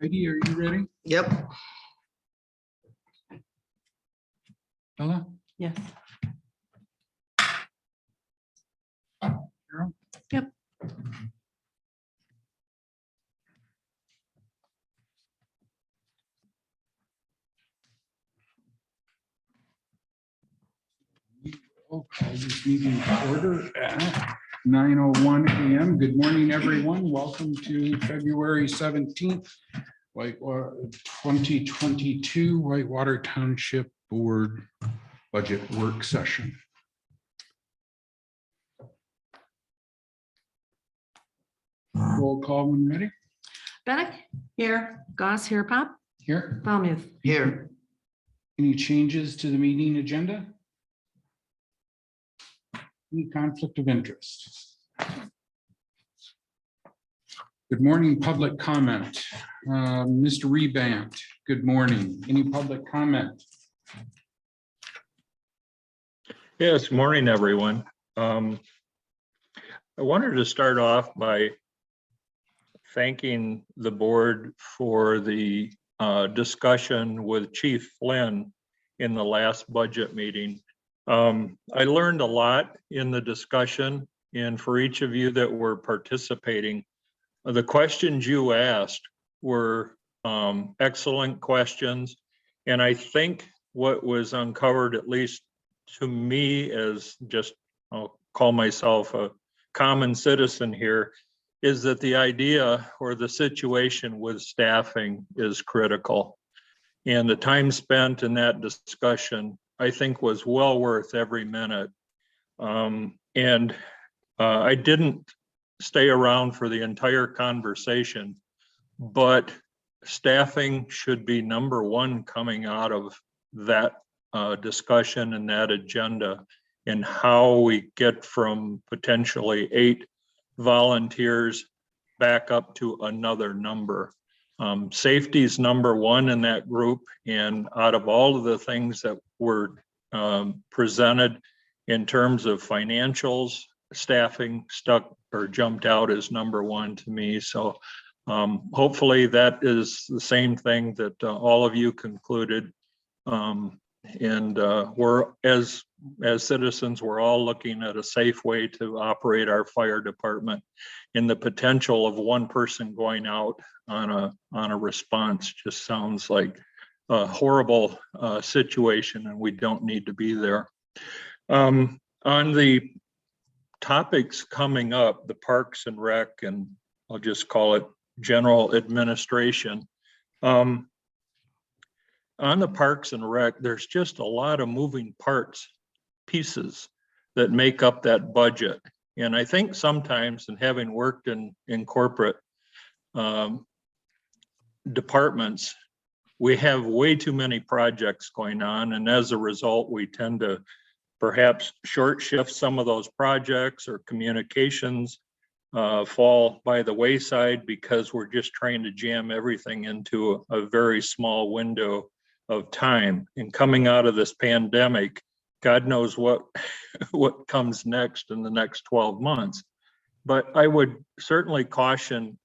Heidi, are you ready? Yep. Ella? Yes. Carol? Yep. I'll call this meeting to order at 9:01 a.m. Good morning, everyone. Welcome to February 17th, Whitewater 2022 Whitewater Township Board Budget Work Session. Roll call when ready. Bennett? Here. Goss, here, Pop. Here. Palmuth. Here. Any changes to the meeting agenda? Any conflict of interest? Good morning, public comment. Mr. Rebant, good morning. Any public comment? Yes, morning, everyone. I wanted to start off by thanking the board for the discussion with Chief Flynn in the last budget meeting. I learned a lot in the discussion, and for each of you that were participating, the questions you asked were excellent questions. And I think what was uncovered, at least to me, as just, I'll call myself a common citizen here, is that the idea or the situation with staffing is critical. And the time spent in that discussion, I think, was well worth every minute. I didn't stay around for the entire conversation, but staffing should be number one coming out of that discussion and that agenda, and how we get from potentially 8 volunteers back up to another number. Safety is number one in that group, and out of all of the things that were presented in terms of financials, staffing stuck or jumped out as number one to me. So hopefully that is the same thing that all of you concluded. We're, as citizens, we're all looking at a safe way to operate our fire department, and the potential of one person going out on a response just sounds like a horrible situation, and we don't need to be there. On the topics coming up, the Parks and Rec, and I'll just call it general administration. On the Parks and Rec, there's just a lot of moving parts, pieces that make up that budget. And I think sometimes, and having worked in corporate departments, we have way too many projects going on. And as a result, we tend to perhaps short shift some of those projects, or communications fall by the wayside because we're just trying to jam everything into a very small window of time. And coming out of this pandemic, God knows what comes next in the next 12 months. But I would certainly caution,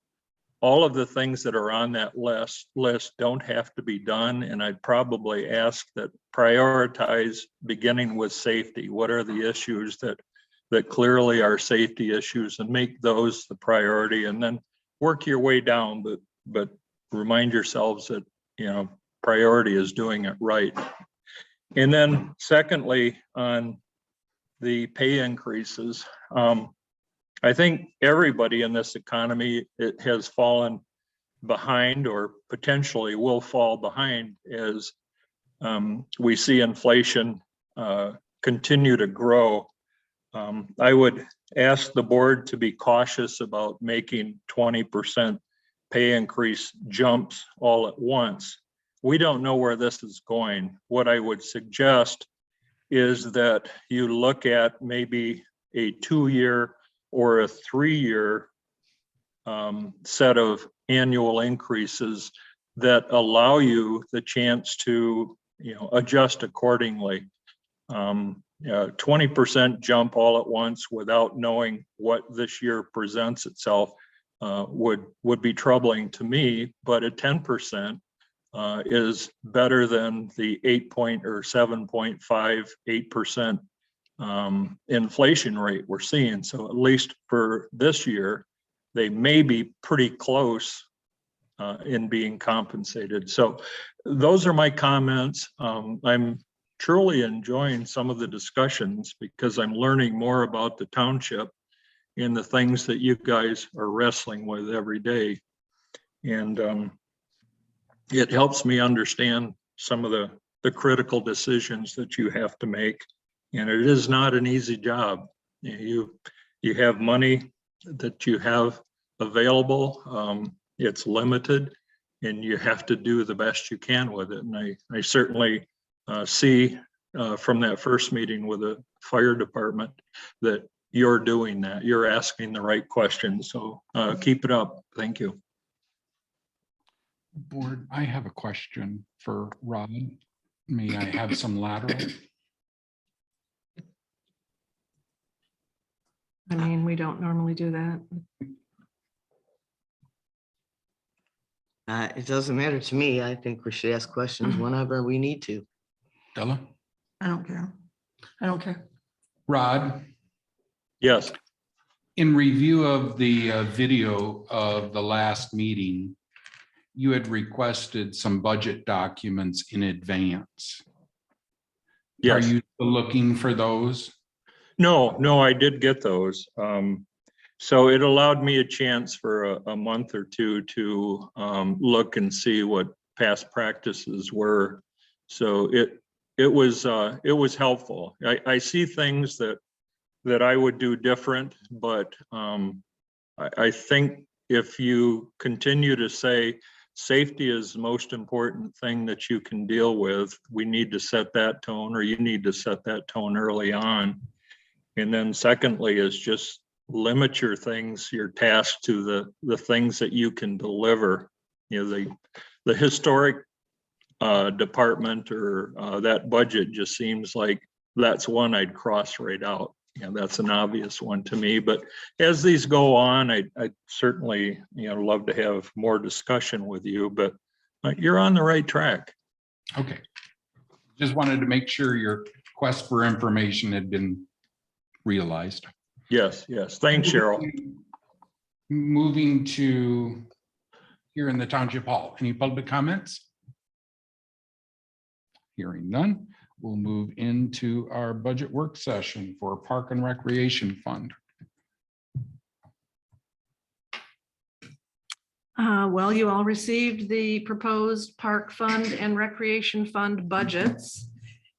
all of the things that are on that list don't have to be done. And I'd probably ask that prioritize beginning with safety. What are the issues that clearly are safety issues, and make those the priority, and then work your way down, but remind yourselves that, priority is doing it right. And then secondly, on the pay increases, I think everybody in this economy, it has fallen behind, or potentially will fall behind, as we see inflation continue to grow. I would ask the board to be cautious about making 20% pay increase jumps all at once. We don't know where this is going. What I would suggest is that you look at maybe a 2-year or a 3-year set of annual increases that allow you the chance to, adjust accordingly. 20% jump all at once without knowing what this year presents itself would be troubling to me, but at 10% is better than the 7.58% inflation rate we're seeing. So at least for this year, they may be pretty close in being compensated. So those are my comments. I'm truly enjoying some of the discussions because I'm learning more about the township and the things that you guys are wrestling with every day. And it helps me understand some of the critical decisions that you have to make. And it is not an easy job. You have money that you have available. It's limited and you have to do the best you can with it. And I certainly see from that first meeting with the fire department that you're doing that. You're asking the right questions. So keep it up. Thank you. Board, I have a question for Rod. May I have some lateral? I mean, we don't normally do that. It doesn't matter to me. I think we should ask questions whenever we need to. Della? I don't care. I don't care. Rod, Yes. in review of the video of the last meeting, you had requested some budget documents in advance. Yes. Are you looking for those? No, I did get those. So it allowed me a chance for a month or two to look and see what past practices were. So it was helpful. I see things that I would do different, but I think if you continue to say safety is the most important thing that you can deal with, we need to set that tone, or you need to set that tone early on. And then secondly is just limit your tasks to the things that you can deliver. You know, the historic department or that budget just seems like that's one I'd cross right out. Yeah, that's an obvious one to me. But as these go on, I certainly love to have more discussion with you. But you're on the right track. Okay. Just wanted to make sure your quest for information had been realized. Yes. Thanks, Cheryl. Moving to here in the Township Hall. Any public comments? Hearing none, we'll move into our budget work session for Park and Recreation Fund. Well, you all received the proposed Park Fund and Recreation Fund budgets.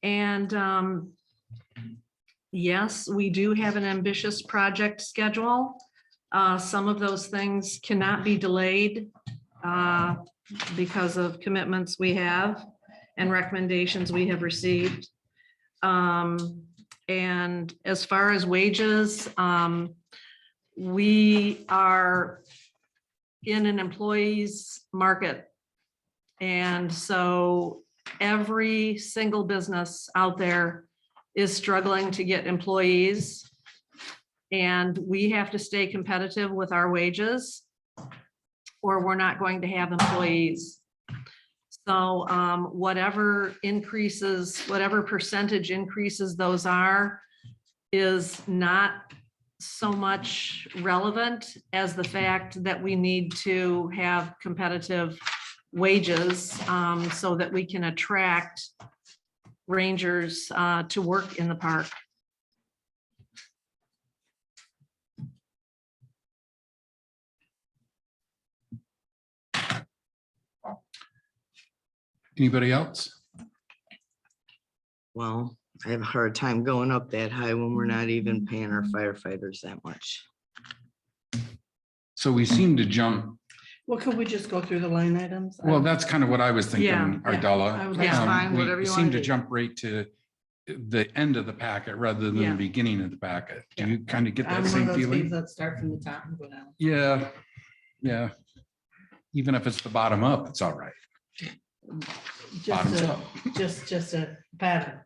And yes, we do have an ambitious project schedule. Some of those things cannot be delayed because of commitments we have and recommendations we have received. And as far as wages, we are in an employees market. And so every single business out there is struggling to get employees. And we have to stay competitive with our wages or we're not going to have employees. So whatever increases, whatever percentage increases those are, is not so much relevant as the fact that we need to have competitive wages so that we can attract rangers to work in the park. Anybody else? Well, I have a hard time going up that high when we're not even paying our firefighters that much. So we seem to jump. Well, could we just go through the line items? Well, that's kind of what I was thinking, Yeah. Ardella. That's fine, whatever We you seem wanna to do. jump right to the end of the packet rather than Yeah. the beginning of the packet. Do Yeah. you kind of get I'm that one of same those things feeling? that start from the top and go down. Yeah. Even if it's the bottom up, it's all right. Bottoms up. Just a pattern.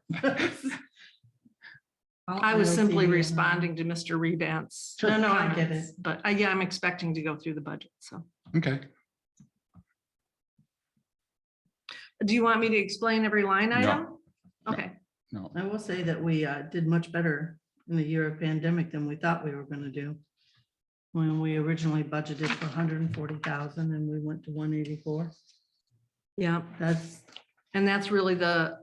I was simply responding to Mr. Rebant's. Sure. No, I get comments, it. But yeah, I'm expecting to go through the budget, so. Okay. Do you want me to explain every line No. item? No. Okay, No, I will say that we did much better in the year of pandemic than we thought we were gonna do. When we originally budgeted for 140,000 and we went to 184. yeah, That's, that's really the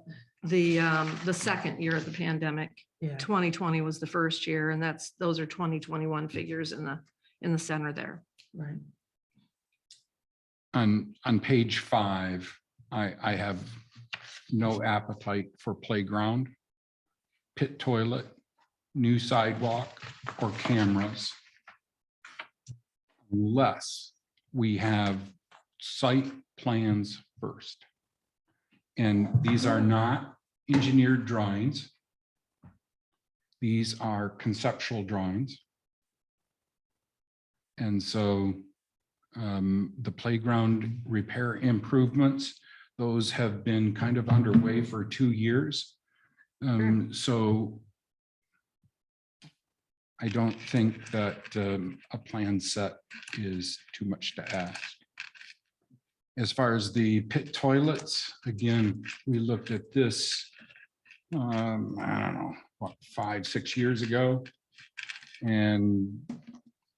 second year of the pandemic. yeah, 2020 was the first year, and those are 2021 figures in the center there. right. on page 5, I have no appetite for playground, pit toilet, new sidewalk, or cameras. Unless we have site plans first. And these are not engineered drawings. These are conceptual drawings. And so the playground repair improvements, those have been kind of underway for 2 years. So I don't think that a plan set is too much to ask. As far as the pit toilets, again, we looked at this, I don't know, what, 5-6 years ago. And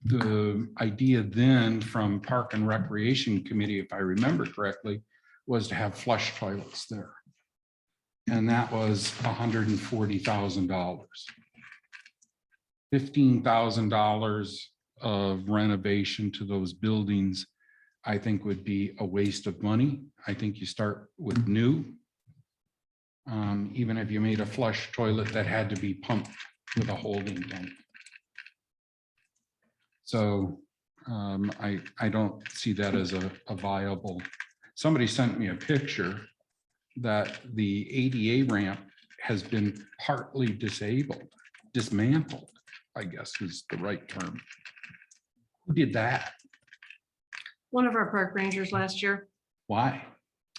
the idea then from Park and Recreation Committee, if I remember correctly, was to have flush toilets there. And that was $140,000. $15,000 of renovation to those buildings, I think would be a waste of money. I think you start with new. Even if you made a flush toilet that had to be pumped with a holding tank. So I don't see that as a viable. Somebody sent me a picture that the ADA ramp has been partly dismantled, I guess is the right term. Who did that? One of our park rangers last year, Why?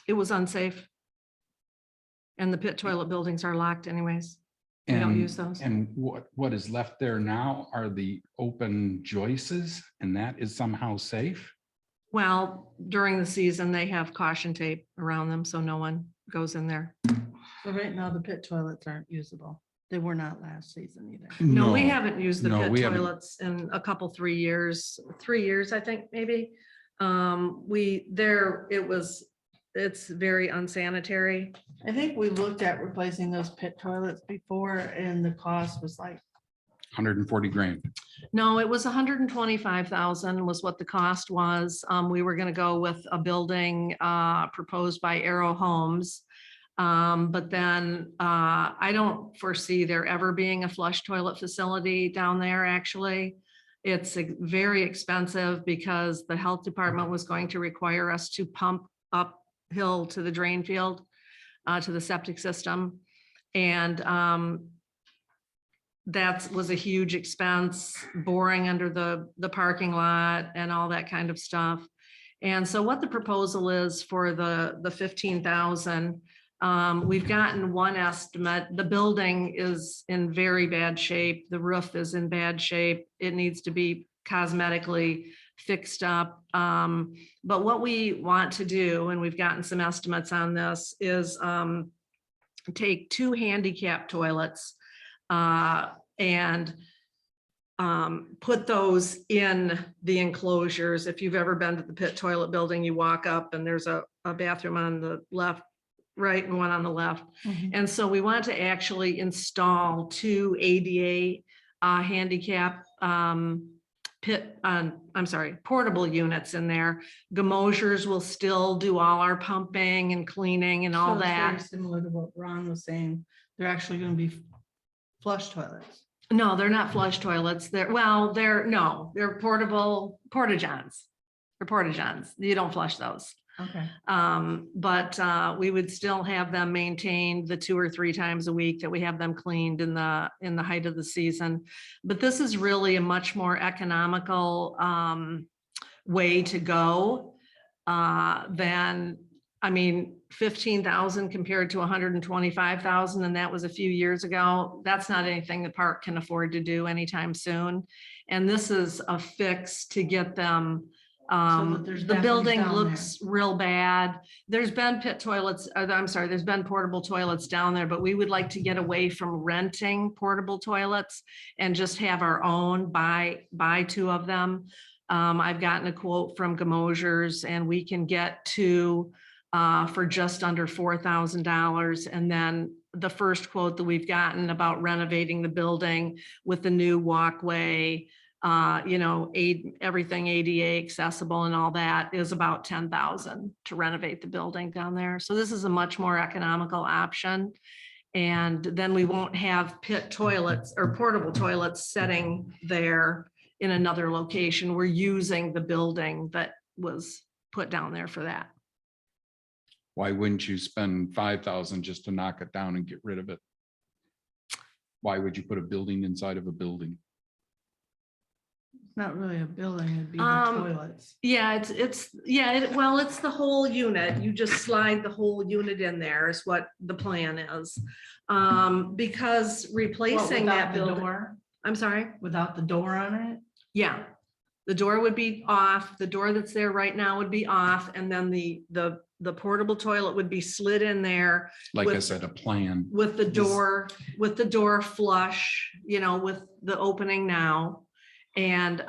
it was unsafe. And the pit toilet buildings are locked anyways. We don't use those. And what is left there now are the open joists, and that is somehow safe? Well, during the season, they have caution tape around them, so no one goes in there. So right now the pit toilets aren't usable. They were not last season either. No, we haven't used the No, pit we haven't. toilets in a couple, 3 years, I think, maybe. It's very unsanitary. I think we looked at replacing those pit toilets before and the cost was like, 140 grand. No, it was 125,000 was what the cost was. We were gonna go with a building proposed by Arrow Homes. But then I don't foresee there ever being a flush toilet facility down there, actually. It's very expensive because the health department was going to require us to pump uphill to the drain field, to the septic system. And that was a huge expense, boring under the parking lot and all that kind of stuff. And so what the proposal is for the 15,000, we've gotten one estimate. The building is in very bad shape. The roof is in bad shape. It needs to be cosmetically fixed up. But what we want to do, and we've gotten some estimates on this, is take 2 handicap toilets and put those in the enclosures. If you've ever been to the pit toilet building, you walk up and there's a bathroom on the left, right, and one on the left. And so we want to actually install 2 ADA handicap portable units in there. Gamosiers will still do all our pumping and cleaning and all so it's very that. similar to what Ron was saying. They're actually going to be flush toilets. No, they're not flush toilets. They're portable porta-johns. They're porta-johns. You don't flush those. Okay. But we would still have them maintained the 2 or 3 times a week that we have them cleaned in the height of the season. But this is really a much more economical way to go than I mean, 15,000 compared to 125,000, and that was a few years ago. That's not anything the park can afford to do anytime soon. And this is a fix to get them. that there's The bathrooms building down looks real bad. There's been pit toilets, I'm sorry, there's been portable toilets down there, but we would like to get away from renting portable toilets and just have our own, buy 2 of them. I've gotten a quote from Gamosiers, and we can get 2 for just under $4,000. And then the first quote that we've gotten about renovating the building with the new walkway, everything ADA accessible and all that is about 10,000 to renovate the building down there. So this is a much more economical option. And then we won't have pit toilets or portable toilets sitting there in another location. We're using the building that was put down there for that. Why wouldn't you spend 5,000 just to knock it down and get rid of it? Why would you put a building inside of a building? Not really a building, it'd be the toilets. Yeah, it's the whole unit. You just slide the whole unit in there is what the plan is. Because replacing Without that the building, door? I'm sorry. Without the door on it? Yeah, the door would be off. The door that's there right now would be off, and then the portable toilet would be slid in there Like I With- said, a plan. with the door flush, with the opening now. And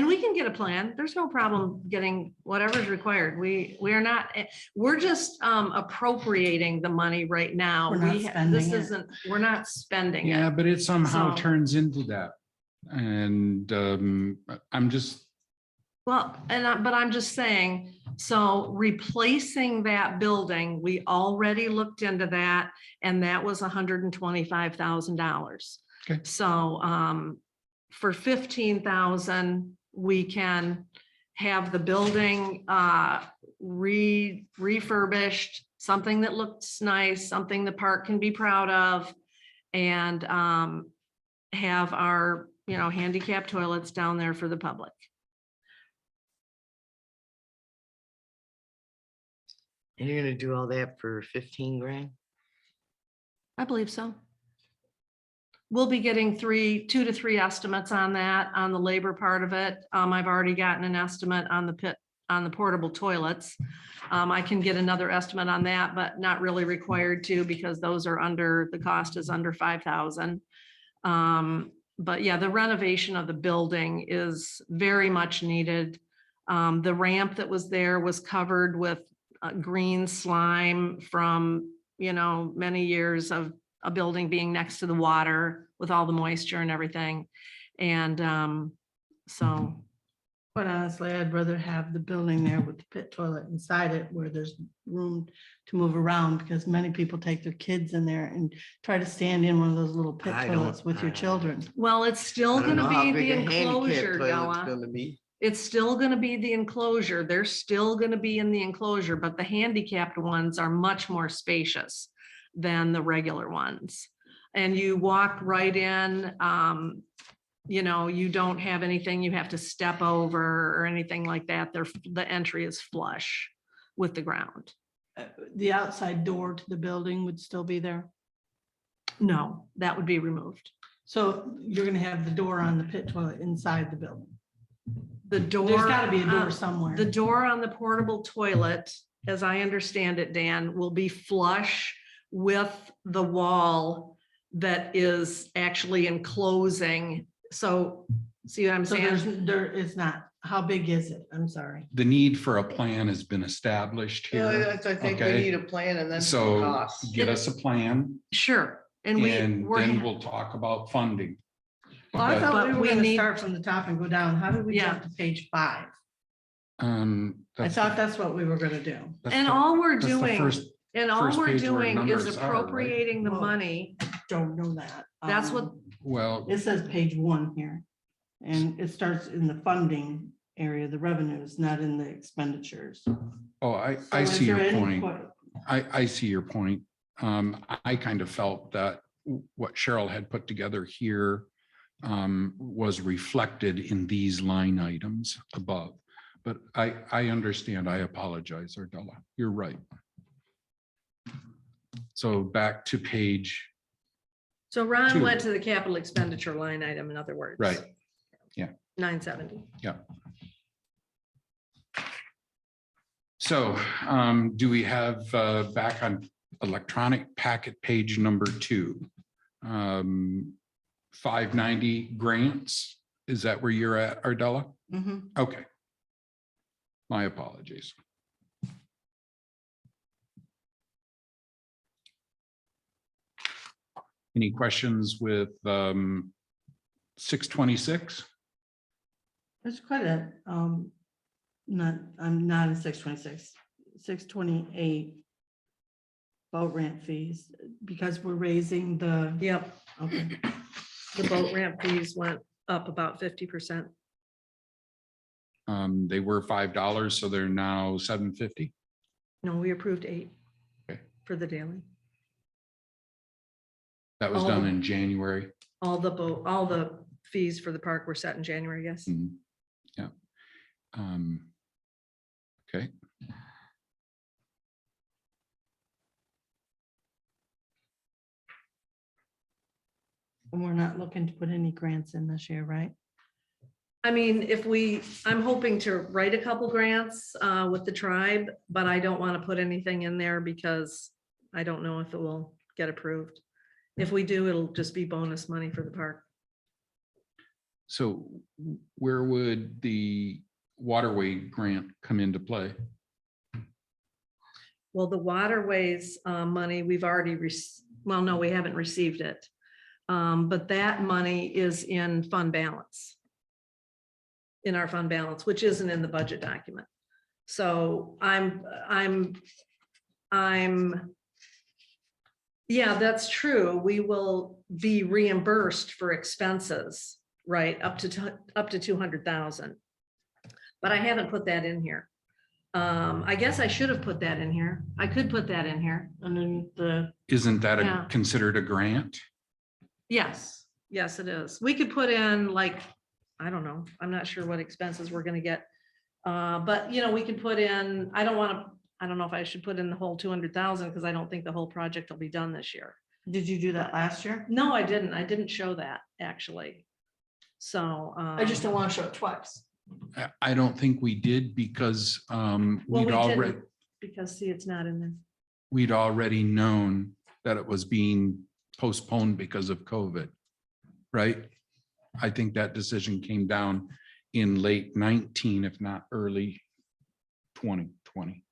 we can get a plan. There's no problem getting whatever's required. We're just appropriating the money right now. We're not spending it. We're not spending Yeah, it. but it somehow So- turns into that. And I'm just, Well, but I'm just saying, so replacing that building, we already looked into that, and that was $125,000. Okay. So for 15,000, we can have the building refurbished, something that looks nice, something the park can be proud of, and have our, handicap toilets down there for the public. And you're gonna do all that for 15 grand? I believe so. We'll be getting 2 to 3 estimates on that, on the labor part of it. I've already gotten an estimate on the portable toilets. I can get another estimate on that, but not really required to, because those are the cost is under 5,000. But yeah, the renovation of the building is very much needed. The ramp that was there was covered with green slime from, many years of a building being next to the water with all the moisture and everything. And so, But honestly, I'd rather have the building there with the pit toilet inside it where there's room to move around, because many people take their kids in there and try to stand in one of those little pit I don't- toilets with your children. well, it's still I don't know gonna how be big the a handicap enclosure, toilet's Della. gonna be. It's still gonna be the enclosure. They're still gonna be in the enclosure, but the handicapped ones are much more spacious than the regular ones. And you walk right in, you don't have anything you have to step over or anything like that. The entry is flush with the ground. The outside door to the building would still be there. No, that would be removed. So you're gonna have the door on the pit toilet inside the building. The door. There's gotta be a door uh, somewhere. The door on the portable toilet, as I understand it, Dan, will be flush with the wall that is actually enclosing. So, see what I'm So saying? there is not, how big is it? I'm sorry. the need for a plan has been established Yeah, here. I think we okay. need a plan and then So costs. get us a plan Sure. And and we're then we'll talk about funding. Well, I But- thought But we were we gonna need- start from the top and go down. How did we Yeah. jump to page 5? I That's thought that's what we were gonna do. that's And the- all we're that's the doing, first- and all first we're page where doing is numbers are, right? appropriating the Well, money. Don't know that. That's what- Well, It says page 1 here. And it starts in the funding area, the revenues, not in the expenditures. oh, I So is see your there any point. que- I see your point. I kind of felt that what Cheryl had put together here was reflected in these line items above. But I understand. I apologize, Ardella. You're right. So back to page, So Ron Two. went to the capital expenditure line item, in other words. right, 970. so do we have back on electronic packet page number 2? 590 grants, is that where you're at, Ardella? Mhm. Okay. My apologies. Any questions with 626? There's quite a, I'm not in 626, 628. Boat ramp fees, because we're raising the, Yep, okay, the boat ramp fees went up about 50%. They were $5, so they're now $7.50. No, we approved 8 Okay. for the daily. That was done in January. All the fees for the park were set in January, yes. Mhm. Yeah. Okay. and we're not looking to put any grants in this year, right? I mean, I'm hoping to write a couple grants with the tribe, but I don't want to put anything in there because I don't know if it will get approved. If we do, it'll just be bonus money for the park. So where would the waterway grant come into play? Well, the waterways money, we've already, well, no, we haven't received it. But that money is in fund balance. In our fund balance, which isn't in the budget document. So yeah, that's true. We will be reimbursed for expenses, right? Up to 200,000. But I haven't put that in here. I guess I should have put that in here. I could put that in here. And then Isn't that Yeah. considered a grant? Yes, yes, it is. We could put in like, I don't know, I'm not sure what expenses we're gonna get. But we could put in, I don't know if I should put in the whole 200,000 because I don't think the whole project will be done this year. did you do that last year? No, I didn't. I didn't show that actually. So. I just don't want to show it twice. I don't think we did because Well, we'd we already, didn't, because see, it's not in there. we'd already known that it was being postponed because of COVID, right? I think that decision came down in late 19, if not early 2021.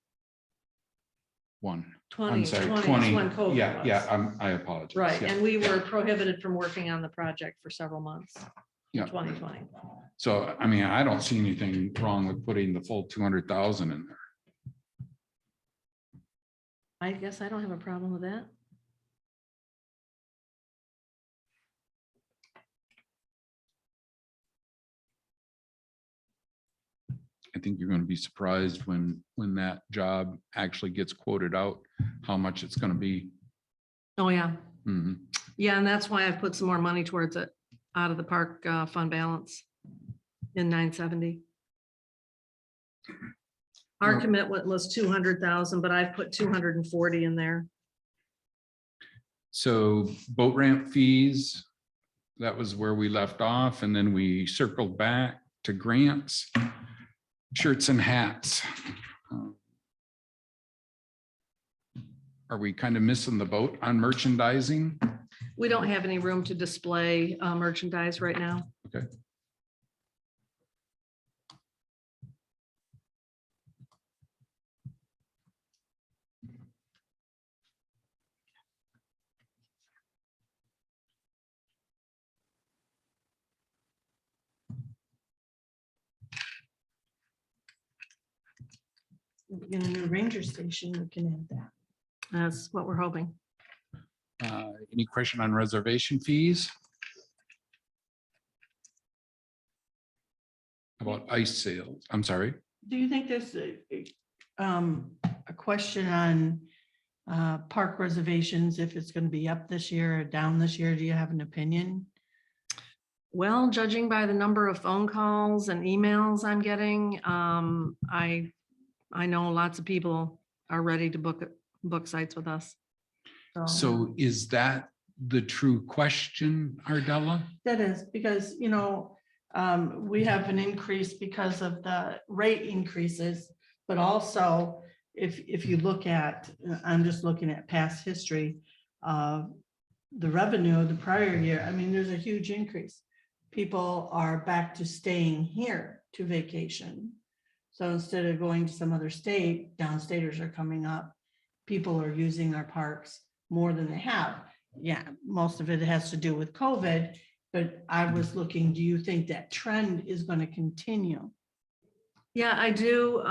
I'm 20, sorry, 20 is 20. when COVID Yeah, was. yeah, I apologize. Right, Yeah. and we were prohibited from working on the project for several months. in Yeah. 2020. So, I mean, I don't see anything wrong with putting the full 200,000 in there. I guess I don't have a problem with that. I think you're going to be surprised when that job actually gets quoted out, how much it's going to be. Oh, yeah. Mhm. Yeah, and that's why I put some more money towards it out of the park fund balance in 970. Our Well- commitment was 200,000, but I've put 240 in there. So boat ramp fees, that was where we left off, and then we circled back to grants, shirts and hats. Are we kind of missing the boat on merchandising? We don't have any room to display merchandise right now. Okay. In a new ranger station, we can add that. That's what we're hoping. Any question on reservation fees? How about ice sales? I'm sorry. Do you think there's a question on park reservations, if it's going to be up this year or down this year? Do you have an opinion? Well, judging by the number of phone calls and emails I'm getting, I know lots of people are ready to book sites with us. So is that the true question, Ardella? That is because, you know, we have an increase because of the rate increases, but also if you look at, I'm just looking at past history, the revenue of the prior year, I mean, there's a huge increase. People are back to staying here to vacation. So instead of going to some other state, downstaters are coming up. People are using our parks more than they have. Yeah, most of it has to do with COVID, but I was looking, do you think that trend is going to continue? Yeah, I do.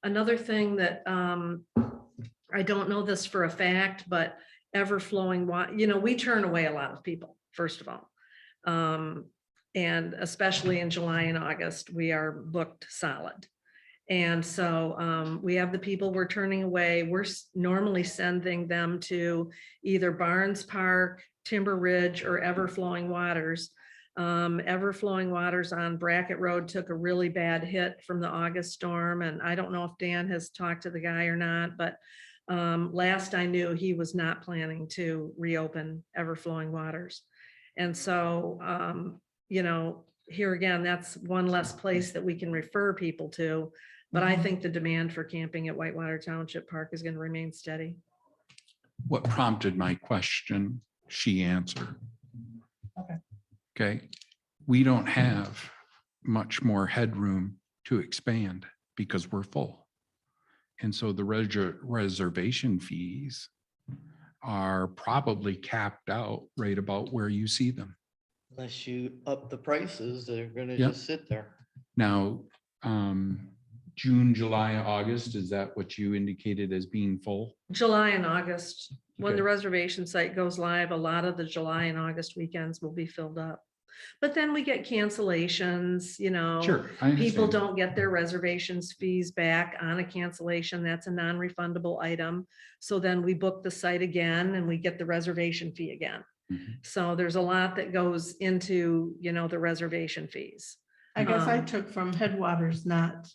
Another thing that I don't know this for a fact, but ever flowing water, you know, we turn away a lot of people, first of all. And especially in July and August, we are booked solid. And so we have the people we're turning away. We're normally sending them to either Barnes Park, Timber Ridge, or Ever Flowing Waters. Ever Flowing Waters on Brackett Road took a really bad hit from the August storm. And I don't know if Dan has talked to the guy or not, but last I knew, he was not planning to reopen Ever Flowing Waters. And so, you know, here again, that's one less place that we can refer people to. But I think the demand for camping at Whitewater Township Park is going to remain steady. What prompted my question, she answered. Okay. Okay, we don't have much more headroom to expand because we're full. And so the reservation fees are probably capped out right about where you see them. Unless you up the prices, they're gonna Yep. just sit there. Now, June, July, August, is that what you indicated as being full? July and August, when the Okay. reservation site goes live, a lot of the July and August weekends will be filled up. But then we get cancellations, you know. Sure. I People understand. don't get their reservations fees back on a cancellation. That's a non-refundable item. So then we book the site again and we get the reservation fee again. Mhm. So there's a lot that goes into, you know, the reservation fees. I guess I Um, took from Headwaters, not,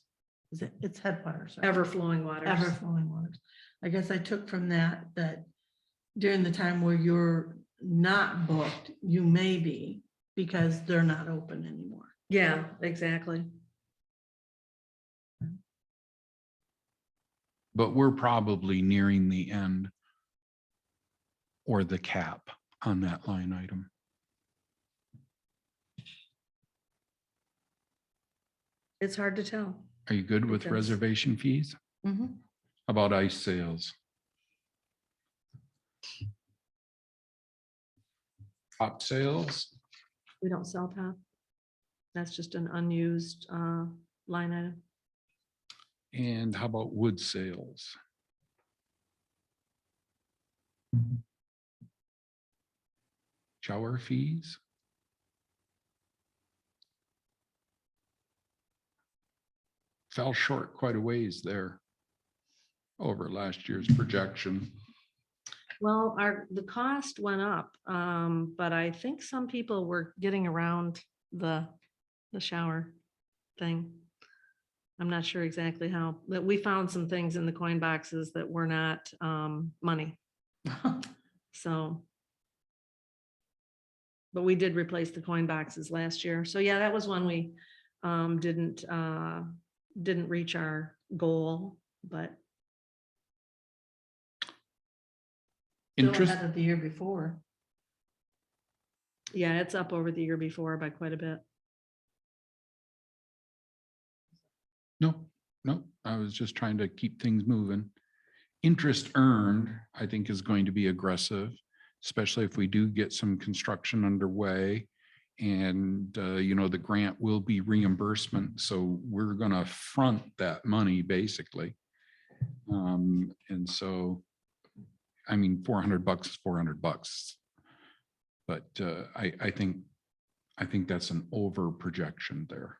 is it, it's Headwaters. right? Ever Flowing Waters. Ever Flowing Waters. I guess I took from that during the time where you're not booked, you may be, because they're not open anymore. Yeah, exactly. But we're probably nearing the end or the cap on that line item. It's hard to tell. Are you good with Because- reservation fees? How about ice sales? Top sales? We don't sell top. That's just an unused line item. And how about wood sales? Shower fees? Fell short quite a ways there over last year's projection. Well, the cost went up, but I think some people were getting around the shower thing. I'm not sure exactly how, but we found some things in the coin boxes that were not money. So. But we did replace the coin boxes last year. So yeah, that was when we didn't reach our goal, but Still Interest, ahead of the year before. yeah, it's up over the year before by quite a bit. no, I was just trying to keep things moving. Interest earned, I think, is going to be aggressive, especially if we do get some construction underway. And, you know, the grant will be reimbursement, so we're gonna front that money, basically. And so, I mean, $400 is $400. But I think that's an over projection there.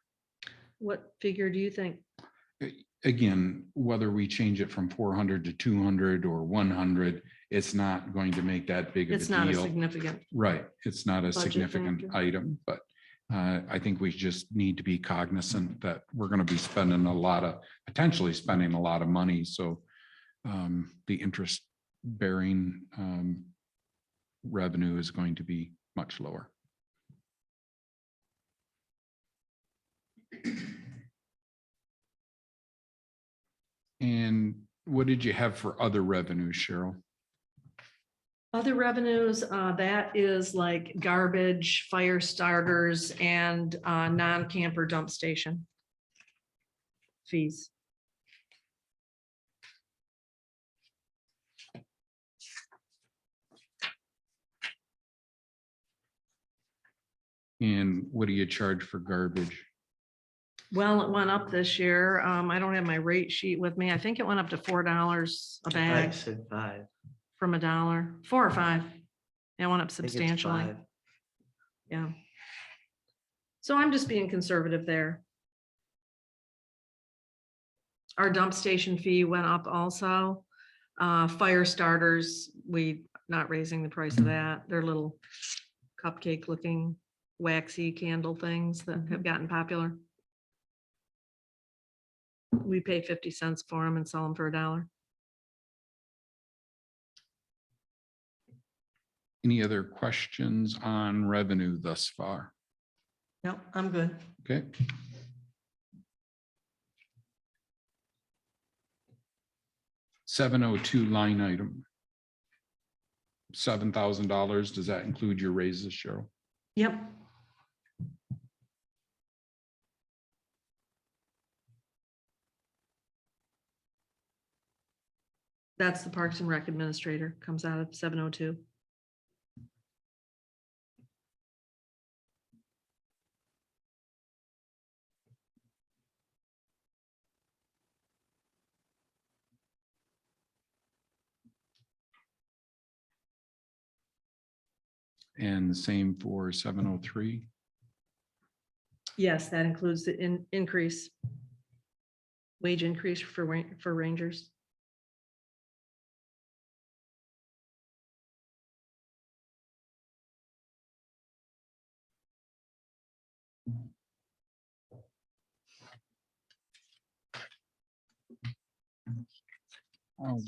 What figure do you think? Again, whether we change it from 400 to 200 or 100, it's not going to make that big of a deal. It's not a significant. Right, it's not a budget significant factor. item, but I think we just need to be cognizant that we're going to be spending potentially spending a lot of money. So the interest bearing revenue is going to be much lower. And what did you have for other revenues, Cheryl? Other revenues, that is like garbage, fire starters, and non-camper dump station fees. And what do you charge for garbage? Well, it went up this year. I don't have my rate sheet with me. I think it went up to $4 a I bag said 5. from $1, 4 or 5. It went up I think it's substantially. 5. Yeah. So I'm just being conservative there. Our dump station fee went up also. Fire starters, we not raising the price of that. They're little cupcake looking waxy candle things that have gotten popular. We pay 50 cents for them and sell them for $1. Any other questions on revenue thus far? No, I'm good. Okay. $702 line item. $7,000. Does that include your raises, Cheryl? Yep. That's the Parks and Rec Administrator, comes out of 702. And the same for 703. Yes, that includes the increase. Wage increase for rangers. I'll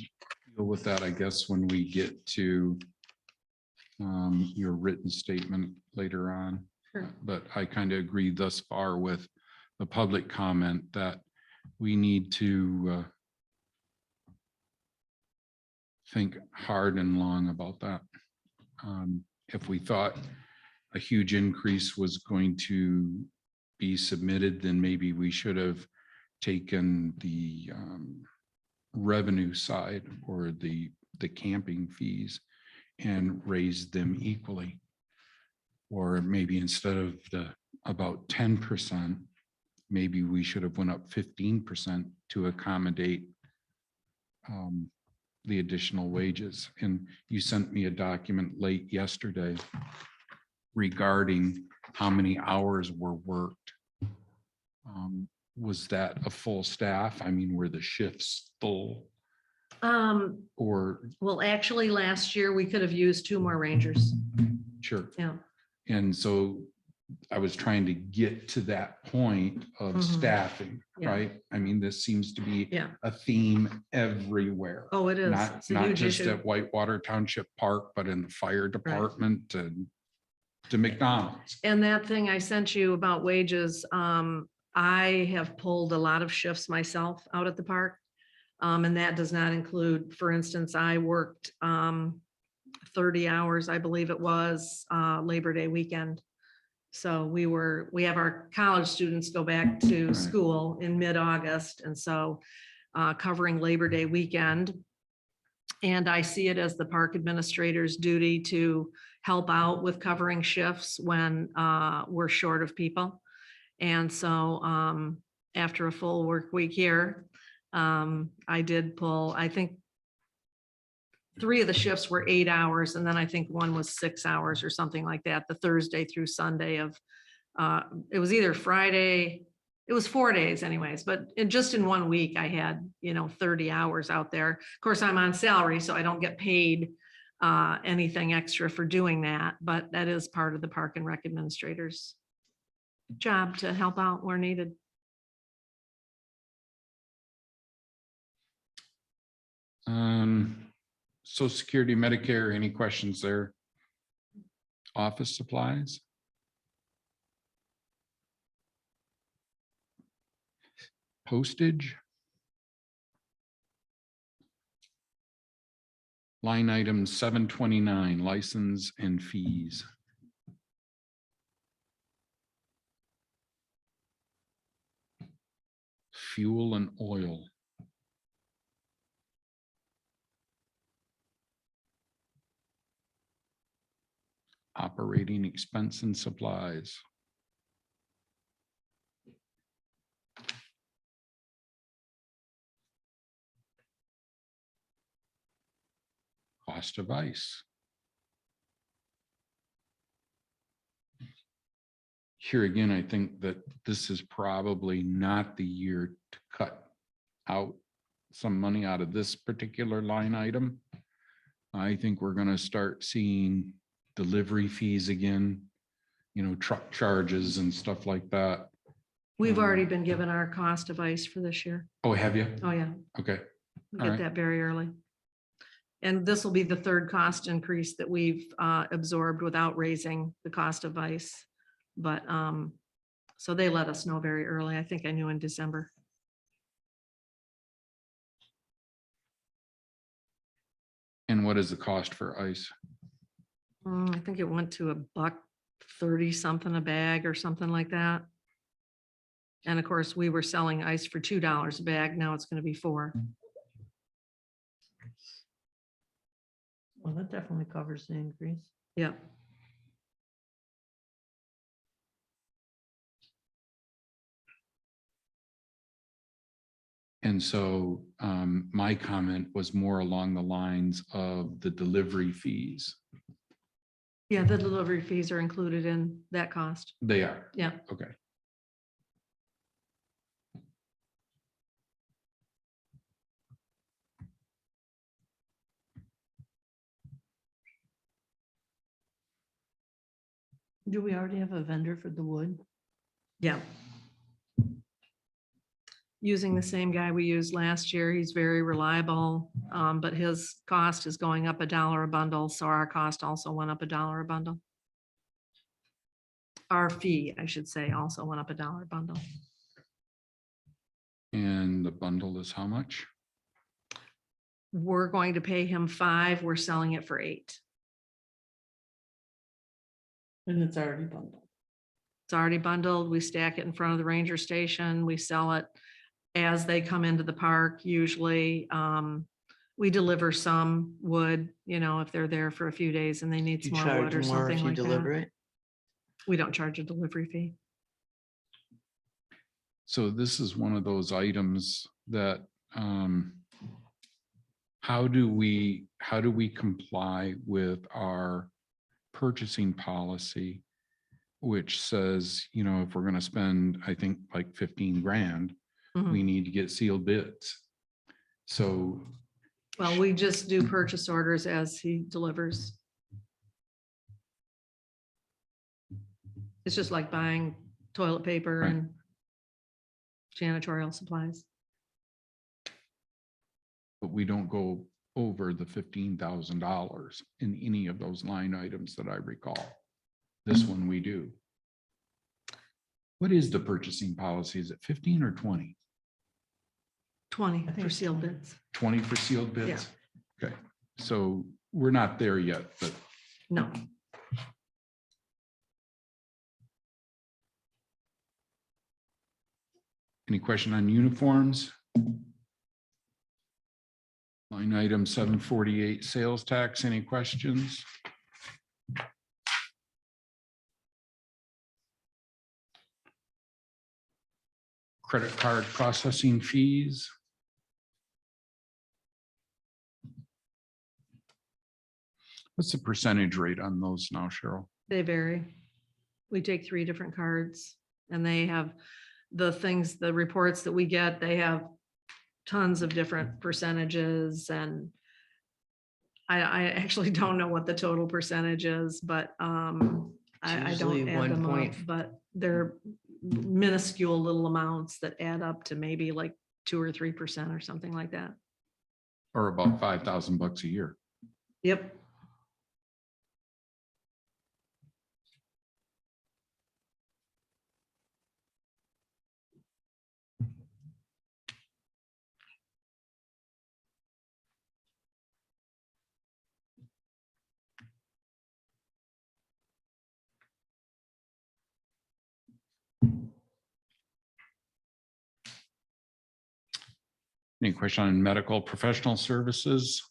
deal with that, I guess, when we get to your written statement later on. Sure. But I kind of agree thus far with the public comment that we need to think hard and long about that. If we thought a huge increase was going to be submitted, then maybe we should have taken the revenue side or the camping fees and raised them equally. Or maybe instead of the about 10%, maybe we should have went up 15% to accommodate the additional wages. And you sent me a document late yesterday regarding how many hours were worked. Was that a full staff? I mean, were the shifts full? Or Well, actually, last year we could have used 2 more rangers. sure. Yeah. And so I was trying to get to that point of Mhm. staffing, Yeah. right? I mean, this seems to be Yeah. a theme everywhere. Oh, it is. Not, It's a not huge just issue. at Whitewater Township Park, but in the fire department and to McDonald's. And that thing I sent you about wages, I have pulled a lot of shifts myself out at the park. And that does not include, for instance, I worked 30 hours, I believe it was, Labor Day weekend. So we have our college students go back to Right. school in mid-August, and so covering Labor Day weekend. And I see it as the park administrator's duty to help out with covering shifts when we're short of people. And so after a full work week here, I did pull, I think 3 of the shifts were 8 hours, and then I think one was 6 hours or something like that, the Thursday through Sunday of, it was either Friday, it was 4 days anyways, but just in 1 week, I had, 30 hours out there. Of course, I'm on salary, so I don't get paid anything extra for doing that, but that is part of the Park and Rec Administrator's job to help out where needed. Social Security, Medicare, any questions there? Office supplies? Postage? Line item 729, license and fees. Fuel and oil. Operating expense and supplies. Cost of ice. Here again, I think that this is probably not the year to cut out some money out of this particular line item. I think we're going to start seeing delivery fees again, you know, truck charges and stuff like that. We've already been given our cost of ice for this year. Oh, have you? Oh, yeah, Okay. we All get right. that very early. And this will be the third cost increase that we've absorbed without raising the cost of ice. But so they let us know very early. I think I knew in December. And what is the cost for ice? I think it went to $1.30 something a bag or something like that. And of course, we were selling ice for $2 a bag. Now it's going to be $4. Well, that definitely covers the increase. Yep. And so my comment was more along the lines of the delivery fees. Yeah, the delivery fees are included in that cost. They are. Yeah. Okay. Do we already have a vendor for the wood? Yeah. Using the same guy we used last year. He's very reliable, but his cost is going up $1 a bundle. So our cost also went up $1 a bundle. Our fee, I should say, also went up $1 a bundle. And the bundle is how much? We're going to pay him $5. We're selling it for $8. And it's already bundled. It's already bundled. We stack it in front of the ranger station. We sell it as they come into the park. Usually, we deliver some wood, you know, if they're there for a few days and they need Do some you more wood charge or more something if you like deliver that. it? We don't charge a delivery fee. So this is one of those items that how do we comply with our purchasing policy, which says, you know, if we're going to spend, I think like 15 grand, Mhm. we need to get sealed bids. So Well, we just do purchase orders as he delivers. It's just like buying toilet paper Right. and janitorial supplies. but we don't go over the $15,000 in any of those line items that I recall. This one we do. What is the purchasing policy? Is it 15 or 20? 20 I think for it's sealed 20. bids. 20 for sealed bids? Okay, so we're not there yet, but No. any question on uniforms? Line item 748, sales tax, any questions? Credit card processing fees. What's the percentage rate on those now, Cheryl? They vary. We take 3 different cards and they have the things, the reports that we get, they have tons of different percentages, and I actually don't know what the total percentage is, but I usually don't add 1 them up, point. but they're minuscule little amounts that add up to maybe like 2 or 3% or something like that. Or about $5,000 a year. Yep. Any question on medical professional services?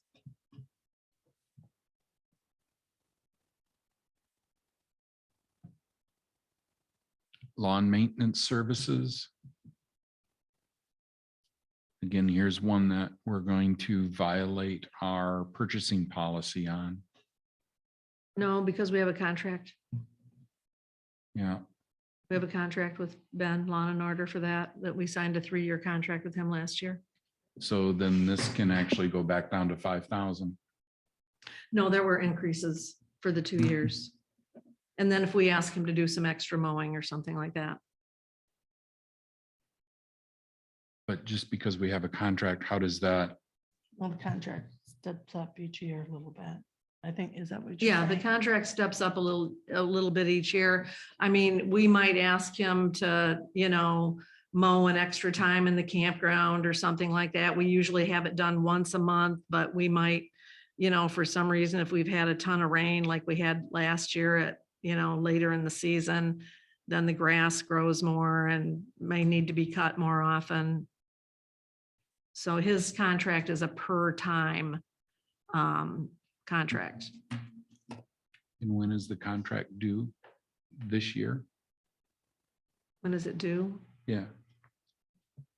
Lawn maintenance services? Again, here's one that we're going to violate our purchasing policy on. No, because we have a contract. Yeah, We have a contract with Ben Lawn and Order for that we signed a 3-year contract with him last year. so then this can actually go back down to 5,000. No, there were increases for the 2 years. And then if we ask him to do some extra mowing or something like that. But just because we have a contract, how does that, Well, the contract steps up each year a little bit. I think, is that what you're Yeah, the saying? contract steps up a little bit each year. I mean, we might ask him to, mow an extra time in the campground or something like that. We usually have it done once a month, but we might, for some reason, if we've had a ton of rain like we had last year at, later in the season, then the grass grows more and may need to be cut more often. So his contract is a per time contract. and when is the contract due? This year? When is it due? Yeah.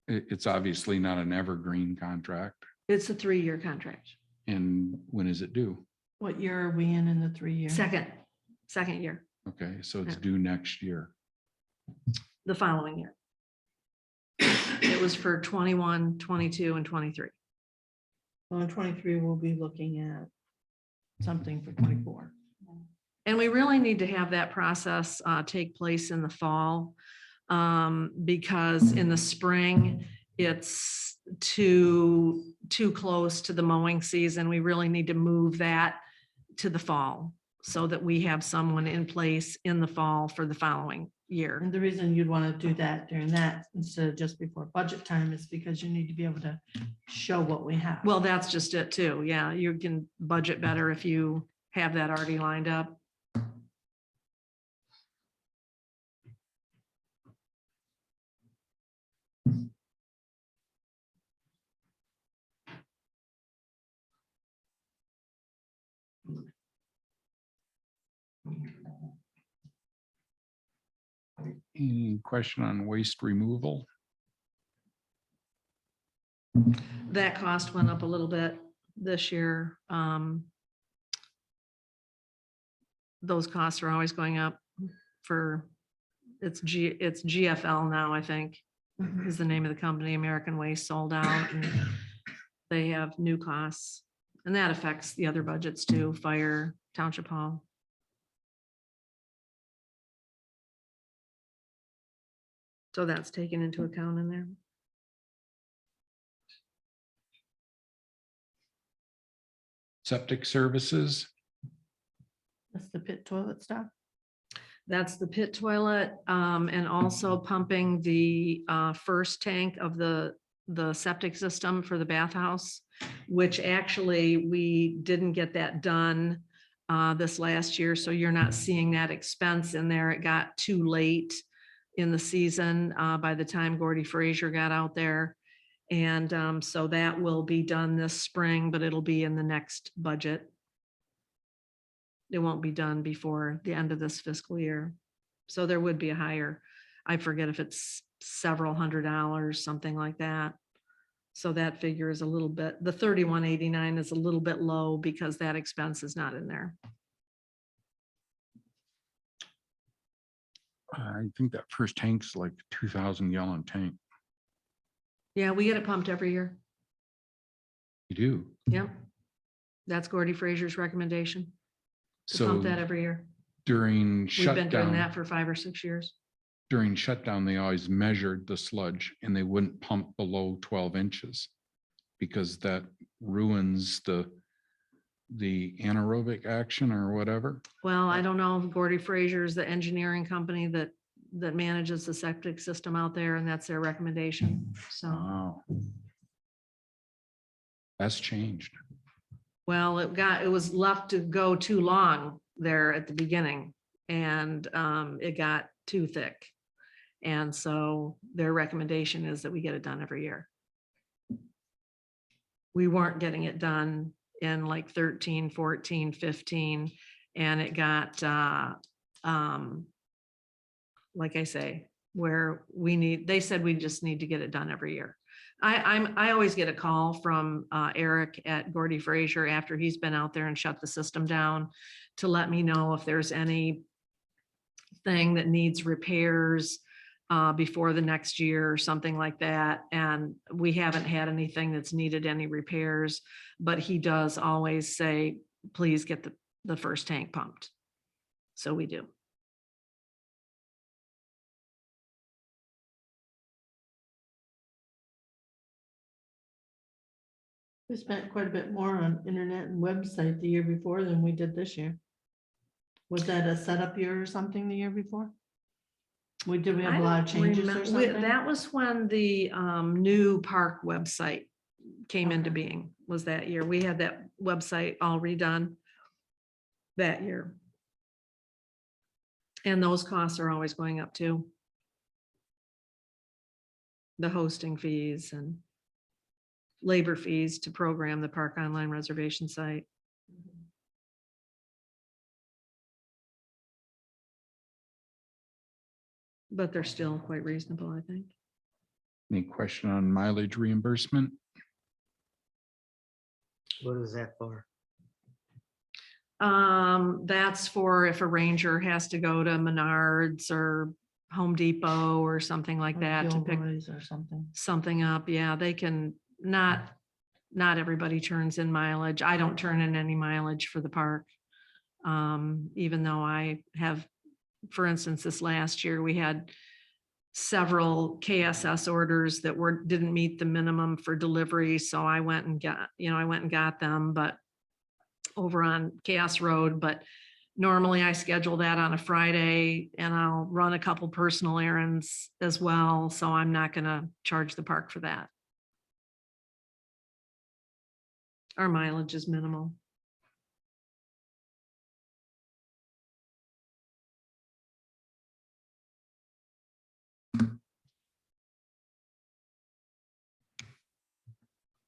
It's obviously not an evergreen contract. It's a 3-year contract. And when is it due? What year are we in the 3 years? Second year, Okay, so it's Yeah. due next year. the following year. It was for 21, 22, and 23. Well, in 23, we'll be looking at something for 24. And we really need to have that process take place in the fall. Because in the spring, it's too close to the mowing season. We really need to move that to the fall so that we have someone in place in the fall for the following year. And the reason you'd want to do that during that instead of just before budget time is because you need to be able to show what we have. Well, that's just it too. Yeah, you can budget better if you have that already lined up. Any question on waste removal? That cost went up a little bit this year. Those costs are always going up for, it's GFL now, I think, is the name of the company. American Waste sold out and they have new costs. And that affects the other budgets too, fire, township hall. So that's taken into account in there. Septic services? That's the pit toilet stuff. That's the pit toilet, and also pumping the first tank of the septic system for the bathhouse, which actually we didn't get that done this last year, so you're not seeing that expense in there. It got too late in the season by the time Gordy Frazier got out there. And so that will be done this spring, but it'll be in the next budget. It won't be done before the end of this fiscal year. So there would be a higher, I forget if it's several $100s, something like that. So that figure is a little bit, the 3189 is a little bit low because that expense is not in there. I think that first tank's like 2,000 gallon tank. Yeah, we get it pumped every year. You do. Yep. That's Gordy Frazier's recommendation. To So pump that every year. during We've been doing shutdown, that for 5 or 6 years. during shutdown, they always measured the sludge and they wouldn't pump below 12 inches because that ruins the anaerobic action or whatever? Well, I don't know, Gordy Fraser is the engineering company that manages the septic system out there, and that's their recommendation. So, Wow. That's changed. well, it was left to go too long there at the beginning, and it got too thick. And so their recommendation is that we get it done every year. We weren't getting it done in like 13, 14, 15, and it got, like I say, where they said we just need to get it done every year. I always get a call from Eric at Gordy Fraser after he's been out there and shut the system down to let me know if there's anything that needs repairs before the next year or something like that. And we haven't had anything that's needed any repairs, but he does always say, please get the first tank pumped. So we do. We spent quite a bit more on internet and website the year before than we did this year. Was that a setup year or something the year before? Did we have a lot of changes or something? That was when the new park website came into Okay. being, was that year. We had that website all redone that year. And those costs are always going up too. The hosting fees and labor fees to program the park online reservation site. But they're still quite reasonable, I think. Any question on mileage reimbursement? What is that for? That's for if a ranger has to go to Menards or Home Depot or something like that to pick Gilroy's or something. something up. Yeah, they can not everybody turns in mileage. I don't turn in any mileage for the park. Even though I have, for instance, this last year, we had several KSS orders that didn't meet the minimum for delivery. So I went and got them, but over on Chaos Road, but normally I schedule that on a Friday and I'll run a couple personal errands as well. So I'm not gonna charge the park for that. Our mileage is minimal.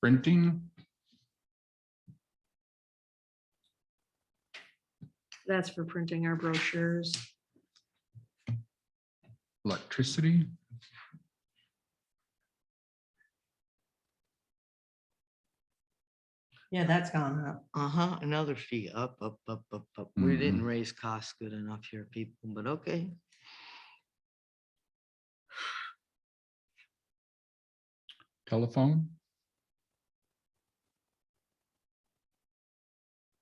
Printing? That's for printing our brochures. Electricity? Yeah, that's gone up. Uh-huh, another fee, up. We didn't Mhm. raise costs good enough here, people, but okay. Telephone?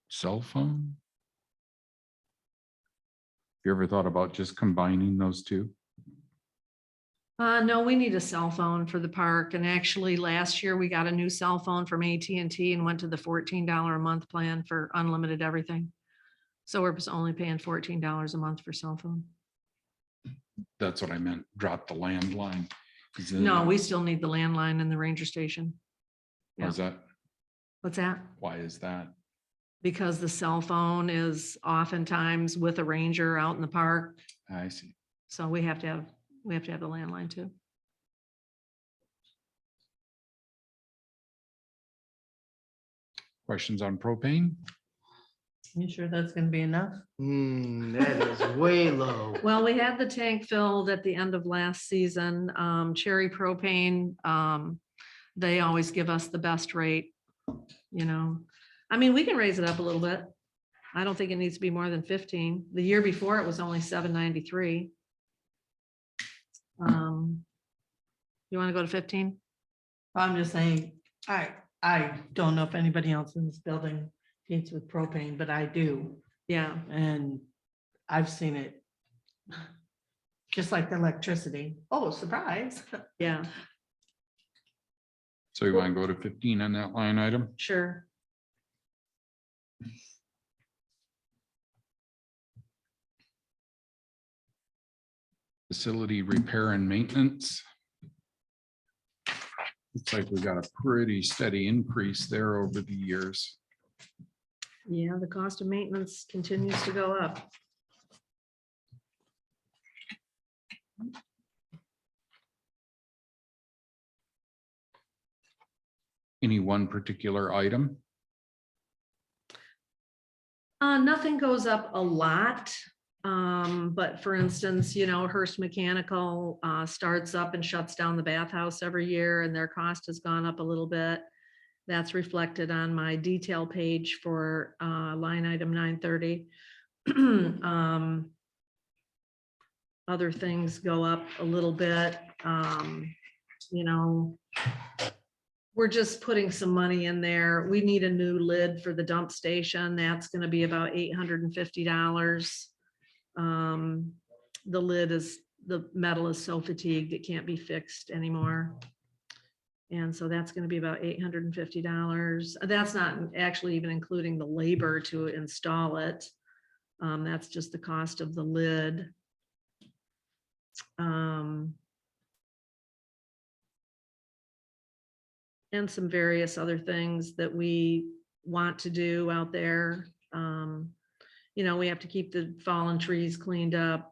Cell phone? You ever thought about just combining those two? No, we need a cell phone for the park. And actually last year we got a new cell phone from AT&T and went to the $14 a month plan for unlimited everything. So we're just only paying $14 a month for cell phone. That's what I meant, drop the landline. 'Cause then- No, we still need the landline in the ranger station. How's that? What's that? Why is that? Because the cell phone is oftentimes with a ranger out in the park. I see. So we have to have the landline too. Questions on propane? You sure that's gonna be enough? That is way low. Well, we had the tank filled at the end of last season. Cherry Propane, they always give us the best rate, you know. I mean, we can raise it up a little bit. I don't think it needs to be more than 15. The year before it was only $7.93. You want to go to 15? I'm just saying, I don't know if anybody else in this building heats with propane, but I do. Yeah, And I've seen it. Just like the electricity. Oh, surprise. yeah, So you want to go to 15 on that line item? sure. Facility repair and maintenance. Looks like we got a pretty steady increase there over the years. Yeah, the cost of maintenance continues to go up. Any one particular item? Nothing goes up a lot. But for instance, you know, Hearst Mechanical starts up and shuts down the bathhouse every year, and their cost has gone up a little bit. That's reflected on my detail page for line item 930. Other things go up a little bit. You know, we're just putting some money in there. We need a new lid for the dump station. That's going to be about $850. The lid is, the metal is so fatigued, it can't be fixed anymore. And so that's going to be about $850. That's not actually even including the labor to install it. That's just the cost of the lid. And some various other things that we want to do out there. You know, we have to keep the fallen trees cleaned up.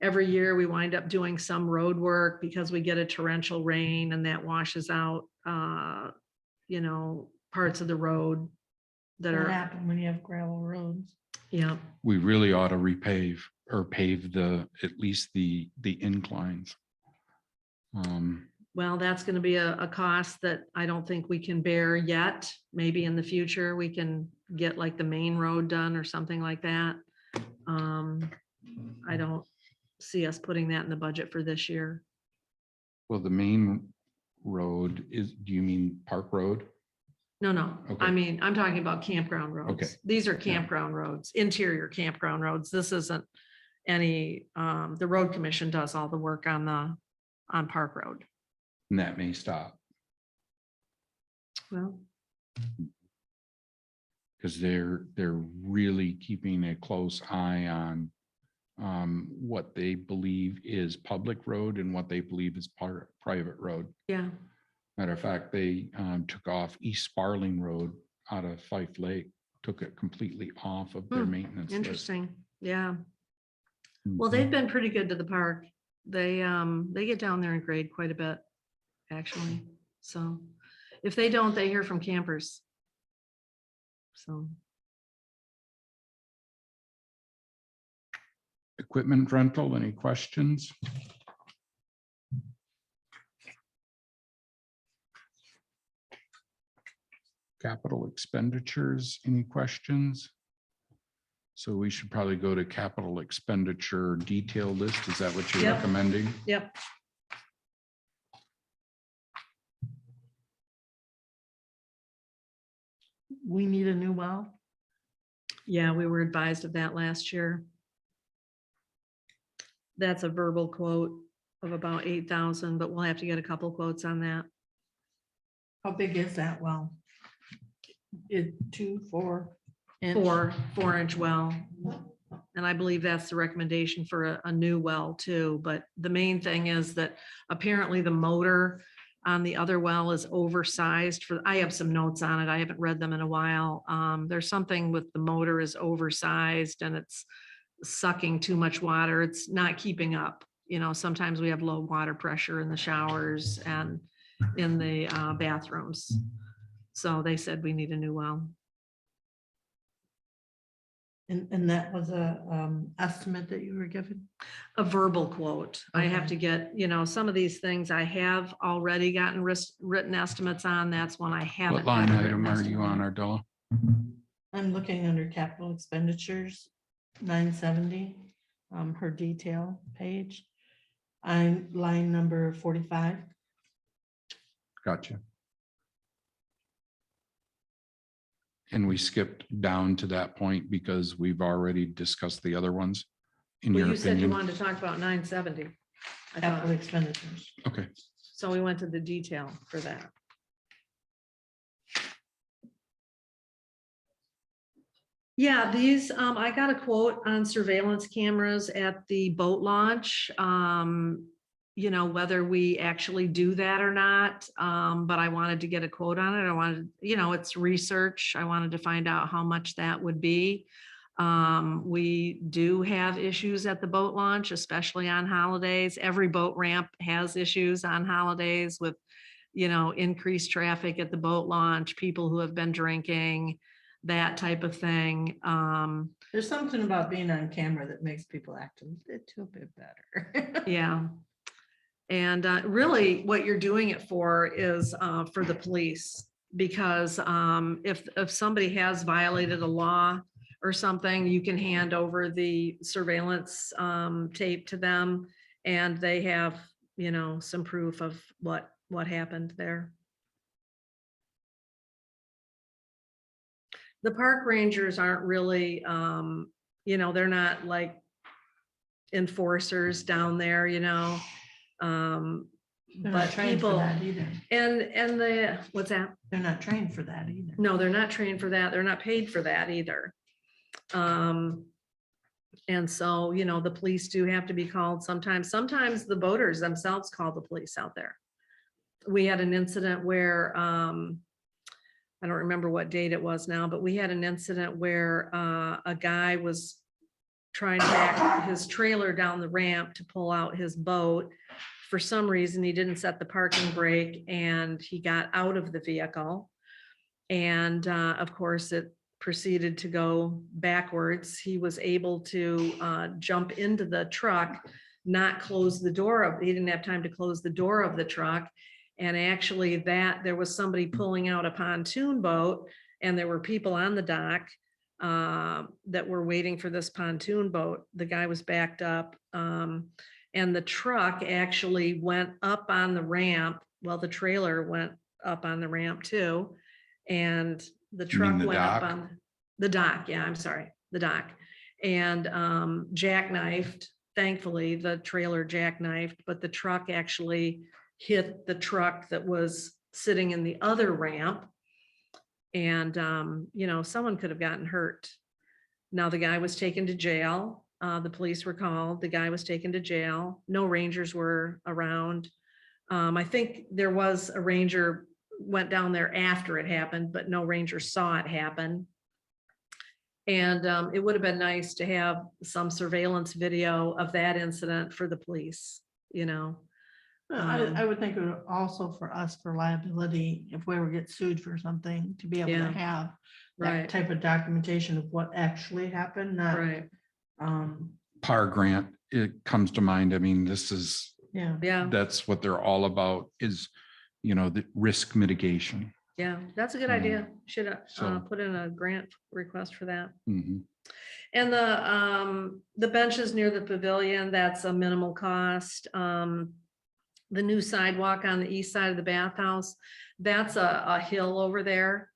Every year we wind up doing some road work because we get a torrential rain and that washes out, you know, parts of the road that What are, happened when you have gravel roads? yeah. We really ought to repave or pave at least the inclines. Well, that's going to be a cost that I don't think we can bear yet. Maybe in the future, we can get like the main road done or something like that. I don't see us putting that in the budget for this year. Well, the main road is, do you mean Park Road? No, no, Okay. I mean, I'm talking about campground roads. Okay. These are campground roads, interior campground roads. This isn't any, the road commission does all the work on Park Road. And that may stop Well, because they're really keeping a close eye on what they believe is public road and what they believe is private road. yeah, Matter of fact, they took off East Sparling Road out of Fife Lake, took it completely off of their maintenance list. interesting. Yeah. Well, they've been pretty good to the park. They get down there and grade quite a bit, actually. So if they don't, they hear from campers. So, Equipment rental, any questions? Capital expenditures, any questions? So we should probably go to capital expenditure detail list. Is that what you're Yep. recommending? yep. We need a new well. Yeah, we were advised of that last year. That's a verbal quote of about 8,000, but we'll have to get a couple quotes on that. How big is that well? It 2, 4 inch? 4-inch well. And I believe that's the recommendation for a new well too. But the main thing is that apparently the motor on the other well is oversized for, I have some notes on it. I haven't read them in a while. There's something with the motor is oversized and it's sucking too much water. It's not keeping up. You know, sometimes we have low water pressure in the showers and in the bathrooms. So they said we need a new well. And that was a estimate that you were given? A verbal quote. I have Okay. to get, you know, some of these things I have already gotten written estimates on. That's one I haven't. What line gotten a item written are you estimate on, Ardella? I'm looking under capital expenditures, 970, her detail page. I'm line number 45. Gotcha. And we skipped down to that point because we've already discussed the other ones, in Well, your you said you opinion? wanted to talk about 970. I Capital thought, expenditures. Okay, so we went to the detail for that. Yeah, these, I got a quote on surveillance cameras at the boat launch. You know, whether we actually do that or not, but I wanted to get a quote on it. I wanted, you know, it's research. I wanted to find out how much that would be. We do have issues at the boat launch, especially on holidays. Every boat ramp has issues on holidays with, you know, increased traffic at the boat launch, people who have been drinking, that type of thing. There's something about being on camera that makes people act a little bit better. Yeah. And really what you're doing it for is for the police, because if somebody has violated a law or something, you can hand over the surveillance tape to them and they have, you know, some proof of what happened there. The park rangers aren't really, you know, they're not like enforcers down there, you know. They're not But trained for people, that either. and the, what's that? They're not trained for that either. No, they're not trained for that. They're not paid for that either. And so, you know, the police do have to be called sometimes. Sometimes the boaters themselves call the police out there. We had an incident where, I don't remember what date it was now, but we had an incident where a guy was trying to back his trailer down the ramp to pull out his boat. For some reason, he didn't set the parking brake and he got out of the vehicle. And of course, it proceeded to go backwards. He was able to jump into the truck, not close the door of, he didn't have time to close the door of the truck. And actually there was somebody pulling out a pontoon boat and there were people on the dock that were waiting for this pontoon boat. The guy was backed up. And the truck actually went up on the ramp. Well, the trailer went up on the ramp too. And the You mean truck the went up dock? on the dock. Yeah, I'm sorry, the dock. And jackknifed, thankfully, the trailer jackknifed, but the truck actually hit the truck that was sitting in the other ramp. And, you know, someone could have gotten hurt. Now the guy was taken to jail. The police were called. The guy was taken to jail. No rangers were around. I think there was a ranger went down there after it happened, but no ranger saw it happen. And it would have been nice to have some surveillance video of that incident for the police, you know. I would think it would also for us for liability, if we ever get sued for something, to be able Yeah. to have Right. that type of documentation of what actually happened, not, Right. PAR grant, it comes to mind. I mean, this is, yeah. Yeah. that's what they're all about is, you know, the risk mitigation. Yeah, that's a good idea. Should So- put in a grant request for that. Mhm. And the benches near the pavilion, that's a minimal cost. The new sidewalk on the east side of the bathhouse, that's a hill over there.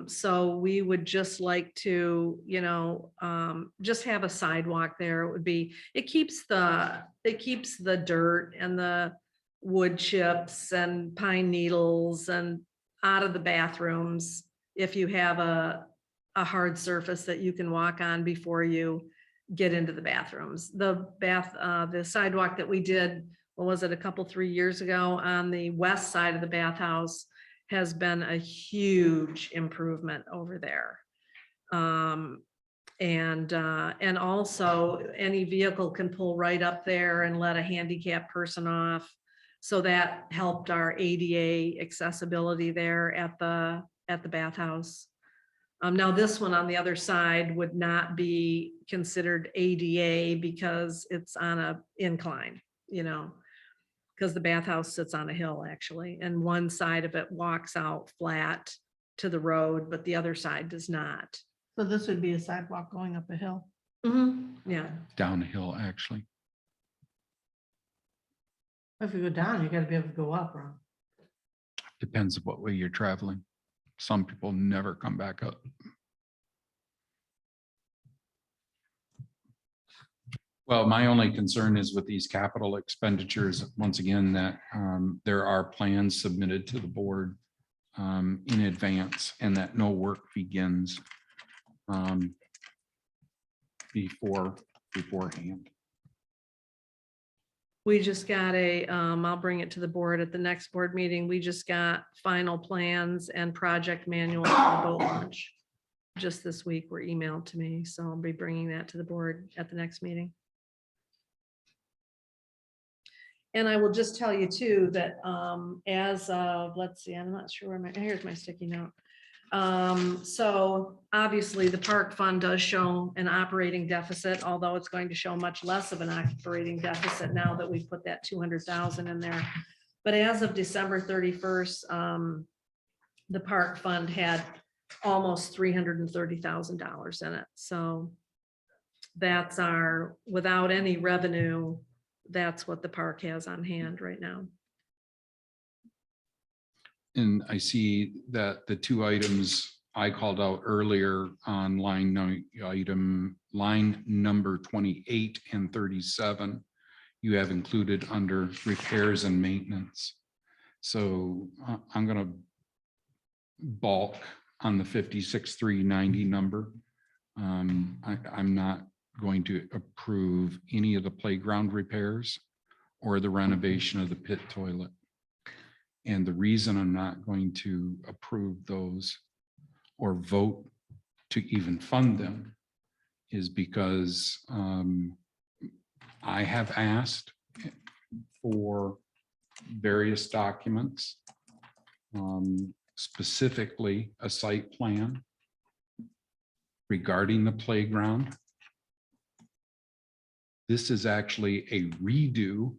So we would just like to, you know, just have a sidewalk there. It would be, it keeps the dirt and the wood chips and pine needles and out of the bathrooms. If you have a hard surface that you can walk on before you get into the bathrooms. The sidewalk that we did, what was it, 3 years ago on the west side of the bathhouse has been a huge improvement over there. And also any vehicle can pull right up there and let a handicapped person off. So that helped our ADA accessibility there at the bathhouse. Now this one on the other side would not be considered ADA because it's on a incline, you know, because the bathhouse sits on a hill actually, and one side of it walks out flat to the road, but the other side does not. So this would be a sidewalk going up a hill. Yeah, Downhill, actually. If you go down, you gotta be able to go up, Ron. Depends what way you're traveling. Some people never come back up. Well, my only concern is with these capital expenditures, once again, that there are plans submitted to the board in advance and that no work begins beforehand. We just got I'll bring it to the board at the next board meeting. We just got final plans and project manual for the boat launch. Just this week were emailed to me, so I'll be bringing that to the board at the next meeting. And I will just tell you too, that as of, let's see, I'm not sure where here's my sticky note. So obviously the park fund does show an operating deficit, although it's going to show much less of an operating deficit now that we've put that 200,000 in there. But as of December 31st, the park fund had almost $330,000 in it. So that's without any revenue, that's what the park has on hand right now. And I see that the two items I called out earlier on line number 28 and 37, you have included under repairs and maintenance. So I'm going to bulk on the 56,390 number. I'm not going to approve any of the playground repairs or the renovation of the pit toilet. And the reason I'm not going to approve those or vote to even fund them is because I have asked for various documents, specifically a site plan regarding the playground. This is actually a redo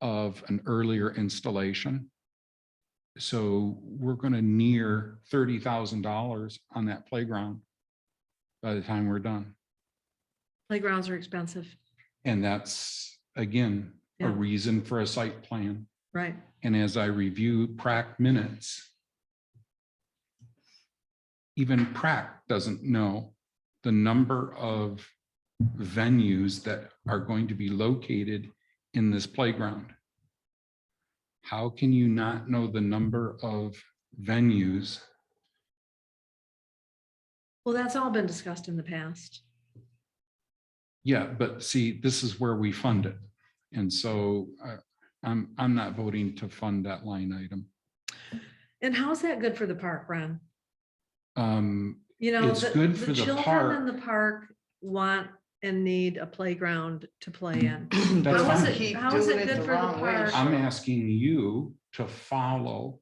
of an earlier installation. So we're going to near $30,000 on that playground by the time we're done. Playgrounds are expensive, And that's, again, a Yeah. reason for a site plan. right? And as I review PrAC minutes, even PrAC doesn't know the number of venues that are going to be located in this playground. How can you not know the number of venues? Well, that's all been discussed in the past. Yeah, but see, this is where we fund it. And so I'm not voting to fund that line item. And how's that good for the park, Ron? It's good for the children park. in the park want and need a playground to play in. That's How is fine. it, how is it good for the park? I'm asking you to follow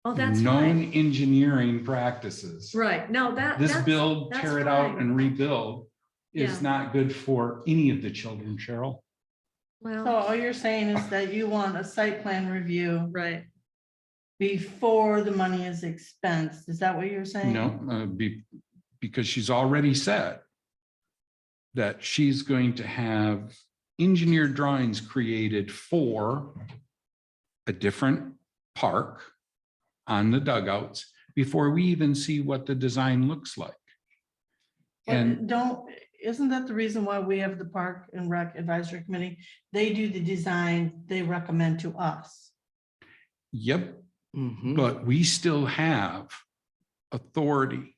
Oh, that's known fine. engineering practices. Right, no, This that's, build, that's tear it out fine. and rebuild is Yeah. not good for any of the children, Cheryl. So well, all you're saying is that you want a site plan review right. before the money is expensed. Is that what you're saying? No, because she's already said that she's going to have engineered drawings created for a different park on the dugouts before we even see what the design looks like. And Isn't that the reason why we have the Park and Rec Advisory Committee? They do the design, they recommend to us. yep, Mhm. but we still have authority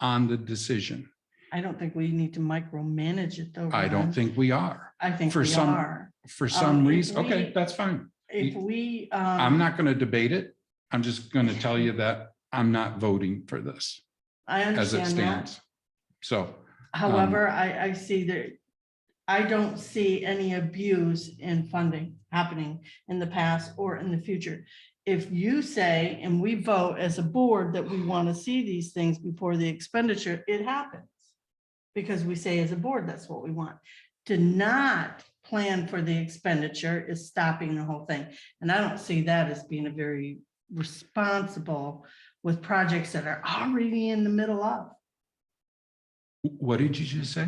on the decision. I don't think we need to micromanage it though. I don't Ron. think we are. I think for we some- are. For some if reason, okay, we- that's fine. If we. I'm not going to debate it. I'm just going to tell you that I'm not voting for this I as it understand that. stands. So, However, I see that, I don't see any abuse in funding happening in the past or in the future. If you say, and we vote as a board that we want to see these things before the expenditure, it happens. Because we say as a board, that's what we want. To not plan for the expenditure is stopping the whole thing. And I don't see that as being a very responsible with projects that are already in the middle of. what did you just say?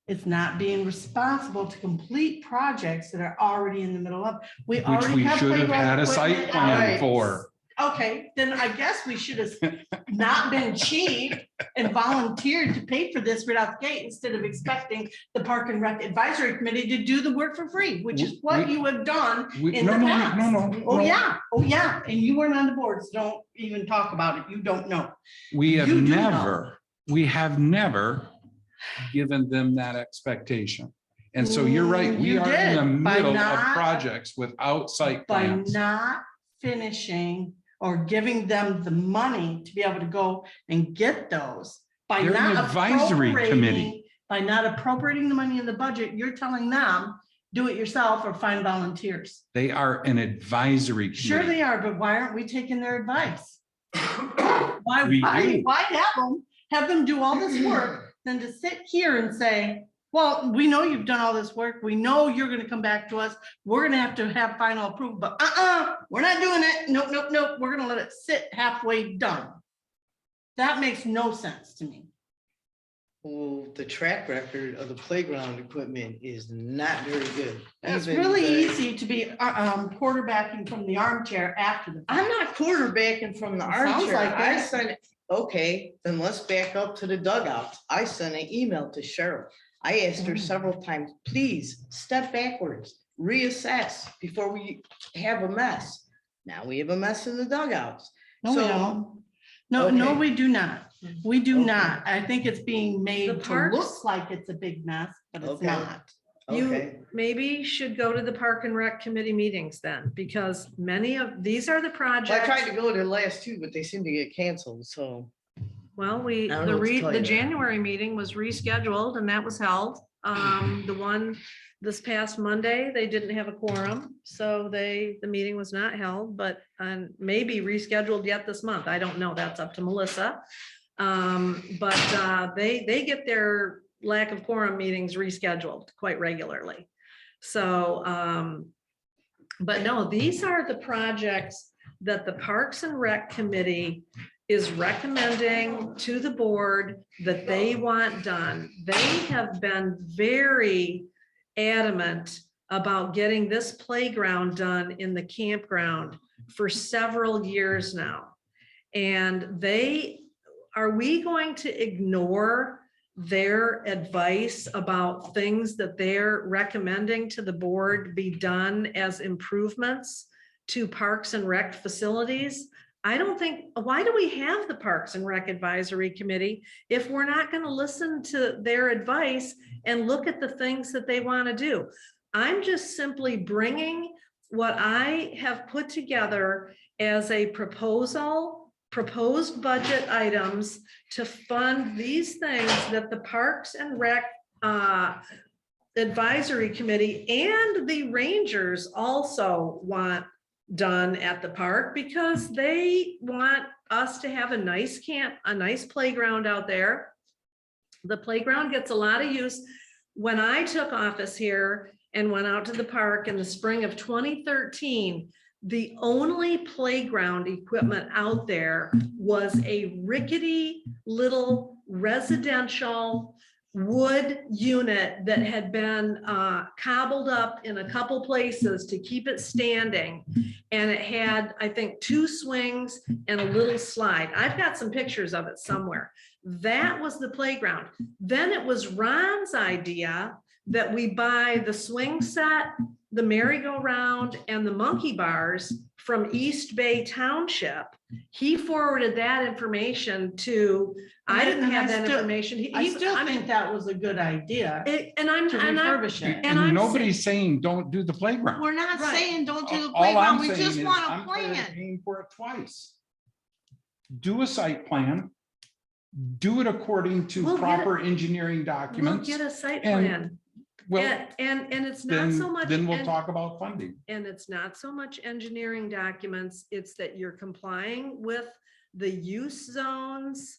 It's not being responsible to complete projects that are already in the middle of. Which we should have had a site plan for. okay, then I guess we should have not been cheap and volunteered to pay for this right out the gate instead of expecting the Park and Rec Advisory Committee to do the work for free, which is what you have done in the past. Oh, yeah, and you weren't on the board, so don't even talk about it. You don't know. We have You do know. never given them that expectation. And so you're right, we You are in the did, by middle of not- projects without site By plans. not finishing or giving them the money to be able to go and get those. By They're an not advisory committee. appropriating, by not appropriating the money in the budget, you're telling them, do it yourself or find volunteers. They are an advisory Sure committee. they are, but why aren't we taking their advice? Why, We do. why have them do all this work than to sit here and say, well, we know you've done all this work. We know you're gonna come back to us. We're gonna have to have final approval, but we're not doing it. Nope, nope, nope. We're gonna let it sit halfway done. That makes no sense to me. Well, the track record of the playground equipment is not very good. It's Even really the- easy to be quarterbacking from the armchair after the. I'm not quarterbacking from the Sounds armchair. like I it. sent, okay, then let's back up to the dugouts. I sent an email to Cheryl. I asked her several times, please step backwards, reassess before we have a mess. Now we have a mess in the dugouts. No, we So- don't. No, Okay. we do not. We do Okay. not. I think it's being The made to parks- look like it's a big mess, but it's Okay. not. You Okay, maybe should go to the Park and Rec Committee meetings then, because many of, these are the well, I tried projects. to go to the last two, but they seem to get canceled, so. Well, I don't know what to tell the you. January meeting was rescheduled and that was held. The one this past Monday, they didn't have a quorum, so the meeting was not held, but maybe rescheduled yet this month. I don't know. That's up to Melissa. But they get their lack of quorum meetings rescheduled quite regularly. So, but no, these are the projects that the Parks and Rec Committee is recommending to the board that they want done. They have been very adamant about getting this playground done in the campground for several years now. And are we going to ignore their advice about things that they're recommending to the board be done as improvements to Parks and Rec facilities? I don't think, why do we have the Parks and Rec Advisory Committee if we're not going to listen to their advice and look at the things that they want to do? I'm just simply bringing what I have put together as a proposed budget items to fund these things that the Parks and Rec Advisory Committee and the Rangers also want done at the park, because they want us to have a nice playground out there. The playground gets a lot of use. When I took office here and went out to the park in the spring of 2013, the only playground equipment out there was a rickety little residential wood unit that had been cobbled up in a couple places to keep it standing. And it had, I think, 2 swings and a little slide. I've got some pictures of it somewhere. That was the playground. Then it was Ron's idea that we buy the swing set, the merry-go-round, and the monkey bars from East Bay Township. He forwarded that information to, I didn't have that information. I still think that was a good idea And I'm, to refurbish it. and I'm And nobody's saying don't do the playground. We're not Right. saying don't do the All I'm playground, we saying just is want a I'm tired of plan. paying for it twice. Do a site plan. Do it according to We'll get proper engineering we'll documents. get a site and- plan. Well, And it's not so much. then we'll and- talk about funding. And it's not so much engineering documents, it's that you're complying with the use zones.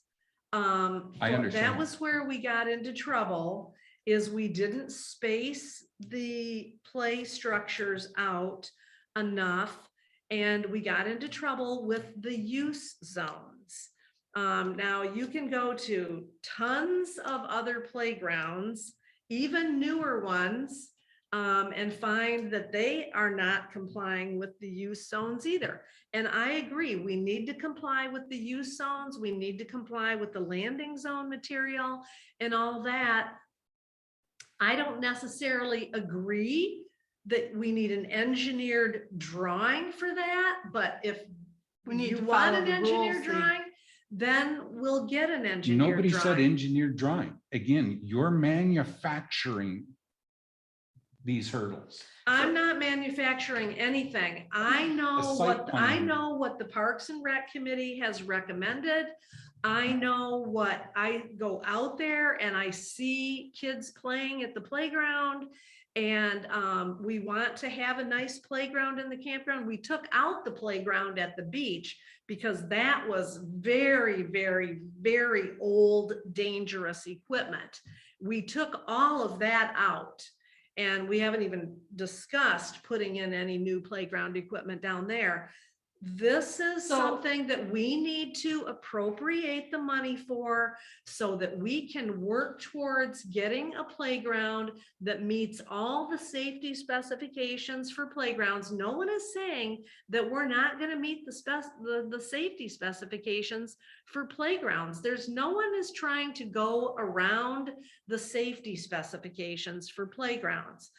I That understand. was where we got into trouble, is we didn't space the play structures out enough. And we got into trouble with the use zones. Now you can go to tons of other playgrounds, even newer ones, and find that they are not complying with the use zones either. And I agree, we need to comply with the use zones. We need to comply with the landing zone material and all that. I don't necessarily agree that we need an engineered drawing for that, but if We need you to want follow an the rules, engineered Steve. drawing, then we'll get an engineered Nobody said drawing. engineered drawing. Again, you're manufacturing these hurdles. I'm not manufacturing anything. I know site I plan. know what the Parks and Rec Committee has recommended. I know what, I go out there and I see kids playing at the playground. And we want to have a nice playground in the campground. We took out the playground at the beach because that was very, very, very old, dangerous equipment. We took all of that out. And we haven't even discussed putting in any new playground equipment down there. This is So- something that we need to appropriate the money for so that we can work towards getting a playground that meets all the safety specifications for playgrounds. No one is saying that we're not going to meet the safety specifications for playgrounds. There's no one is trying to go around the safety specifications for playgrounds.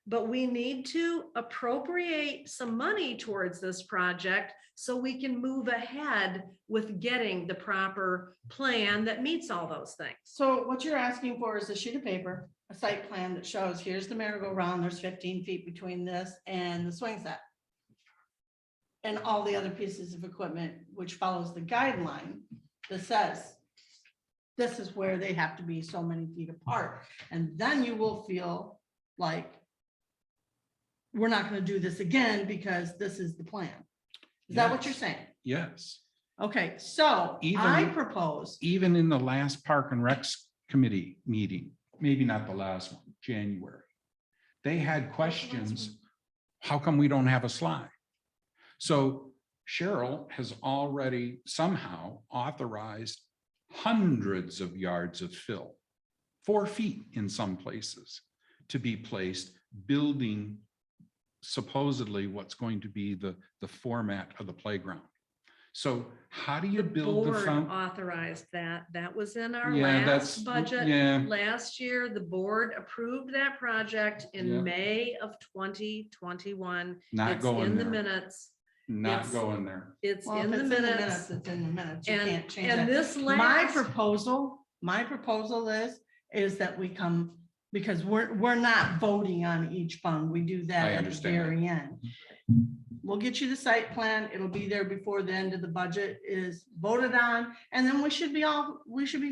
But we need to appropriate some money towards this project so we can move ahead with getting the proper plan that meets all those things. So what you're asking for is a sheet of paper, a site plan that shows, here's the merry-go-round, there's 15 feet between this and the swing set. And all the other pieces of equipment, which follows the guideline that says this is where they have to be so many feet apart. And then you will feel like we're not going to do this again because this is the plan. Is that what you're Yes. saying? Yes. Okay, so Even- I propose, Even in the last Park and Recs Committee meeting, maybe not the last one, January, they had questions. How come we don't have a slide? So Cheryl has already somehow authorized hundreds of yards of fill, 4 feet in some places, to be placed, building supposedly what's going to be the format of the playground. So how do you The build the board found? authorized that. That was in our Yeah, last that's- budget. yeah. Last year, the board approved that project Yeah. in May of 2021. Not It's going in the there. minutes. Not it's- going there. It's well, if in it's the in the minutes. minutes, it's in the minutes. You can't And, change and that. this My last, proposal is that we come, because we're not voting on each fund. We do that I at the understand that. very end. We'll get you the site plan. It'll be there before the end of the budget is voted on, and then we should be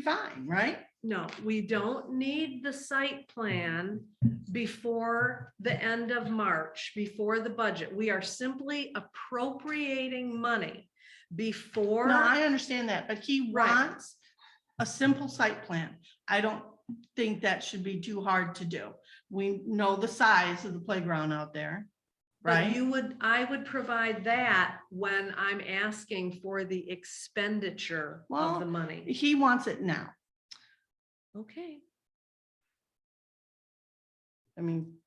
fine, right? no, we don't need the site plan before the end of March, before the budget. We are simply appropriating money before. No, I understand that, but he Right. wants a simple site plan. I don't think that should be too hard to do. We know the size of the playground out there, But right? I would provide that when I'm asking for the expenditure of the Well, money. He wants it now. Okay, I mean.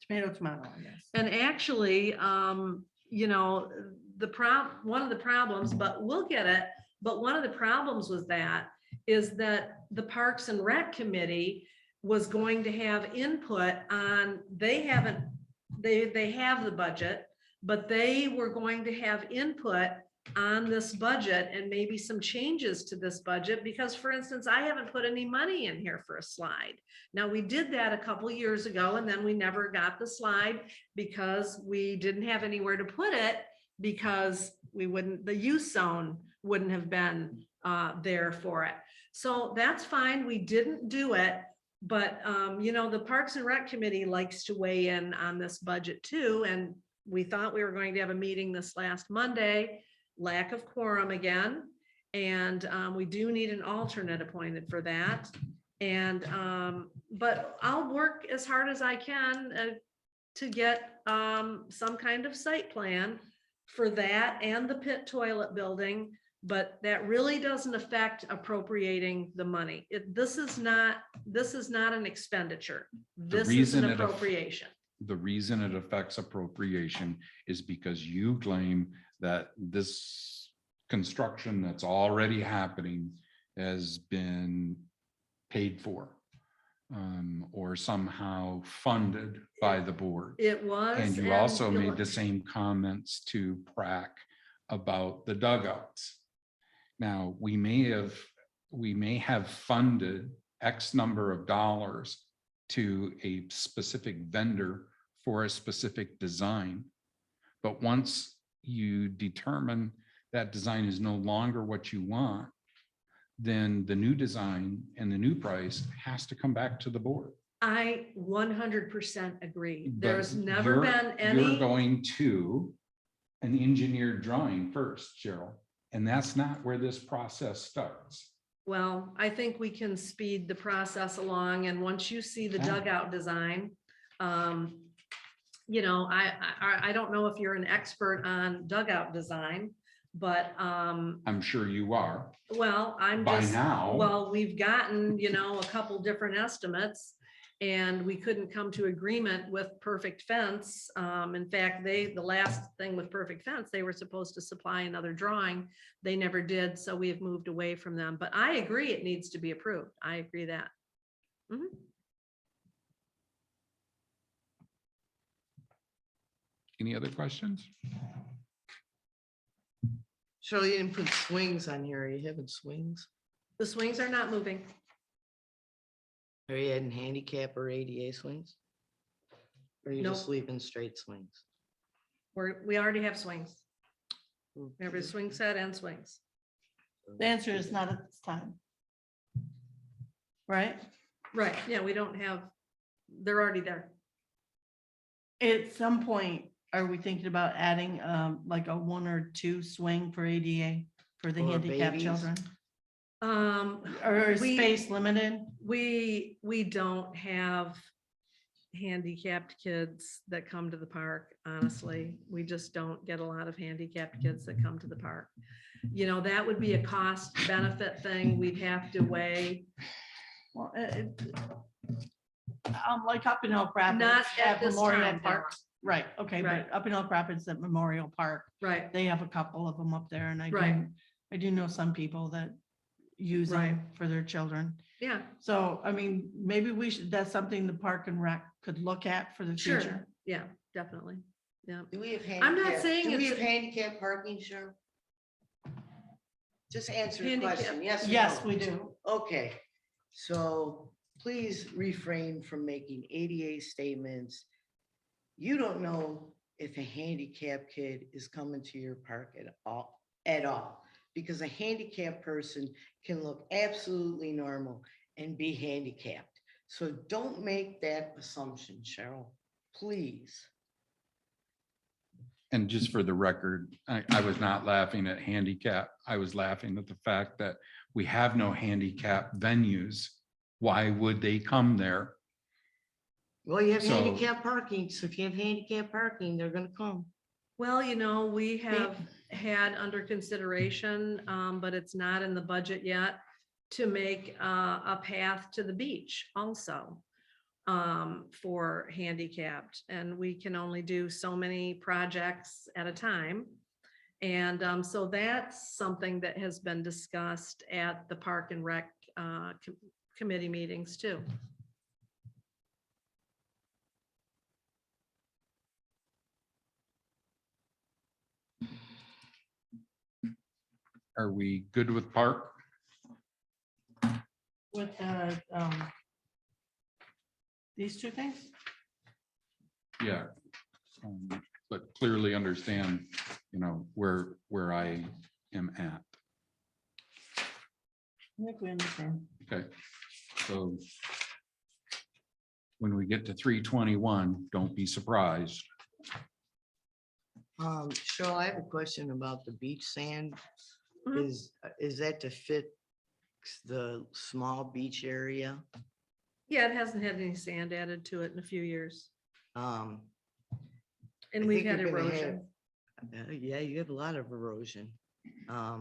Tomato, tomato, I guess. and actually, one of the problems, but we'll get it. But one of the problems with that is that the Parks and Rec Committee was going to have input on, they have the budget, but they were going to have input on this budget and maybe some changes to this budget, because for instance, I haven't put any money in here for a slide. Now, we did that a couple years ago and then we never got the slide because we didn't have anywhere to put it, because the use zone wouldn't have been there for it. So that's fine. We didn't do it. But, the Parks and Rec Committee likes to weigh in on this budget too. And we thought we were going to have a meeting this last Monday, lack of quorum again. And we do need an alternate appointed for that. And, but I'll work as hard as I can to get some kind of site plan for that and the pit toilet building But that really doesn't affect appropriating the money. This is not an expenditure. This is reason an it aff- appropriation. The reason it affects appropriation is because you claim that this construction that's already happening has been paid for or somehow funded by the board. It was. And you also made the same comments to Prac about the dugouts. Now, we may have funded X number of dollars to a specific vendor for a specific design. But once you determine that design is no longer what you want, then the new design and the new price has to come back to the board. I 100% agree. But There's never you're- been You're any, going to an engineered drawing first, Cheryl, and that's not where this process starts. well, I think we can speed the process along, and once you see the Okay. dugout design, you know, I don't know if you're an expert on dugout design, but, I'm sure you are well, I'm by just, now. well, we've gotten, you know, a couple different estimates. And we couldn't come to agreement with Perfect Fence. In fact, the last thing with Perfect Fence, they were supposed to supply another drawing. They never did, so we have moved away from them. But I agree it needs to be approved. I agree that. Mhm. Any other questions? Shirley, you didn't put swings on here. Are you having swings? The swings are not moving. Are you adding handicap or ADA swings? Or are you just Nope. leaving straight swings? We already have swings. We have a swing set and swings. The answer is not at this time. Right? Right, yeah, we don't have, they're already there. At some point, are we thinking about adding like a 1 or 2 swing for ADA for the For handicapped babies? children? Or is We- space limited? We don't have handicapped kids that come to the park, honestly. We just don't get a lot of handicapped kids that come to the park. You know, that would be a cost benefit thing we'd have to weigh. Well, like up in Elk Rapids. Not at at this Memorial time, Park. Right, okay, Right. but up in Elk Rapids at Memorial Park, Right, they have a couple of them up there and Right. I do know some people that use them for their children. yeah, So, I mean, maybe that's something the Park and Rec could look at for the sure, future. yeah, definitely, yeah. Do we have I'm not handicap? saying Do we it's- have handicap parking, Cheryl? Just answer the Handicap- question, yes or Yes, no? we do. Okay, so please refrain from making ADA statements. You don't know if a handicapped kid is coming to your park at all, because a handicapped person can look absolutely normal and be handicapped. So don't make that assumption, Cheryl, please. And just for the record, I was not laughing at handicap. I was laughing at the fact that we have no handicap venues. Why would they come there? Well, you have So- handicap parking, so if you have handicap parking, they're gonna come. Well, you know, we have had under consideration, but it's not in the budget yet, to make a path to the beach also for handicapped, and we can only do so many projects at a time. And so that's something that has been discussed at the Park and Rec committee meetings too. Are we good with park? With these 2 things? Yeah. But clearly understand, you know, where I am at. I think we understand. Okay, so when we get to 321, don't be surprised. Cheryl, I have a question about the beach sand. Mhm. Is that to fit the small beach area? Yeah, it hasn't had any sand added to it in a few years, Um, and I we've think had you're gonna erosion. yeah, you have a lot of erosion.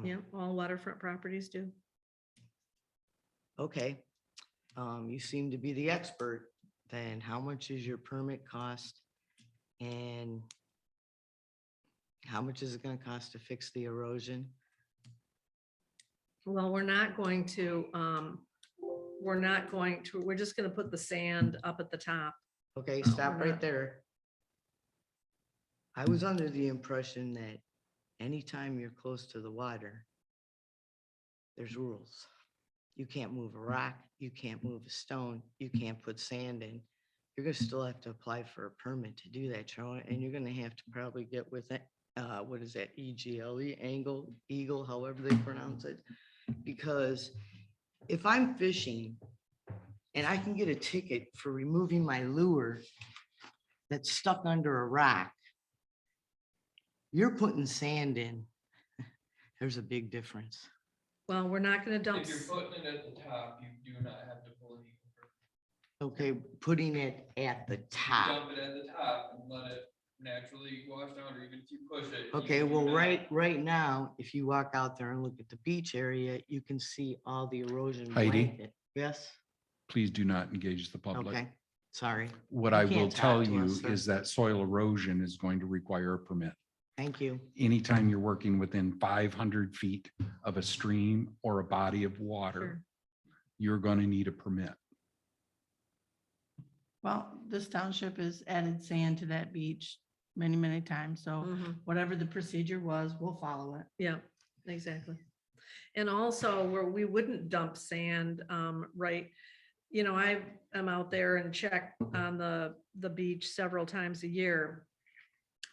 Yeah, all waterfront properties do. Okay. You seem to be the expert. Then how much is your permit cost? And how much is it gonna cost to fix the erosion? Well, we're not going to, we're just gonna put the sand up at the top. Okay, stop we're right not. there. I was under the impression that anytime you're close to the water, there's rules. You can't move a rock, you can't move a stone, you can't put sand in. You're gonna still have to apply for a permit to do that, Charlotte, and you're gonna have to probably get with it. What is that? EGLE, Eagle, however they pronounce it. Because if I'm fishing and I can get a ticket for removing my lure that's stuck under a rock, you're putting sand in. There's a big difference. Well, we're not gonna dump. If you're putting it at the top, you do not have to pull it. Okay, putting it at the You top. dump it at the top and let it naturally wash down, or even if you push it. you Okay, do well, not- right now, if you walk out there and look at the beach area, you can see all the erosion Heidi? blanket. Yes, Please do not engage the public. okay, sorry. What You I will can't tell talk to you us, sir. is that soil erosion is going to require a permit. Thank you. Anytime you're working within 500 feet of a stream or a body of water, Sure. you're going to need a permit. Well, this township has added sand to that beach many, many times. So Mhm. whatever the procedure was, we'll follow it. Yeah, exactly. And also where we wouldn't dump sand, right? You know, I am out there and check on the beach several times a year.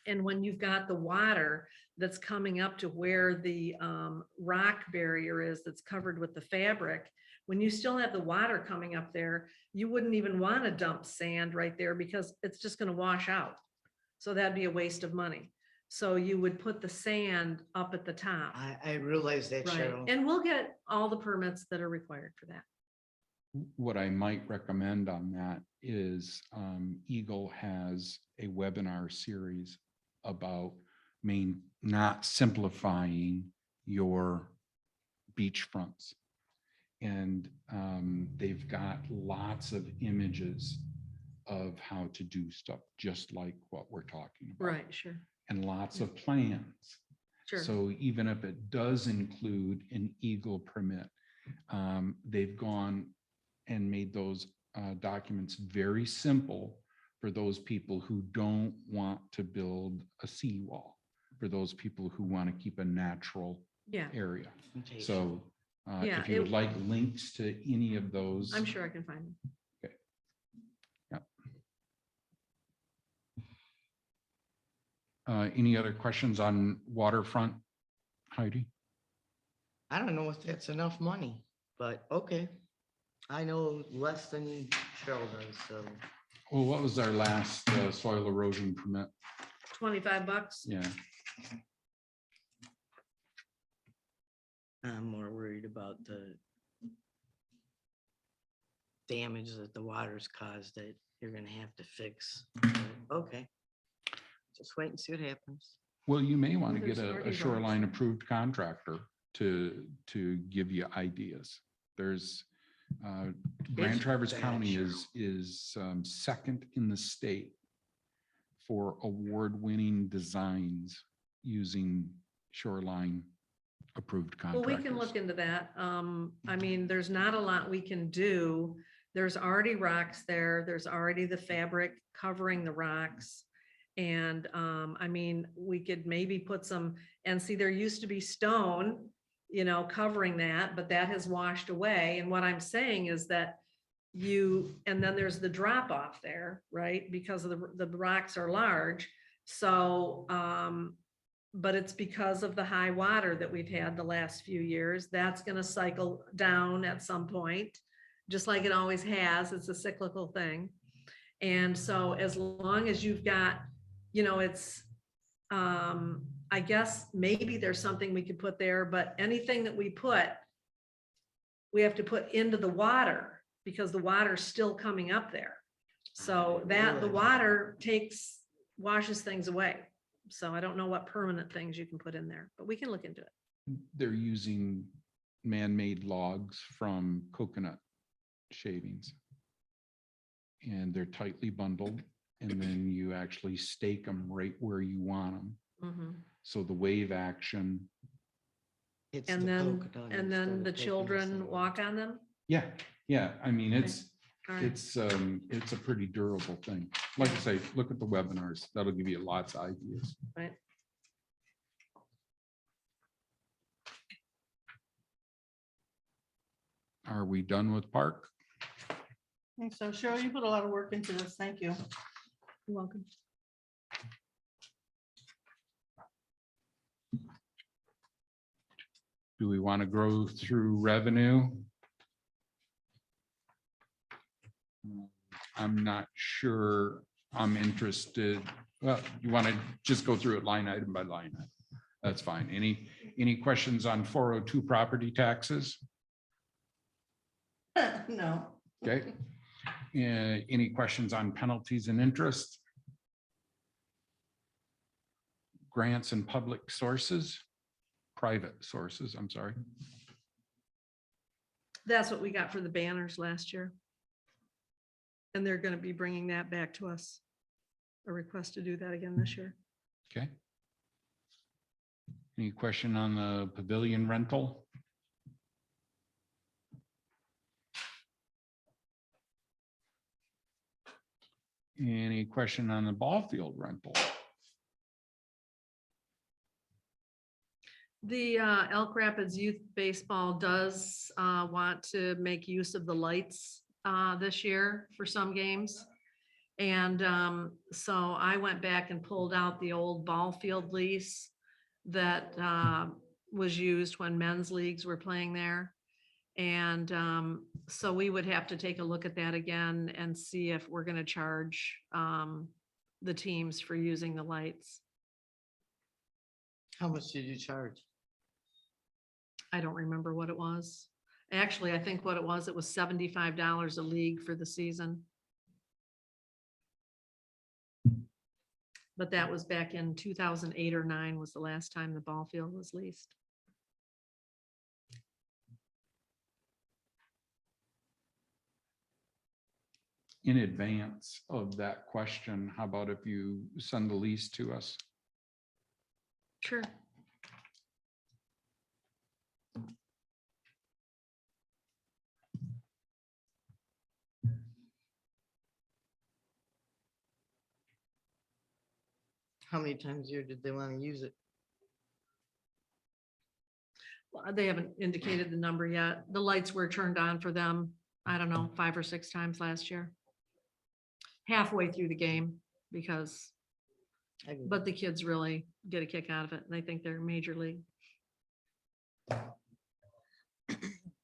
And when you've got the water that's coming up to where the rock barrier is, that's covered with the fabric, when you still have the water coming up there, you wouldn't even want to dump sand right there because it's just going to wash out. So that'd be a waste of money. So you would put the sand up at the top. I realize that, Right, Cheryl. and we'll get all the permits that are required for that. What I might recommend on that is Eagle has a webinar series about not simplifying your beach fronts. And they've got lots of images of how to do stuff, just like what we're talking about. Right, sure, And lots of plans. sure. So even if it does include an Eagle permit, they've gone and made those documents very simple for those people who don't want to build a seawall, for those people who want to keep a natural Yeah, area. Okay. So Yeah, if you would it- like links to any of those. I'm sure I can find them. Any other questions on waterfront, Heidi? I don't know if that's enough money, but okay. I know less than Cheryl does, so. Well, what was our last soil erosion permit? $25. Yeah, I'm more worried about the damage that the water's caused that you're gonna have to fix. Okay. Just wait and see what happens. well, you may want to There's get already a rocks. shoreline approved contractor to give you ideas. There's Grand It's Traverse bad, County Cheryl. is second in the state for award-winning designs using shoreline approved Well, contractors. we can look into that. I mean, there's not a lot we can do. There's already rocks there. There's already the fabric covering the rocks. And I mean, we could maybe put some, and see, there used to be stone, you know, covering that, but that has washed away. And what I'm saying is that and then there's the drop off there, right? Because of the rocks are large. So, but it's because of the high water that we've had the last few years. That's gonna cycle down at some point, just like it always has. It's a cyclical thing. And so as long as you've got, you know, it's, I guess maybe there's something we could put there, but anything that we put, we have to put into the water because the water's still coming up there. So that the water washes things away. So I don't know what permanent things you can put in there, but we can look into it. they're using man-made logs from coconut shavings. And they're tightly bundled, and then you actually stake them right where you want them. Mhm. So the wave action, And then the children walk on them? yeah, I mean, All right. it's a pretty durable thing. Like I say, look at the webinars. That'll give you lots of ideas. Right. Are we done with park? I think so. Cheryl, you put a lot of work into this. Thank you. You're welcome. Do we want to go through revenue? I'm not sure I'm interested. Well, you want to just go through it line item by line item. That's fine. Any questions on 402 property taxes? No. Okay. Any questions on penalties and interest? Grants and public sources, private sources, I'm sorry. That's what we got for the banners last year. And they're going to be bringing that back to us. A request to do that again this year. Okay. Any question on the pavilion rental? Any question on the ball field rental? The Elk Rapids Youth Baseball does want to make use of the lights this year for some games. And so I went back and pulled out the old ball field lease that was used when men's leagues were playing there. And so we would have to take a look at that again and see if we're going to charge the teams for using the lights. How much did you charge? I don't remember what it was. Actually, I think what it was $75 a league for the season. But that was back in 2008 or 9 was the last time the ball field was leased. In advance of that question, how about if you send the lease to us? Sure. How many times a year did they want to use it? Well, they haven't indicated the number yet. The lights were turned on for them, I don't know, 5 or 6 times last year. Halfway through the game because, but the kids really get a kick out of it. And they think they're major league.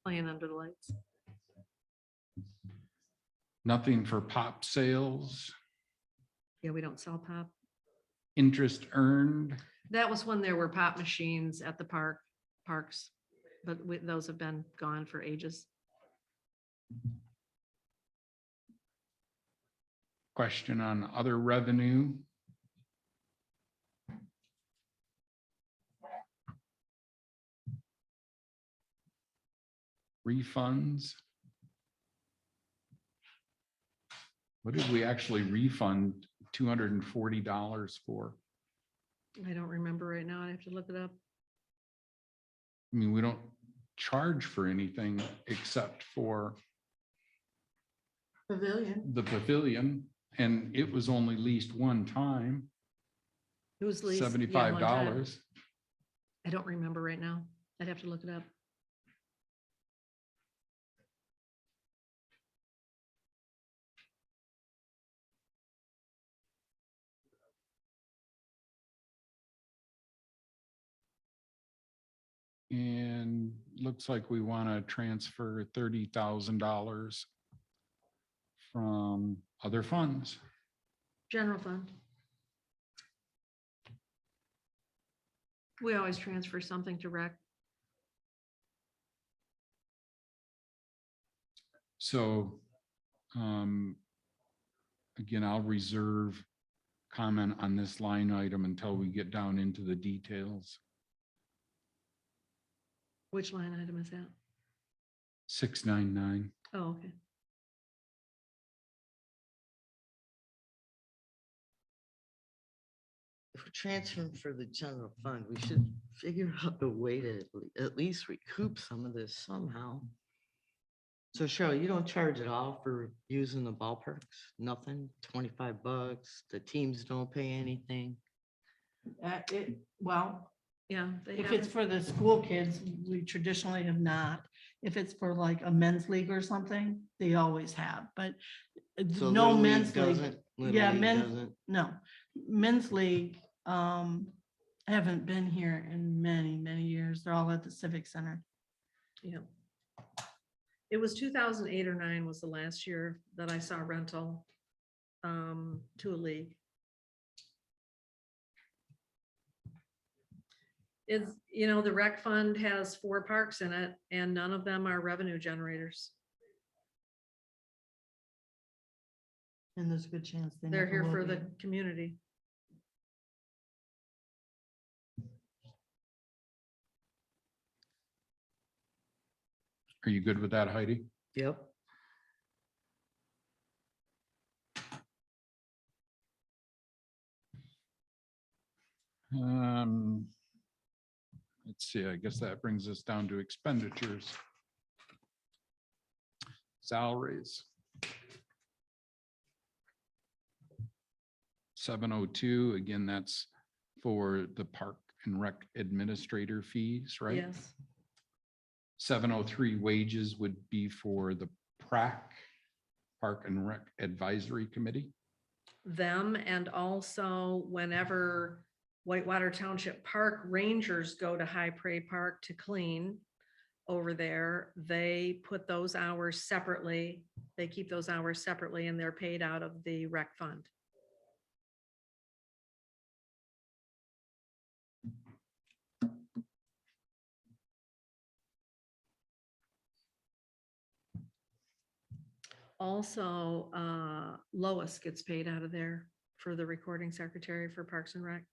Playing under the lights. Nothing for pop sales, Yeah, we don't sell pop. interest earned. That was when there were pop machines at the parks, but those have been gone for ages. Question on other revenue. Refunds. What did we actually refund $240 for? I don't remember right now. I have to look it up. I mean, we don't charge for anything except for Pavilion. the pavilion, and it was only leased one time, It was leased. yeah, one time. $75. I don't remember right now. I'd have to look it up. And looks like we want to transfer $30,000 from other funds. General fund. We always transfer something to rec. So again, I'll reserve comment on this line item until we get down into the details. Which line item is that? 699. Oh, okay. If we're transferring for the general fund, we should figure out a way to at least recoup some of this somehow. So Cheryl, you don't charge at all for using the ballparks? Nothing? $25? The teams don't pay anything? Well, Yeah. they if have it's it. for the school kids, we traditionally have not. If it's for like a men's league or something, they always have, but So no Little League men's league. doesn't? Little Yeah, League men, doesn't? no, men's league, haven't been here in many, many years. They're all at the Civic Center. Yeah. It was 2008 or 9 was the last year that I saw rental to a league. It's, the rec fund has 4 parks in it and none of them are revenue generators. And there's a good chance they They're never here will for be. the community. Are you good with that, Heidi? Yep. Let's see, I guess that brings us down to expenditures. Salaries. 702, again, that's for the park and rec administrator fees, right? Yes. 703 wages would be for the PrAC, Park and Rec Advisory Committee. Them and also whenever Whitewater Township Park Rangers go to High Prairie Park to clean over there, they put those hours separately. They keep those hours separately and they're paid out of the rec fund. Also, Lois gets paid out of there for the recording secretary for Parks and Rec.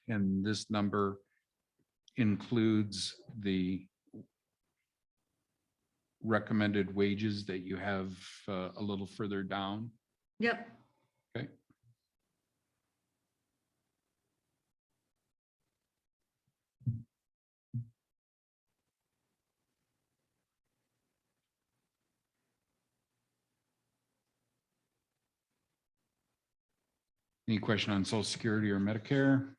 And this number includes the recommended wages that you have a little further down. Yep. Okay. Any question on Social Security or Medicare?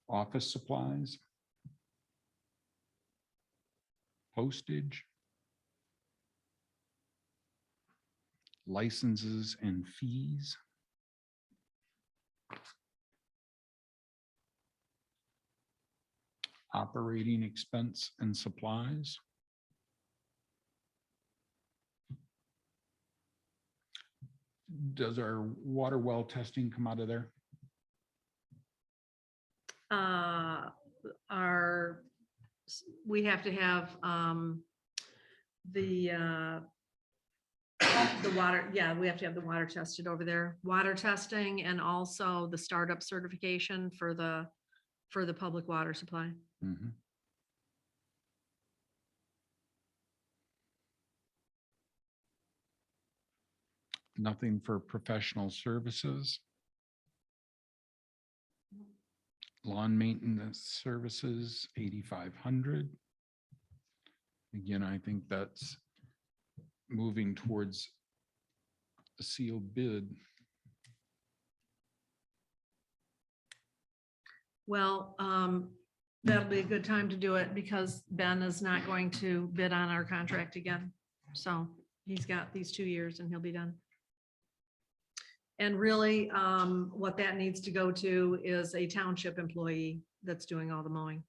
Office supplies? Postage? Licenses and fees? Operating expense and supplies? Does our water well testing come out of there? We have to have the water, yeah, we have to have the water tested over there. Water testing and also the startup certification for the public water supply. Mhm. Nothing for professional services. Lawn maintenance services, 8,500. Again, I think that's moving towards a sealed bid. Well, that'll be a good time to do it because Ben is not going to bid on our contract again. So he's got these 2 years and he'll be done. And really, what that needs to go to is a township employee that's doing all the mowing.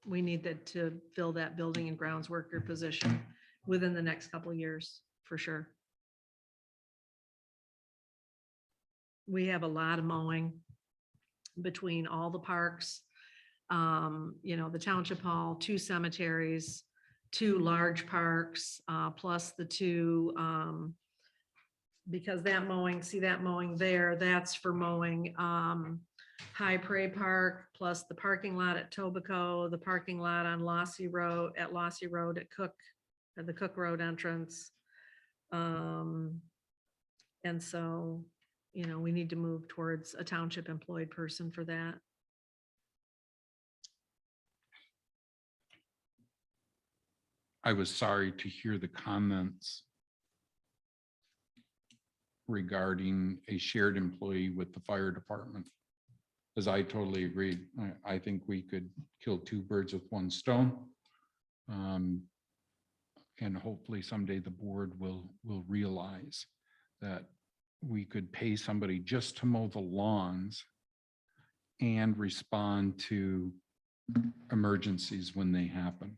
We need that to fill that building and grounds worker position within the next couple of years, for sure. We have a lot of mowing between all the parks, the township hall, 2 cemeteries, 2 large parks, plus the 2, because that mowing, see that mowing there, that's for mowing, High Prairie Park, plus the parking lot at Tobico, the parking lot on Lossy Road, at the Cook Road entrance. And so, we need to move towards a township employed person for that. I was sorry to hear the comments regarding a shared employee with the fire department. As I totally agree. I think we could kill 2 birds with 1 stone. And hopefully someday the board will realize that we could pay somebody just to mow the lawns and respond to emergencies when they happen.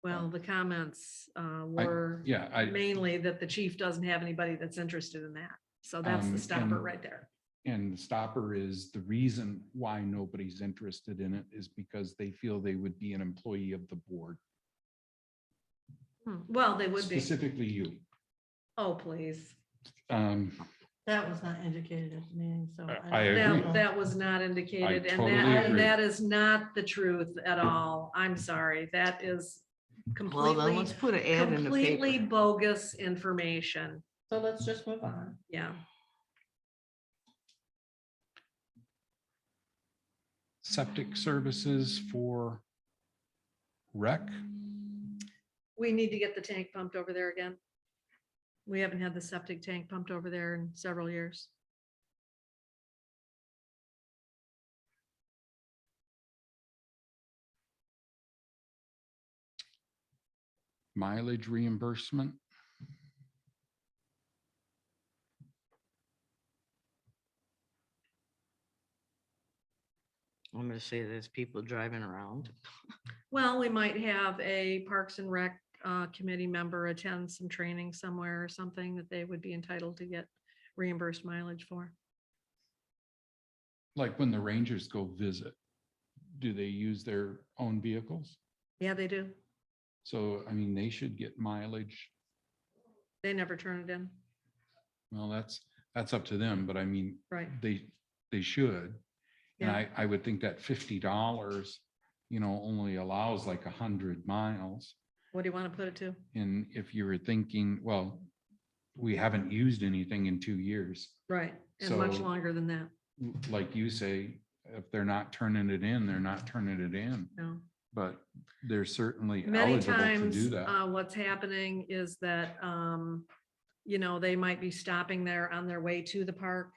Well, the comments were Yeah, mainly that the chief doesn't have anybody that's interested in that. So that's the stopper and- right there. and the stopper is the reason why nobody's interested in it is because they feel they would be an employee of the board, Well, they would be. specifically you. Oh, please. That was not indicated at the meeting, so. I agree. That was not indicated, and totally that, agree. that is not the truth at all. I'm sorry. That is Well, then let's completely, put an ad in the completely paper. bogus information. So let's just move on. Yeah. Septic services for rec. We need to get the tank pumped over there again. We haven't had the septic tank pumped over there in several years. Mileage reimbursement. I'm gonna say there's people driving around. Well, we might have a Parks and Rec committee member attend some training somewhere or something that they would be entitled to get reimbursed mileage for. Like when the Rangers go visit, do they use their own vehicles? Yeah, they do. So, I mean, they should get mileage. They never turn it in. Well, that's up to them, but I mean, Right. they should. And Yeah. I would think that $50, only allows like 100 miles. What do you want to put it to? And if you were thinking, well, we haven't used anything in 2 years, Right. And much So- longer than that. like you say, if they're not turning it in, they're not turning it in. No. But they're certainly Many eligible to times, do that. what's happening is that, they might be stopping there on their way to the park.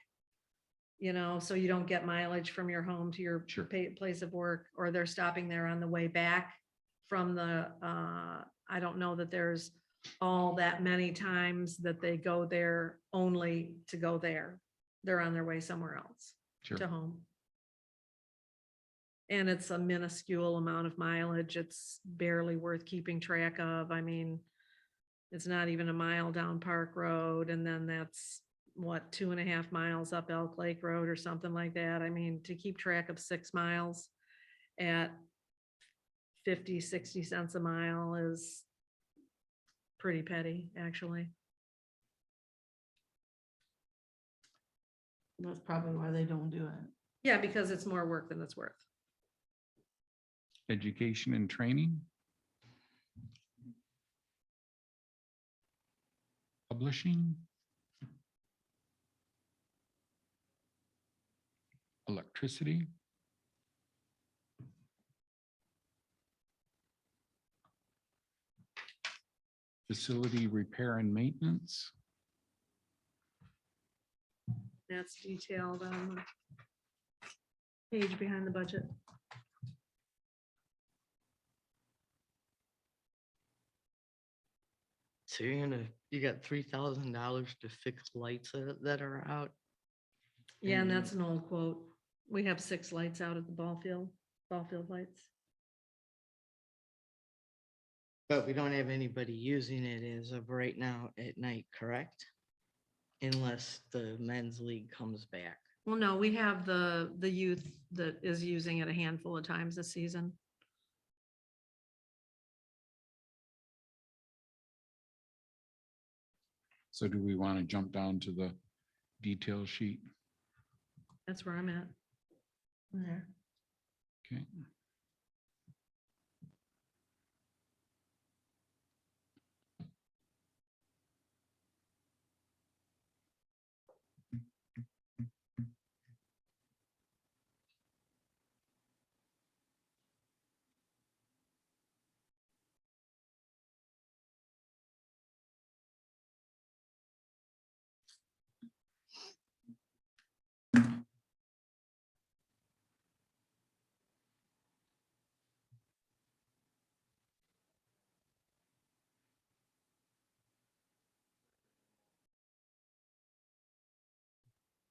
So you don't get mileage from your home to your Sure. place of work, or they're stopping there on the way back from the, I don't know that there's all that many times that they go there only to go there. They're on their way somewhere else Sure. to home. And it's a minuscule amount of mileage. It's barely worth keeping track of. I mean, it's not even a mile down Park Road, and then that's what, 2.5 miles up Elk Lake Road or something like that. I mean, to keep track of 6 miles at 50, 60 cents a mile is pretty petty, actually. That's probably why they don't do it. Yeah, because it's more work than it's worth. Education and training. Publishing. Electricity. Facility repair and maintenance. That's detailed on the page behind the budget. So you got $3,000 to fix lights that are out, Yeah, and And- that's an old quote. We have 6 lights out at the ball field lights. but we don't have anybody using it as of right now at night, correct? Unless the men's league comes back. Well, no, we have the youth that is using it a handful of times this season. So do we want to jump down to the detail sheet? That's where I'm at. There. Okay.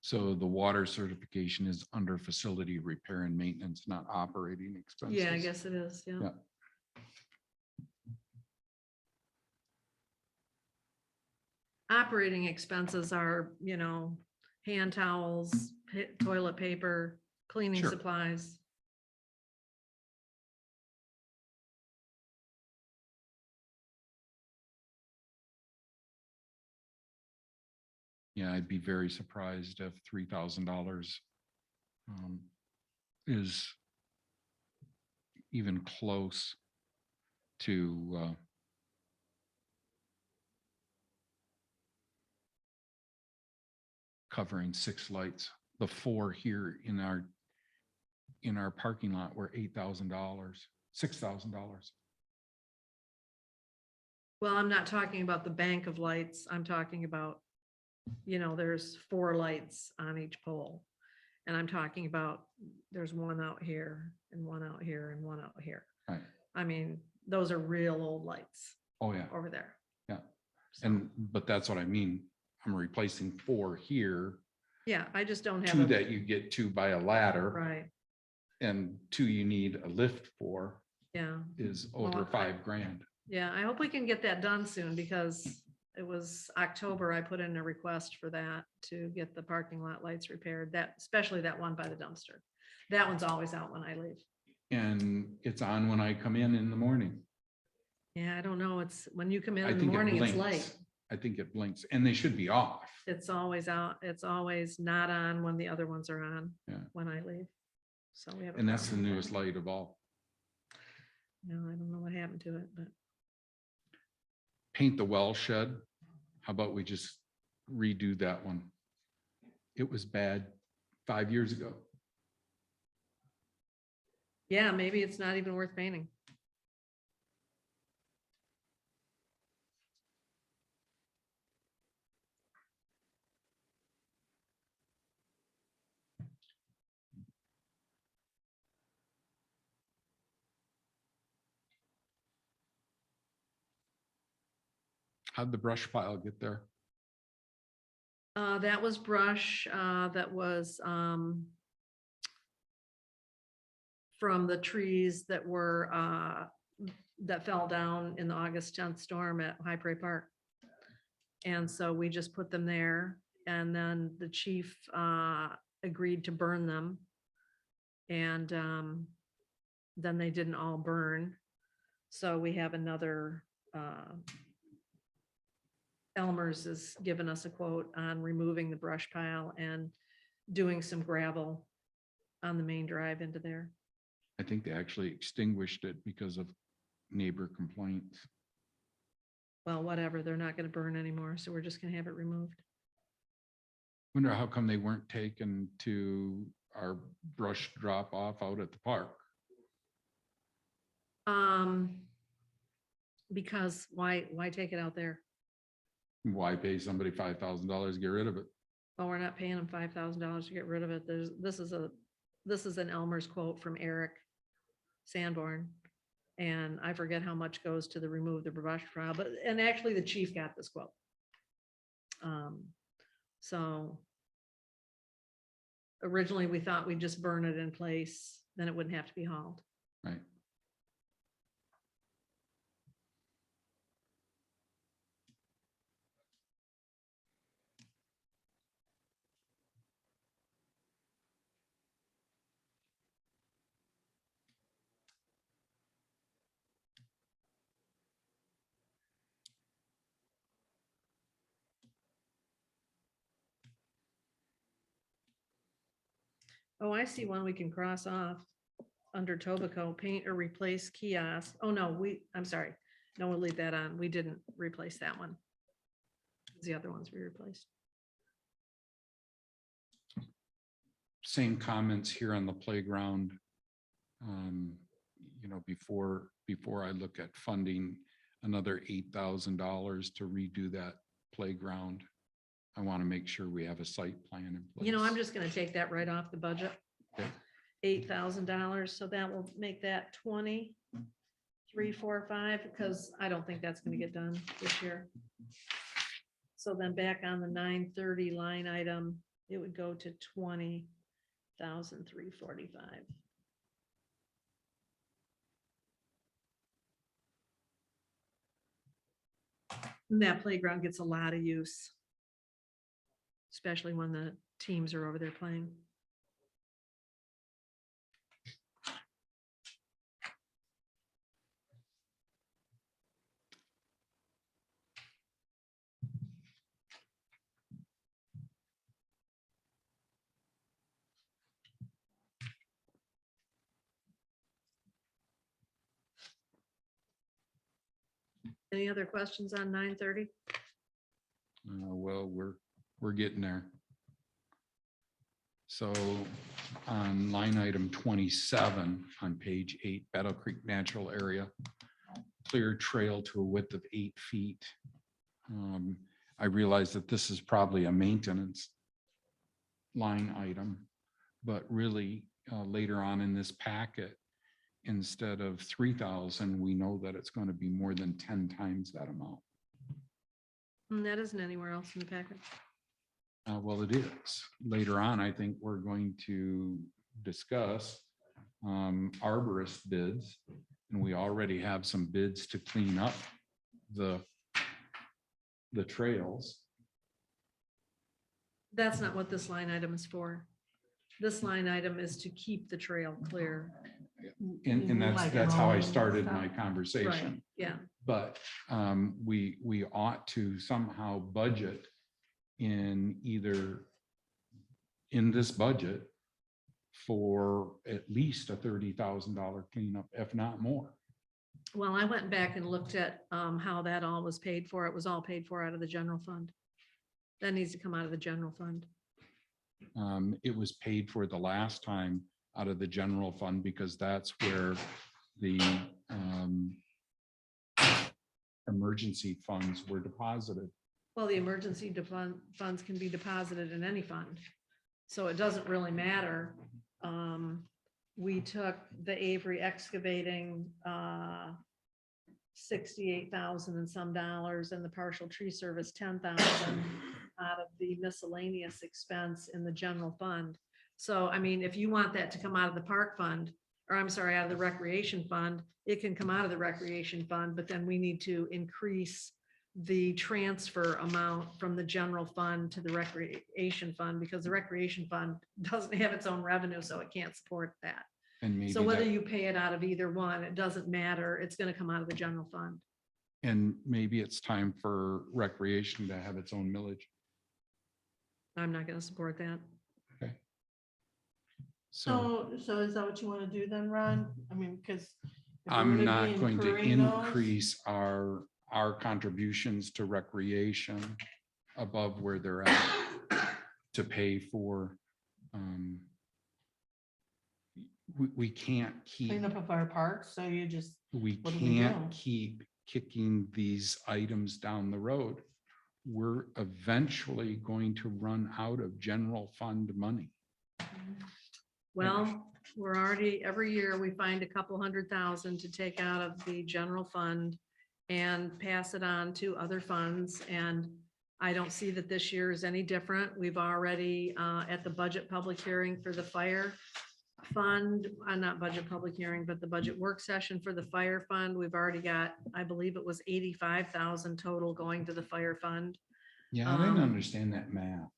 So the water certification is under facility repair and maintenance, not operating expenses. Yeah, I guess it is, yeah. Yeah. Operating expenses are, hand towels, toilet paper, cleaning Sure. supplies. Yeah, I'd be very surprised if $3,000 is even close to covering 6 lights. The 4 here in our parking lot were $8,000, $6,000. Well, I'm not talking about the bank of lights. I'm talking about, there's 4 lights on each pole. And I'm talking about, there's one out here and one out here and one out here. Right. I mean, those are real old lights Oh, yeah. over there. Yeah. So, But that's what I mean. I'm replacing 4 here, yeah, I just don't have. 2 that you get to by a ladder. Right, And 2 you need a lift for yeah. is Well, over $5,000. Yeah, I hope we can get that done soon because it was October, I put in a request for that to get the parking lot lights repaired, especially that one by the dumpster. That one's always out when I leave. And it's on when I come in the morning. Yeah, I don't know. It's when you come in I in the think it morning, it's blinks. light. I think it blinks and they should be off. It's always out. It's always not on when the other ones are on Yeah. when I leave. So we have. a And that's the problem with newest that. light of all. No, I don't know what happened to it, but Paint the well shed. How about we just redo that one? It was bad 5 years ago. yeah, maybe it's not even worth painting. How'd the brush pile get there? That was brush, that was, from the trees that were, that fell down in the August 10th storm at High Prairie Park. And so we just put them there and then the chief, agreed to burn them. And, then they didn't all burn. So we have another, Elmer's has given us a quote on removing the brush pile and doing some gravel on the main drive into there. I think they actually extinguished it because of neighbor complaints. Well, whatever, they're not gonna burn anymore, so we're just gonna have it removed. Wonder how come they weren't taken to our brush drop off out at the park? Because why take it out there? Why pay somebody $5,000 to get rid of it? Well, we're not paying them $5,000 to get rid of it. This is an Elmer's quote from Eric Sanborn. And I forget how much goes to the remove the brush pile, and actually the chief got this quote. So originally we thought we'd just burn it in place, then it wouldn't have to be hauled. Right. Oh, I see one we can cross off under Tobacco, paint or replace kiosk. Oh, no, I'm sorry. No, we'll leave that on. We didn't replace that one. The other ones we replaced. Same comments here on the playground. You know, before I look at funding another $8,000 to redo that playground, I want to make sure we have a site plan in place. You know, I'm just gonna take that right off the budget. Okay. $8,000, so that will make that 20, 3, 4, 5, because I don't think that's gonna get done this year. So then back on the 930 line item, it would go to 20,345. And that playground gets a lot of use, especially when the teams are over there playing. Any other questions on 930? Well, we're getting there. So on line item 27 on page 8, Battle Creek Natural Area, clear trail to a width of 8 feet. I realize that this is probably a maintenance line item, but really later on in this packet, instead of 3,000, we know that it's going to be more than 10 times that amount. And that isn't anywhere else in the packet. Well, it is. Later on, I think we're going to discuss arborist bids, and we already have some bids to clean up the trails. That's not what this line item is for. This line item is to keep the trail clear. And Like that's how I mowing and started stuff. my Right, conversation. yeah. But we ought to somehow budget in this budget for at least a $30,000 cleanup, if not more. Well, I went back and looked at how that all was paid for. It was all paid for out of the general fund. That needs to come out of the general fund. It was paid for the last time out of the general fund because that's where the emergency funds were deposited. Well, the emergency funds can be deposited in any fund. So it doesn't really matter. We took the Avery excavating 68,000 and some dollars, and the partial tree service 10,000 out of the miscellaneous expense in the general fund. So, I mean, if you want that to come out of the park fund, or I'm sorry, out of the recreation fund, it can come out of the recreation fund, but then we need to increase the transfer amount from the general fund to the recreation fund, because the recreation fund doesn't have its own revenue, so it can't support that. And maybe So whether that- you pay it out of either one, it doesn't matter. It's going to come out of the general fund. and maybe it's time for recreation to have its own millage. I'm not going to support that. Okay. So So is that what you want to do then, Ron? I mean, because. I'm not going to increase our contributions to recreation above where they're at to pay for. We can't keep, Clean up of our parks, so you just, we what do we can't do? keep kicking these items down the road. We're eventually going to run out of general fund money. Well, we're already, every year we find a couple $100,000 to take out of the general fund and pass it on to other funds. And I don't see that this year is any different. We've already, at the budget public hearing for the fire fund, not budget public hearing, but the budget work session for the fire fund, we've already got, I believe it was 85,000 total going to the fire fund. Yeah, I didn't Um, understand that math.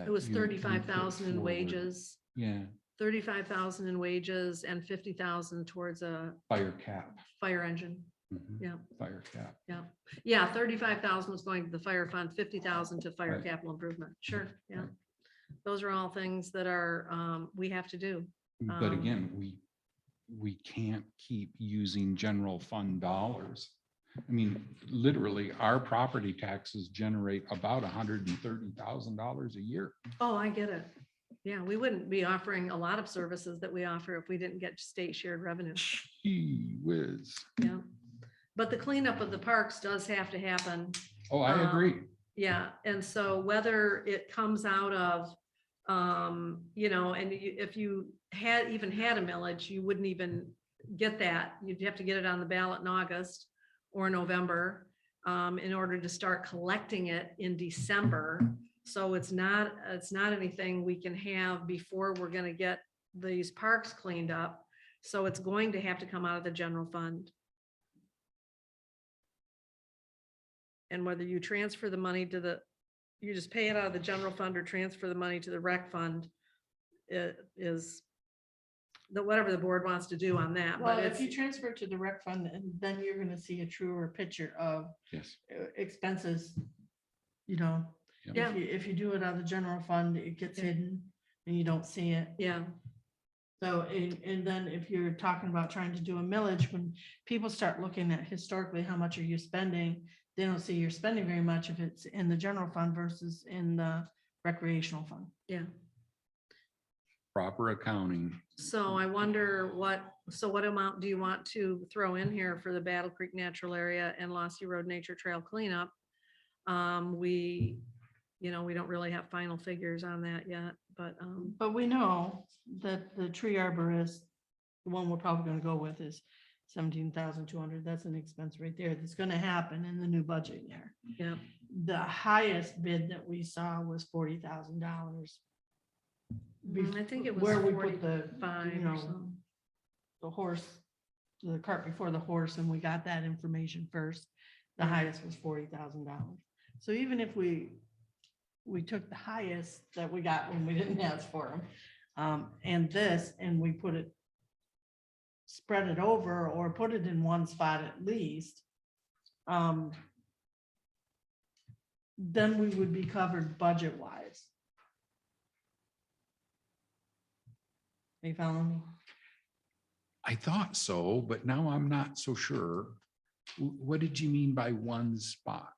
It was you put 35,000 in forward. wages, Yeah, 35,000 in wages and 50,000 towards a fire cap. fire engine. Mhm, Yeah, Fire cap. yeah, 35,000 was going to the fire fund, 50,000 to fire Right. capital improvement. Sure, yeah. Right. Those are all things that are, we have to do. But again, we can't keep using general fund dollars. I mean, literally, our property taxes generate about $130,000 a year. Oh, I get it. Yeah, we wouldn't be offering a lot of services that we offer if we didn't get state shared revenue. Gee whiz. Yeah. But the cleanup of the parks does have to happen. Oh, I agree. Yeah, and so whether it comes out of, you know, and if you had even had a millage, you wouldn't even get that. You'd have to get it on the ballot in August or November, in order to start collecting it in December. So it's not anything we can have before we're gonna get these parks cleaned up. So it's going to have to come out of the general fund. And whether you transfer the money to you just pay it out of the general fund or transfer the money to the rec fund, it is whatever the board wants to do on that. Well, But if you it's, transfer to the rec fund, and then you're gonna see a truer picture of Yes. expenses, you know. Yeah. If you do it out of the general fund, it gets Yeah. hidden and you don't see it. yeah, So, and then if you're talking about trying to do a millage, when people start looking at historically, how much are you spending? They don't see you're spending very much if it's in the general fund versus in the recreational fund. yeah. Proper accounting. So I wonder what amount do you want to throw in here for the Battle Creek Natural Area and Lossy Road Nature Trail cleanup? We don't really have final figures on that yet, but, But we know that the tree arborist, the one we're probably gonna go with is 17,200. That's an expense right there. That's gonna happen in the new budget year. yeah, The highest bid that we saw was $40,000. I think it was Where we put the, 45 you or know, so. the horse, the cart before the horse, and we got that information first. The Yeah. highest was $40,000. So even if we took the highest that we got when we didn't ask for them, and this, and we spread it over or put it in one spot at least, then we would be covered budget wise. Are you following me? I thought so, but now I'm not so sure. What did you mean by one spot?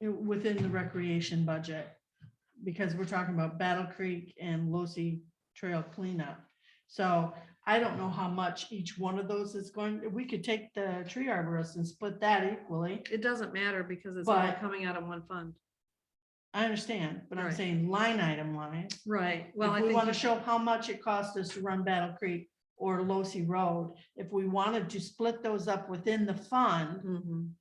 Within the recreation budget, because we're talking about Battle Creek and Lossy Trail cleanup. So I don't know how much each one of those is going, we could take the tree arborist and split that equally. It doesn't matter because it's all But- coming out of one fund. I understand, but I'm Right. saying line item wise. Right, well, I If we think, want to show how much it cost us to run Battle Creek or Lossy Road, if we wanted to split those up within the fund, Mhm.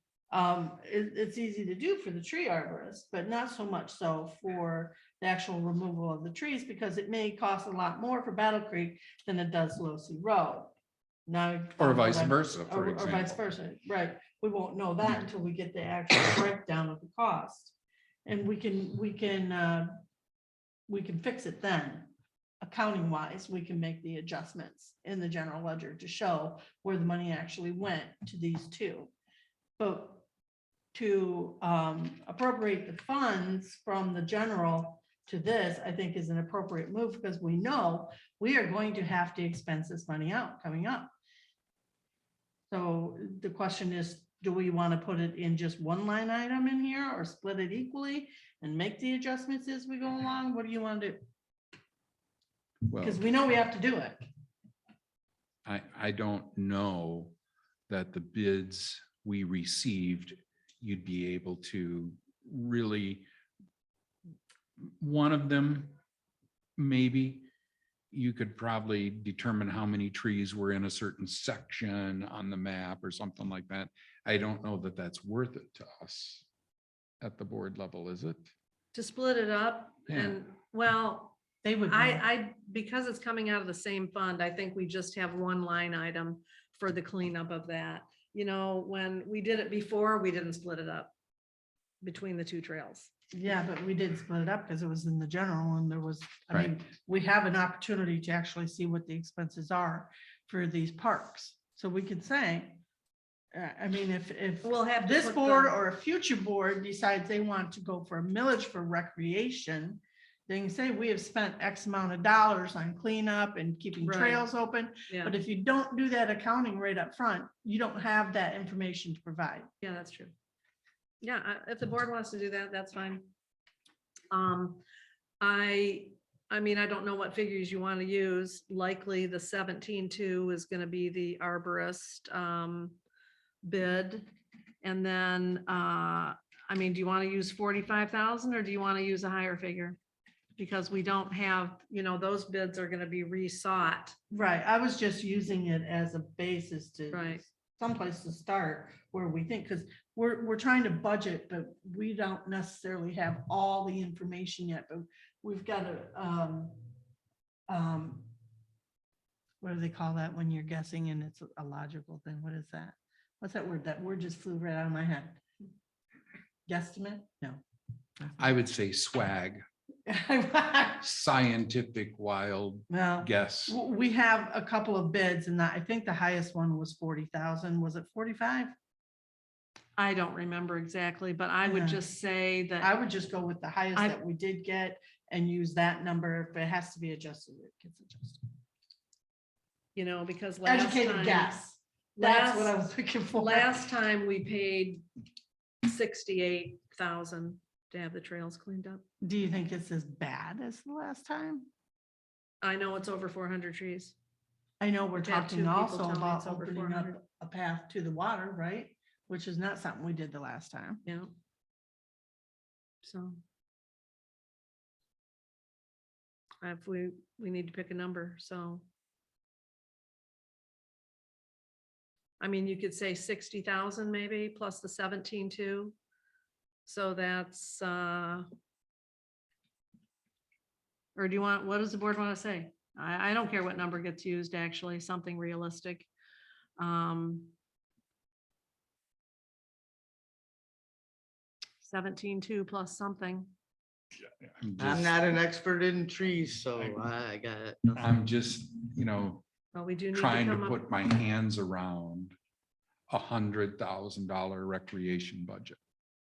it's easy to do for the tree arborist, but not so much so for the actual removal of the trees, because it may cost a lot more for Battle Creek than it does Lossy Road. Now. Or vice versa, Or for or vice example. versa, right? We won't know that until we get the actual breakdown of the cost. And we can fix it then. Accounting wise, we can make the adjustments in the general ledger to show where the money actually went to these two. But to appropriate the funds from the general to this, I think is an appropriate move, because we know we are going to have to expense this money out coming up. So the question is, do we want to put it in just one line item in here or split it equally and make the adjustments as we go along? What do you want to do? Well, Because we know we have to do it. I don't know that the bids we received, you'd be able to really, one of them, maybe you could probably determine how many trees were in a certain section on the map or something like that. I don't know that that's worth it to us at the board level, is it? To split it up Yeah. and, well, They would. know. because it's coming out of the same fund, I think we just have one line item for the cleanup of that. You know, when we did it before, we didn't split it up between the two trails. Yeah, but we did split it up because it was in the general and there was, I Right. mean, we have an opportunity to actually see what the expenses are for these parks. So we could say, I mean, if We'll have to this put board the- or a future board decides they want to go for a millage for recreation, They can say, we have spent X amount of dollars on cleanup and keeping Right. trails open. Yeah, But if you don't do that accounting right up front, you don't have that information to provide. yeah, that's true. Yeah, if the board wants to do that, that's fine. I mean, I don't know what figures you want to use. Likely the 17.2 is going to be the arborist bid. And then, I mean, do you want to use 45,000 or do you want to use a higher figure? Because we don't have, those bids are going to be resought. Right, I was just using it as a basis to Right. someplace to start where we think, because we're trying to budget, but we don't necessarily have all the information yet, but we've got to, what do they call that when you're guessing and it's a logical thing? What is that? What's that word? That word just flew right out of my head. Guesstimate? No. I would say swag, scientific, wild Well, guess. we have a couple of bids and I think the highest one was 40,000. Was it 45? I don't remember exactly, but I would Yeah. just say I that, would just go with the highest I- that we did get and use that number. If it has to be adjusted, it gets adjusted. because last Educated time, guess. That's what I last, was looking for. last time we paid 68,000 to have the trails cleaned up. Do you think it's as bad as the last time? I know it's over 400 trees. I know we're I've had two talking people also tell me about it's over opening 400. up a path to the water, right? Which is not something we did the last time. Yeah. So. If we need to pick a number, so. I mean, you could say 60,000 maybe plus the 17.2. So that's, or do you want, what does the board want to say? I don't care what number gets used, actually, something realistic. 17.2 plus something. I'm I'm just- not an expert in trees, so I got it. I'm just, But we do need to trying to come up. put my hands around $100,000 recreation budget,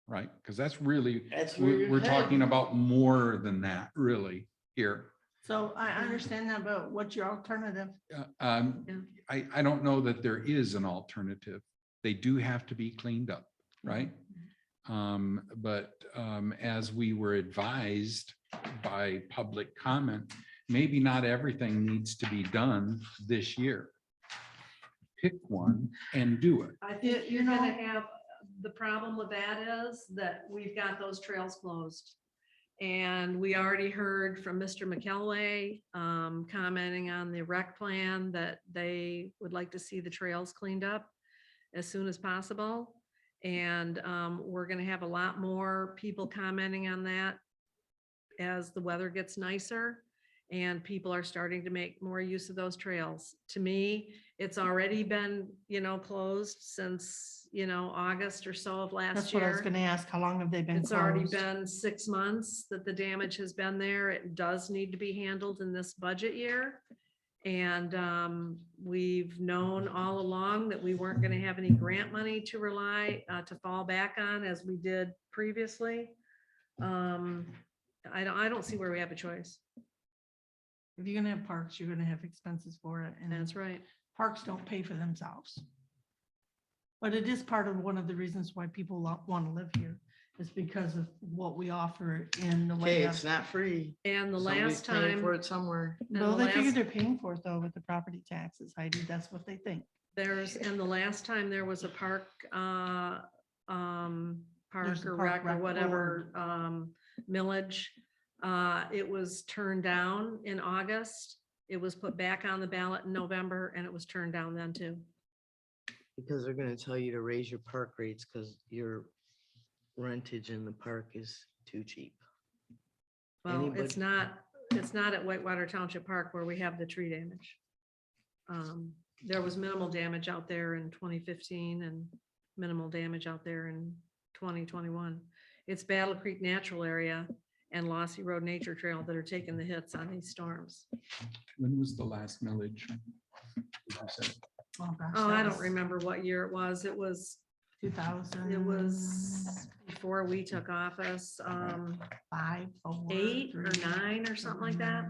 right? Because that's really, That's where we're you're talking heading. about more than that, really, here. So I understand that, but what's your alternative? Uh, Yeah. I don't know that there is an alternative. They do have to be cleaned up, right? But as we were advised by public comment, maybe not everything needs to be done this year. Pick one and do it. I think You you're gonna know- have, the problem with that is that we've got those trails closed. And we already heard from Mr. McKelway, commenting on the rec plan that they would like to see the trails cleaned up as soon as possible. And, we're gonna have a lot more people commenting on that as the weather gets nicer and people are starting to make more use of those trails. To me, it's already been, closed since, August or so of last That's what I was year. gonna ask. How long have they been It's already closed? been 6 months that the damage has been there. It does need to be handled in this budget year. And we've known all along that we weren't gonna have any grant money to rely, to fall back on as we did previously. I don't see where we have a choice. If you're gonna have parks, you're gonna have expenses for it, and That's right. parks don't pay for themselves. But it is part of one of the reasons why people want to live here, is because of what we offer in the Okay, way of. it's not free. And the Somebody's last paying time, for it somewhere. No, and the they figure last- they're paying for it though with the property taxes, Heidi. That's what they think. and the last time there was a park, There's park the or park rec or rec whatever, millage. It was turned down in August. It was put back on the ballot in November and it was turned down then too. Because they're gonna tell you to raise your park rates because your rentage in the park is too cheap. Well, Anybody- it's not at Whitewater Township Park where we have the tree damage. There was minimal damage out there in 2015 and minimal damage out there in 2021. It's Battle Creek Natural Area and Lossy Road Nature Trail that are taking the hits on these storms. When was the last millage? Did you say? Oh, gosh, Oh, that I don't was- remember what year it was. It was 2000. It was before we took office, 5, 4, 8 or 3, 9 or something like that.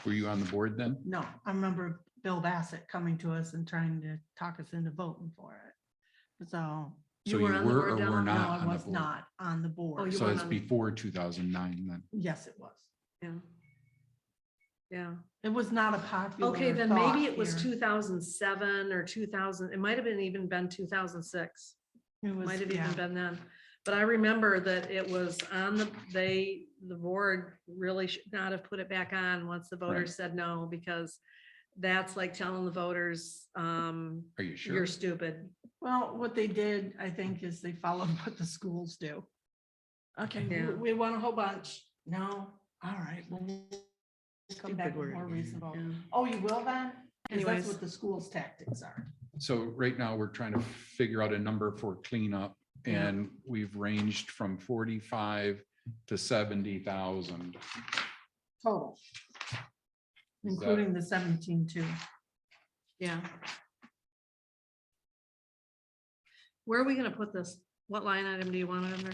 Were you on the board then? No, I remember Bill Bassett coming to us and trying to talk us into voting for it. So, So You you were on the were board, or Della? were No, no, not I on the was board? not on the Oh, board. you So weren't it's on the- before 2009 then. Yes, it was. Yeah. Yeah. It was not a popular. Okay, then thought maybe it was here. 2007 or 2000. It might have been even been 2006. It was, Might have yeah. even been then. But I remember that it was on the board really should not have put it back on once the voters said no, because that's like telling the voters, Are you sure? you're stupid. Well, what they did, I think, is they followed what the schools do. Okay, Yeah. we want a whole bunch. No, all right, well, we'll come back Stupid with word. more reasonable. Yeah. Oh, you will then? 'Cause Anyways. that's what the school's tactics are. So right now, we're trying to figure out a number for cleanup, Yeah. and we've ranged from 45 to 70,000. Total. Including the 17 too. Yeah. Where are we gonna put this? What line item do you want it under?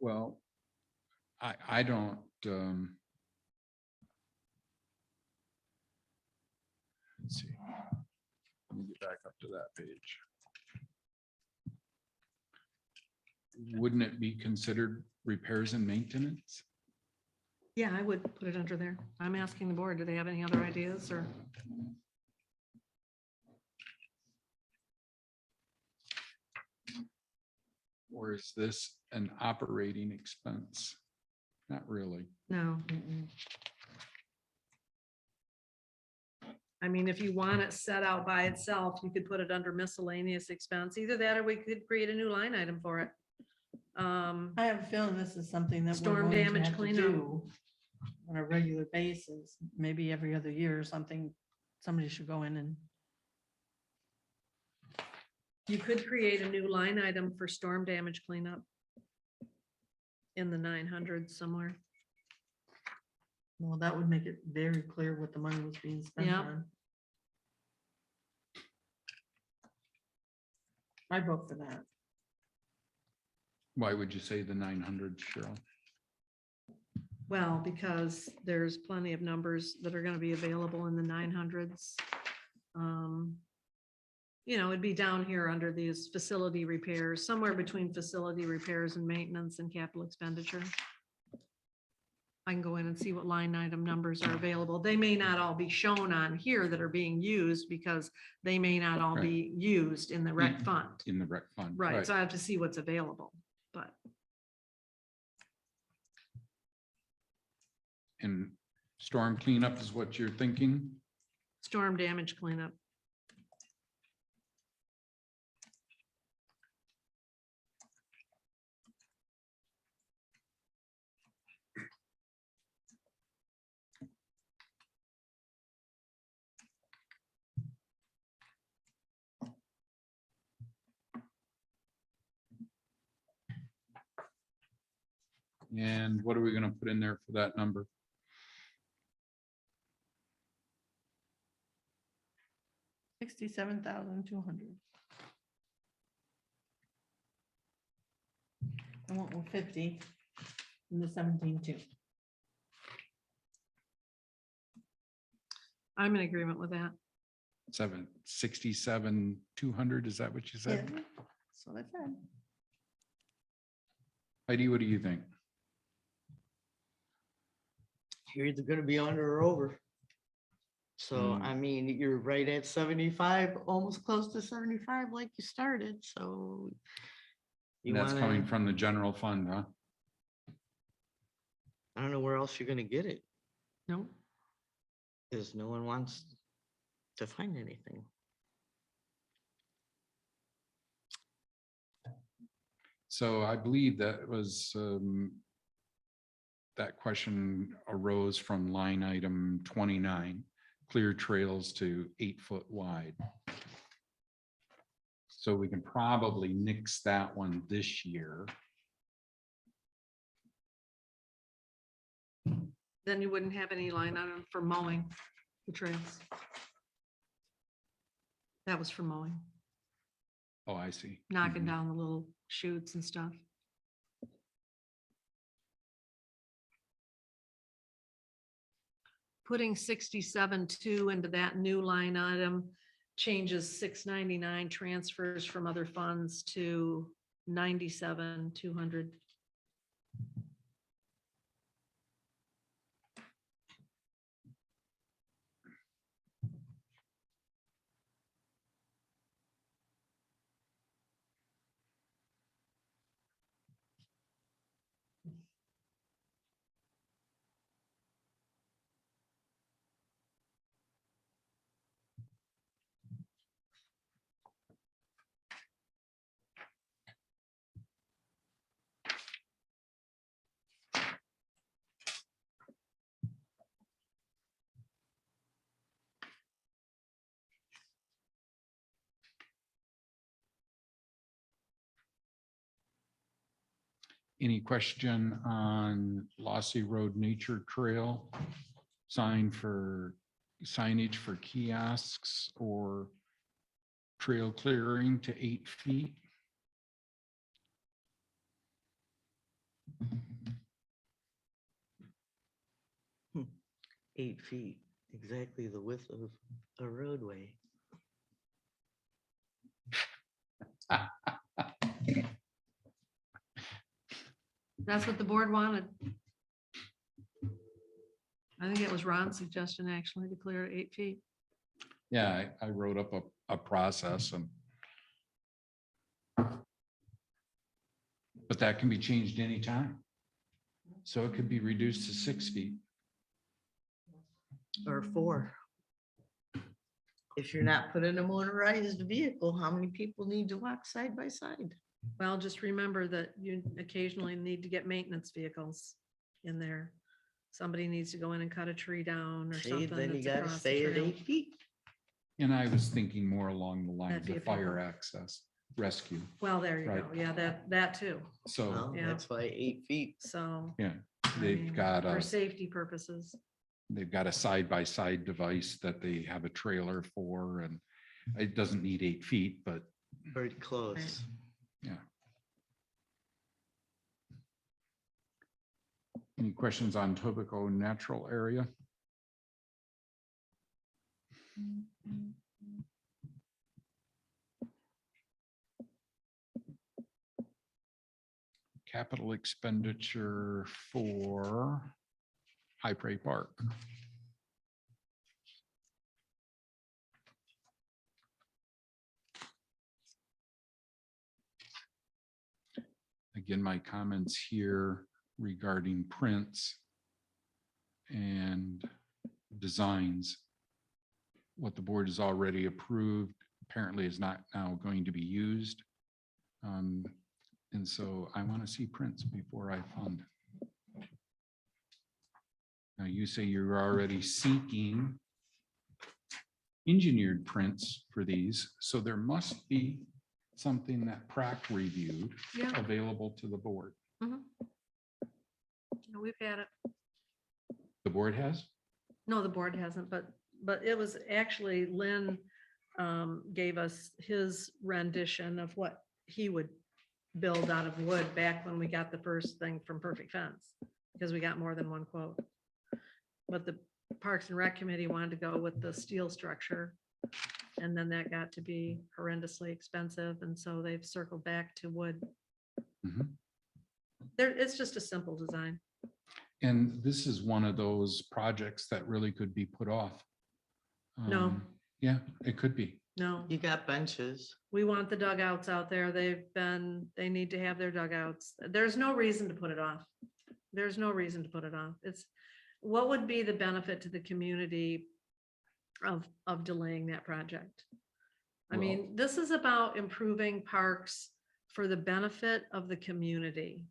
Well, I don't, let's see. Let me get back up to that page. Wouldn't it be considered repairs and maintenance? Yeah, I would put it under there. I'm asking the board, do they have any other ideas or? Or is this an operating expense? Not really. No. I mean, if you want it set out by itself, you could put it under miscellaneous expense. Either that or we could create a new line item for it. I have a feeling this is something that we're Storm going to damage have to cleanup. do on a regular basis, maybe every other year or something. Somebody should go in and, You could create a new line item for storm damage cleanup. In the 900 somewhere. well, that would make it very clear what the money was being spent Yeah. on. I vote for that. Why would you say the 900, Cheryl? Well, because there's plenty of numbers that are gonna be available in the 900s. You know, it'd be down here under these facility repairs, somewhere between facility repairs and maintenance and capital expenditure. I can go in and see what line item numbers are available. They may not all be shown on here that are being used because they may not all be used in the rec fund. In the rec fund? Right, so I have to see what's available, but And storm cleanup is what you're thinking? storm damage cleanup. And what are we gonna put in there for that number? $67,200. I want 150 in the 17 too. I'm in agreement with that. 67,200, is that what you Yeah, said? that's what I said. Heidi, what do you think? You're either gonna be under or over. So, Hmm. I mean, you're right at 75, almost close to 75 like you started, so. You And that's coming wanna, from the general fund, huh? I don't know where else you're gonna get it, No, because no one wants to find anything. So I believe that was, that question arose from line item 29, clear trails to 8 foot wide. So we can probably nix that one this year. then you wouldn't have any line item for mowing the trails. That was for mowing, Oh, I see. knocking Mhm. down the little shoots and stuff. Putting 67.2 into that new line item changes 699 transfers from other funds to 97,200. Any question on Lossy Road Nature Trail? Signage for kiosks or trail clearing to 8 feet? 8 feet, exactly the width of a roadway. That's what the board wanted. I think it was Ron's suggestion actually to clear 8 feet. Yeah, I wrote up a process and but that can be changed anytime. So it could be reduced to 6 feet. Or 4. If you're not putting a motorized vehicle, how many people need to walk side by side? Well, just remember that you occasionally need to get maintenance vehicles in there. Somebody needs to go in and cut a tree down or See, something. then you that's gotta across the stay at trail. 8 feet. And I was thinking more along the lines That'd be of a fire people. access, rescue. Well, there you Right. go. Yeah, that too. So, Well, Yeah. that's why 8 feet. So. yeah, I they've mean, got For a, safety purposes. they've got a side-by-side device that they have a trailer for, and it doesn't need 8 feet, but Very close. yeah. Any questions on Tobico Natural Area? Capital expenditure for High Prairie Park. Again, my comments here regarding prints and designs. What the board has already approved apparently is not now going to be used. And so I want to see prints before I fund. Now, you say you're already seeking engineered prints for these, so there must be something that Prac reviewed Yeah. available to the board. Mhm. Yeah, we've had it. The board has? No, the board hasn't, but it was actually Lynn gave us his rendition of what he would build out of wood back when we got the first thing from Perfect Fence, because we got more than one quote. But the Parks and Rec Committee wanted to go with the steel structure. And then that got to be horrendously expensive, and so they've circled back to wood. Mhm. It's just a simple design. And this is one of those projects that really could be put off. No. Yeah, it could be. No, You got benches. we want the dugouts out there. They need to have their dugouts. There's no reason to put it off. There's no reason to put it off. What would be the benefit to the community of delaying that project? I mean, this is about improving parks for the benefit of the community.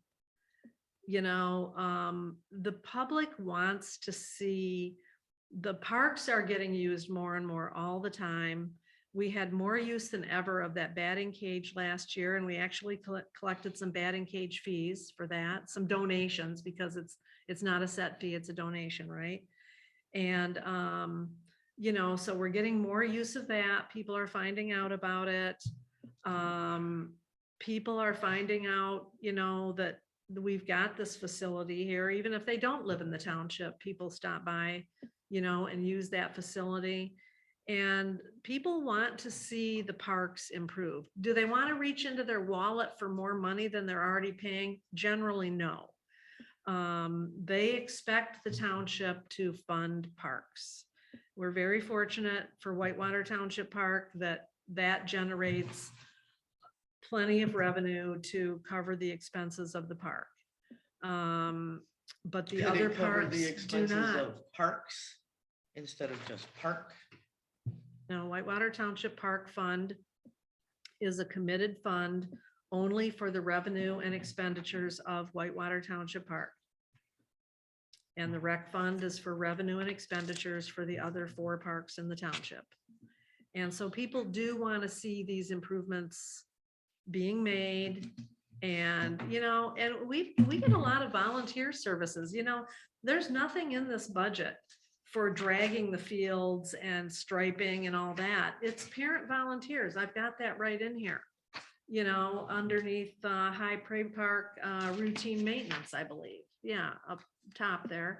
You know, the public wants to see, the parks are getting used more and more all the time. We had more use than ever of that batting cage last year, and we actually collected some batting cage fees for that, some donations, because it's not a set fee, it's a donation, right? And So we're getting more use of that. People are finding out about it. People are finding out, that we've got this facility here, even if they don't live in the township, people stop by, and use that facility. And people want to see the parks improve. Do they want to reach into their wallet for more money than they're already paying? Generally, no. They expect the township to fund parks. We're very fortunate for Whitewater Township Park that generates plenty of revenue to cover the expenses of the park. But the Could other it cover parks the do expenses not. of parks instead of just park? No, Whitewater Township Park Fund is a committed fund only for the revenue and expenditures of Whitewater Township Park. And the rec fund is for revenue and expenditures for the other 4 parks in the township. And so people do want to see these improvements being made. And, and we get a lot of volunteer services, there's nothing in this budget for dragging the fields and striping and all that. It's parent volunteers. I've got that right in here, underneath High Prairie Park routine maintenance, I believe. Yeah, up top there.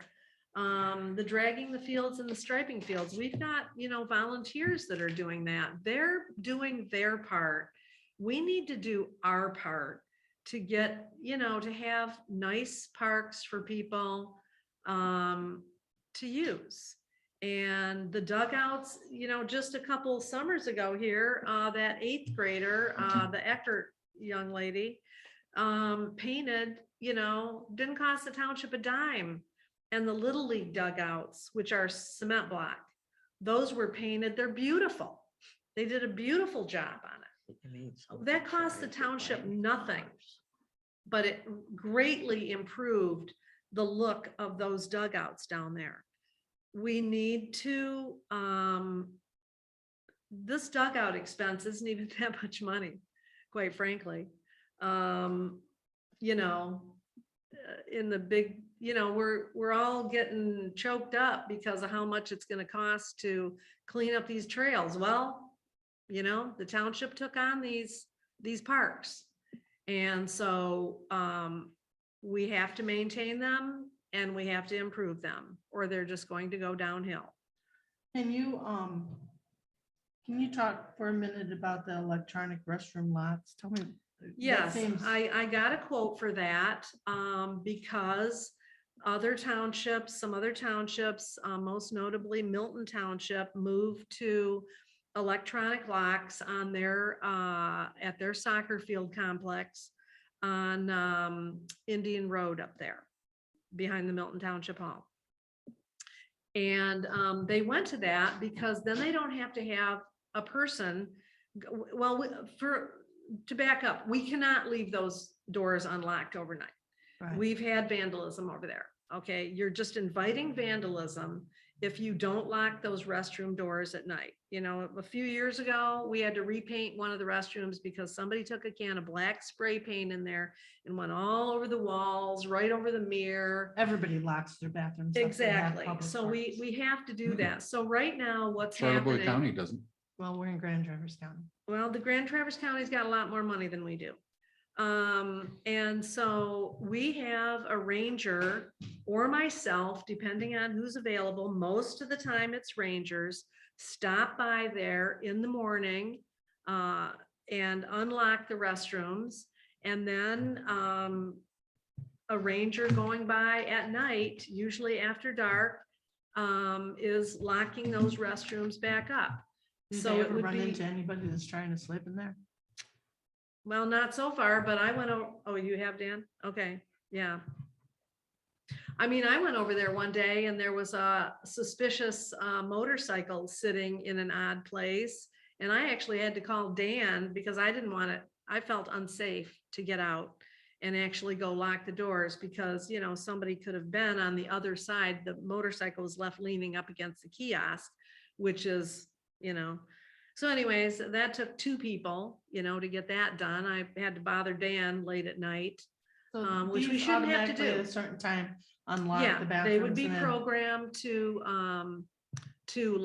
The dragging the fields and the striping fields. We've got, volunteers that are doing that. They're doing their part. We need to do our part to get, to have nice parks for people to use. And the dugouts, just a couple summers ago here, that 8th grader, the Eckert young lady, painted, didn't cost the township a dime. And the Little League dugouts, which are cement block, those were painted. They're beautiful. They did a beautiful job on it. That cost the township nothing, but it greatly improved the look of those dugouts down there. We need to, this dugout expense isn't even that much money, quite frankly. In the big, we're all getting choked up because of how much it's going to cost to clean up these trails. Well, the township took on these parks. And so we have to maintain them and we have to improve them, or they're just going to go downhill. Can you talk for a minute about the electronic restroom lots? Tell me. Yes, I got a quote for that because some other townships, most notably Milton Township, moved to electronic locks on their at their soccer field complex on Indian Road up there behind the Milton Township Hall. And they went to that because then they don't have to have a person. Well, to back up, we cannot leave those doors unlocked overnight. Right. We've had vandalism over there. Okay, you're just inviting vandalism if you don't lock those restroom doors at night. A few years ago, we had to repaint one of the restrooms because somebody took a can of black spray paint in there and went all over the walls, right over the mirror. Everybody locks their bathrooms. Exactly. So we have to do that. So right now, what's Charlevoix happening? County doesn't. Well, we're in Grand Traverse County. Well, the Grand Traverse County's got a lot more money than we do. And so we have a ranger or myself, depending on who's available. Most of the time it's rangers, stop by there in the morning and unlock the restrooms. And then a ranger going by at night, usually after dark, is locking those restrooms back up. Do So they it ever would run be, into anybody that's trying to sleep in there? well, not so far, but I went over, oh, you have, Dan? Okay, yeah. I mean, I went over there one day and there was a suspicious motorcycle sitting in an odd place. And I actually had to call Dan because I didn't want it. I felt unsafe to get out and actually go lock the doors because, somebody could have been on the other side. The motorcycle was left leaning up against the kiosk, which is, so anyways, that took 2 people, to get that done. I had to bother Dan late at night. So Which we these shouldn't have to automatically do. At a certain time, unlock the Yeah, bathrooms. they would be and then- programmed to to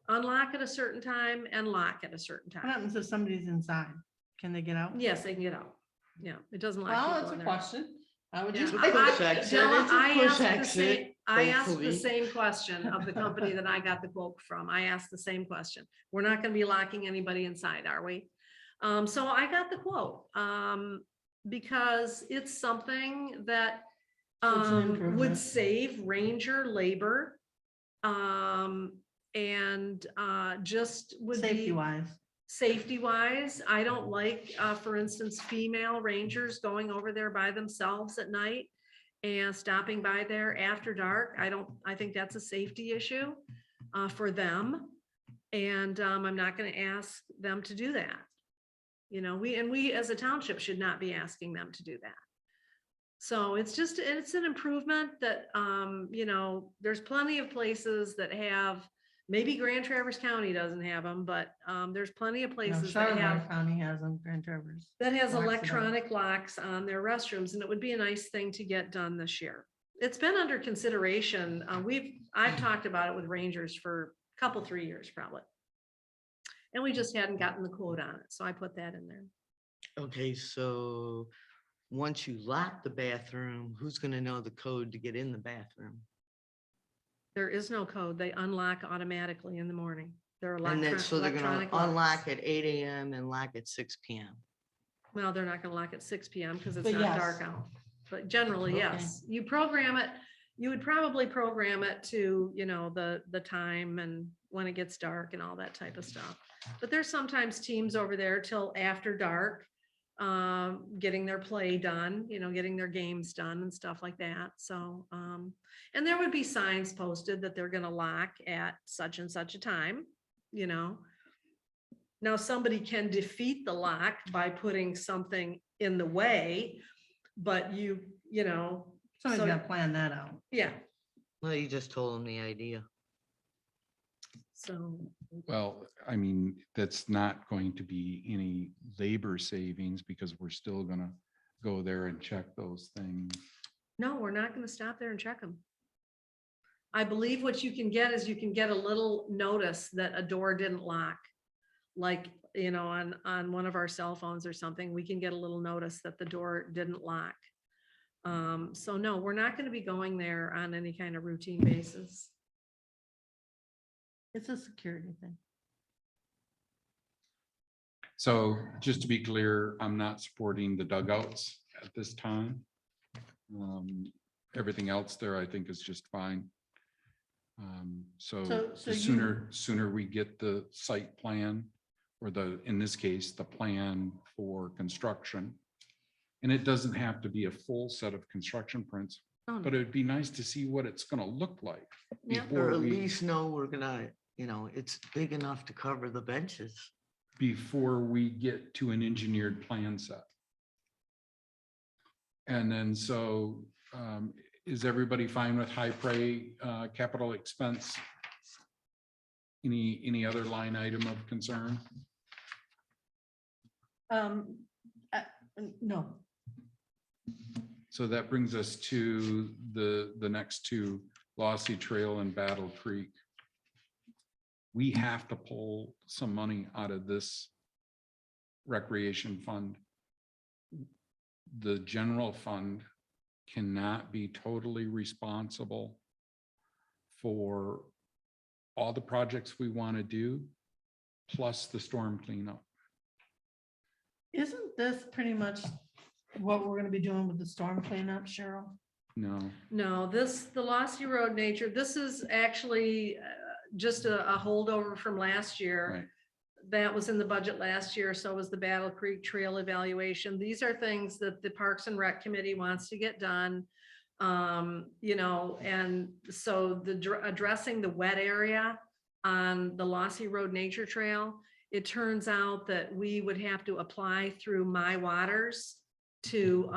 unlock at a certain time and lock at a certain What time. happens if somebody's inside? Can they get out? Yes, they can get out. Yeah, it doesn't lock Well, people that's in a there. question. I would Yeah, just. Push exit, Della, it's a I push asked the exit, same, I asked the thankfully. same question of the company that I got the quote from. I asked the same question. We're not gonna be locking anybody inside, are we? So I got the quote, because it's something that It's an would improvement. save ranger labor. And just would Safety be wise. safety wise. I don't like, for instance, female rangers going over there by themselves at night and stopping by there after dark. I think that's a safety issue for them. And I'm not going to ask them to do that. You know, we as a township should not be asking them to do that. So it's an improvement that, you know, there's plenty of places that have, maybe Grand Traverse County doesn't have them, but there's plenty of No, places that Charlotte have, County has them, Grand Traverse. that has locks it up. electronic locks on their restrooms, and it would be a nice thing to get done this year. It's been under consideration. I've talked about it with Rangers for a couple, 3 years probably. And we just hadn't gotten the quote on it, so I put that in there. Okay, so once you lock the bathroom, who's gonna know the code to get in the bathroom? There is no code. They unlock automatically in the morning. They're And then, so they're gonna electronic locks. unlock at 8 AM and lock at 6 PM. Well, they're not gonna lock at 6 PM because it's But not yes. dark out. But generally, Okay. yes, you program it, you would probably program it to, you know, the time and when it gets dark and all that type of stuff. But there's sometimes teams over there till after dark, getting their play done, you know, getting their games done and stuff like that. So, and there would be signs posted that they're gonna lock at such and such a time, you know. Now, somebody can defeat the lock by putting something in the way, but you know, Somebody's so- gotta plan that out. yeah, Well, you just told them the idea. so, Well, I mean, that's not going to be any labor savings because we're still gonna go there and check those things. no, we're not gonna stop there and check them. I believe what you can get is you can get a little notice that a door didn't lock. Like, you know, on one of our cell phones or something, we can get a little notice that the door didn't lock. So no, we're not gonna be going there on any kind of routine basis. It's a security thing. So just to be clear, I'm not supporting the dugouts at this time. Everything else there, I think is just fine. So So the sooner we get the site plan or in this case, the plan for construction. And it doesn't have to be a full set of construction prints, Oh, no. but it'd be nice to see what it's gonna look like. Yeah. Or before at we- least know we're gonna, it's big enough to cover the benches. Before we get to an engineered plan set. And then so is everybody fine with high pray capital expense? Any other line item of concern? No, So that brings us to the next two, Lossy Trail and Battle Creek. We have to pull some money out of this recreation fund. The general fund cannot be totally responsible for all the projects we want to do, plus the storm cleanup. isn't this pretty much what we're gonna be doing with the storm cleanup, Cheryl? No, No, the Lossy Road nature, this is actually just a holdover from last year. right. That was in the budget last year, so was the Battle Creek Trail evaluation. These are things that the Parks and Rec Committee wants to get done. You know, and so addressing the wet area on the Lossy Road Nature Trail, it turns out that we would have to apply through My Waters to,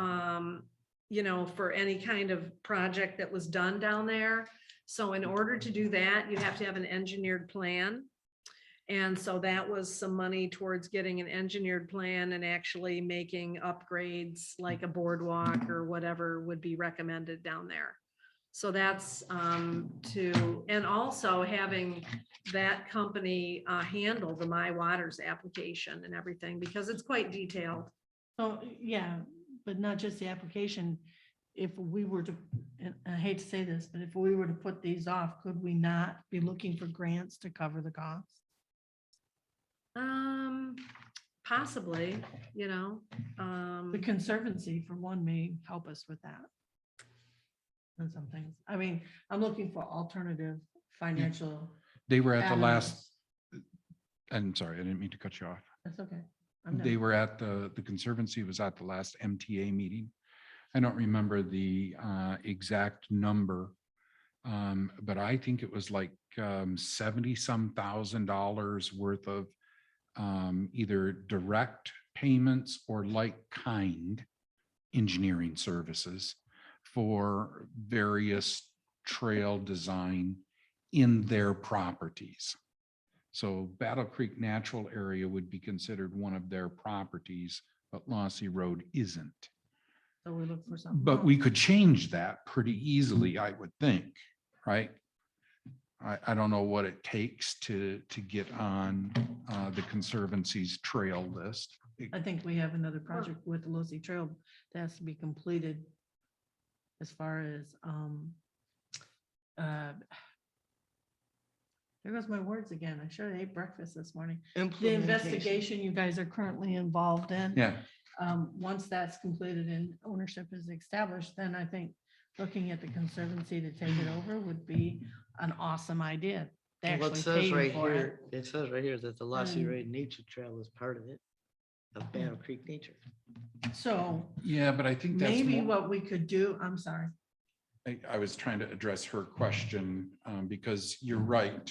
you know, for any kind of project that was done down there. So in order to do that, you have to have an engineered plan. And so that was some money towards getting an engineered plan and actually making upgrades like a boardwalk or whatever would be recommended down there. So that's and also having that company handle the My Waters application and everything, because it's quite detailed. So, yeah, but not just the application. If we were to, and I hate to say this, but if we were to put these off, could we not be looking for grants to cover the cost? Possibly, you know. The Conservancy, for one, may help us with that. And some things. I mean, I'm looking for alternative financial. They were at the last, avenues. I'm sorry, I didn't mean to cut you off. That's okay. I'm They done. were at the Conservancy was at the last MTA meeting. I don't remember the exact number. But I think it was like 70-some thousand dollars worth of either direct payments or like kind engineering services for various trail design in their properties. So Battle Creek Natural Area would be considered one of their properties, but Lossy Road isn't. So we look for something. But we could change that pretty easily, I would think, right? I don't know what it takes to get on the Conservancy's trail list. I think we have another project with the Losi Trail that has to be completed as far as, there goes my words again. I should have ate breakfast this morning. The Implementation. investigation you guys are currently involved in. Yeah, Once that's completed and ownership is established, then I think looking at the Conservancy to take it over would be an awesome idea. They Well, it actually says pay right for it. here, it says right here that the Lossy Mm. Road Nature Trail is part of it, of Battle Creek Nature. So yeah, but I think that's maybe more, what we could do, I'm sorry. I was trying to address her question because you're right.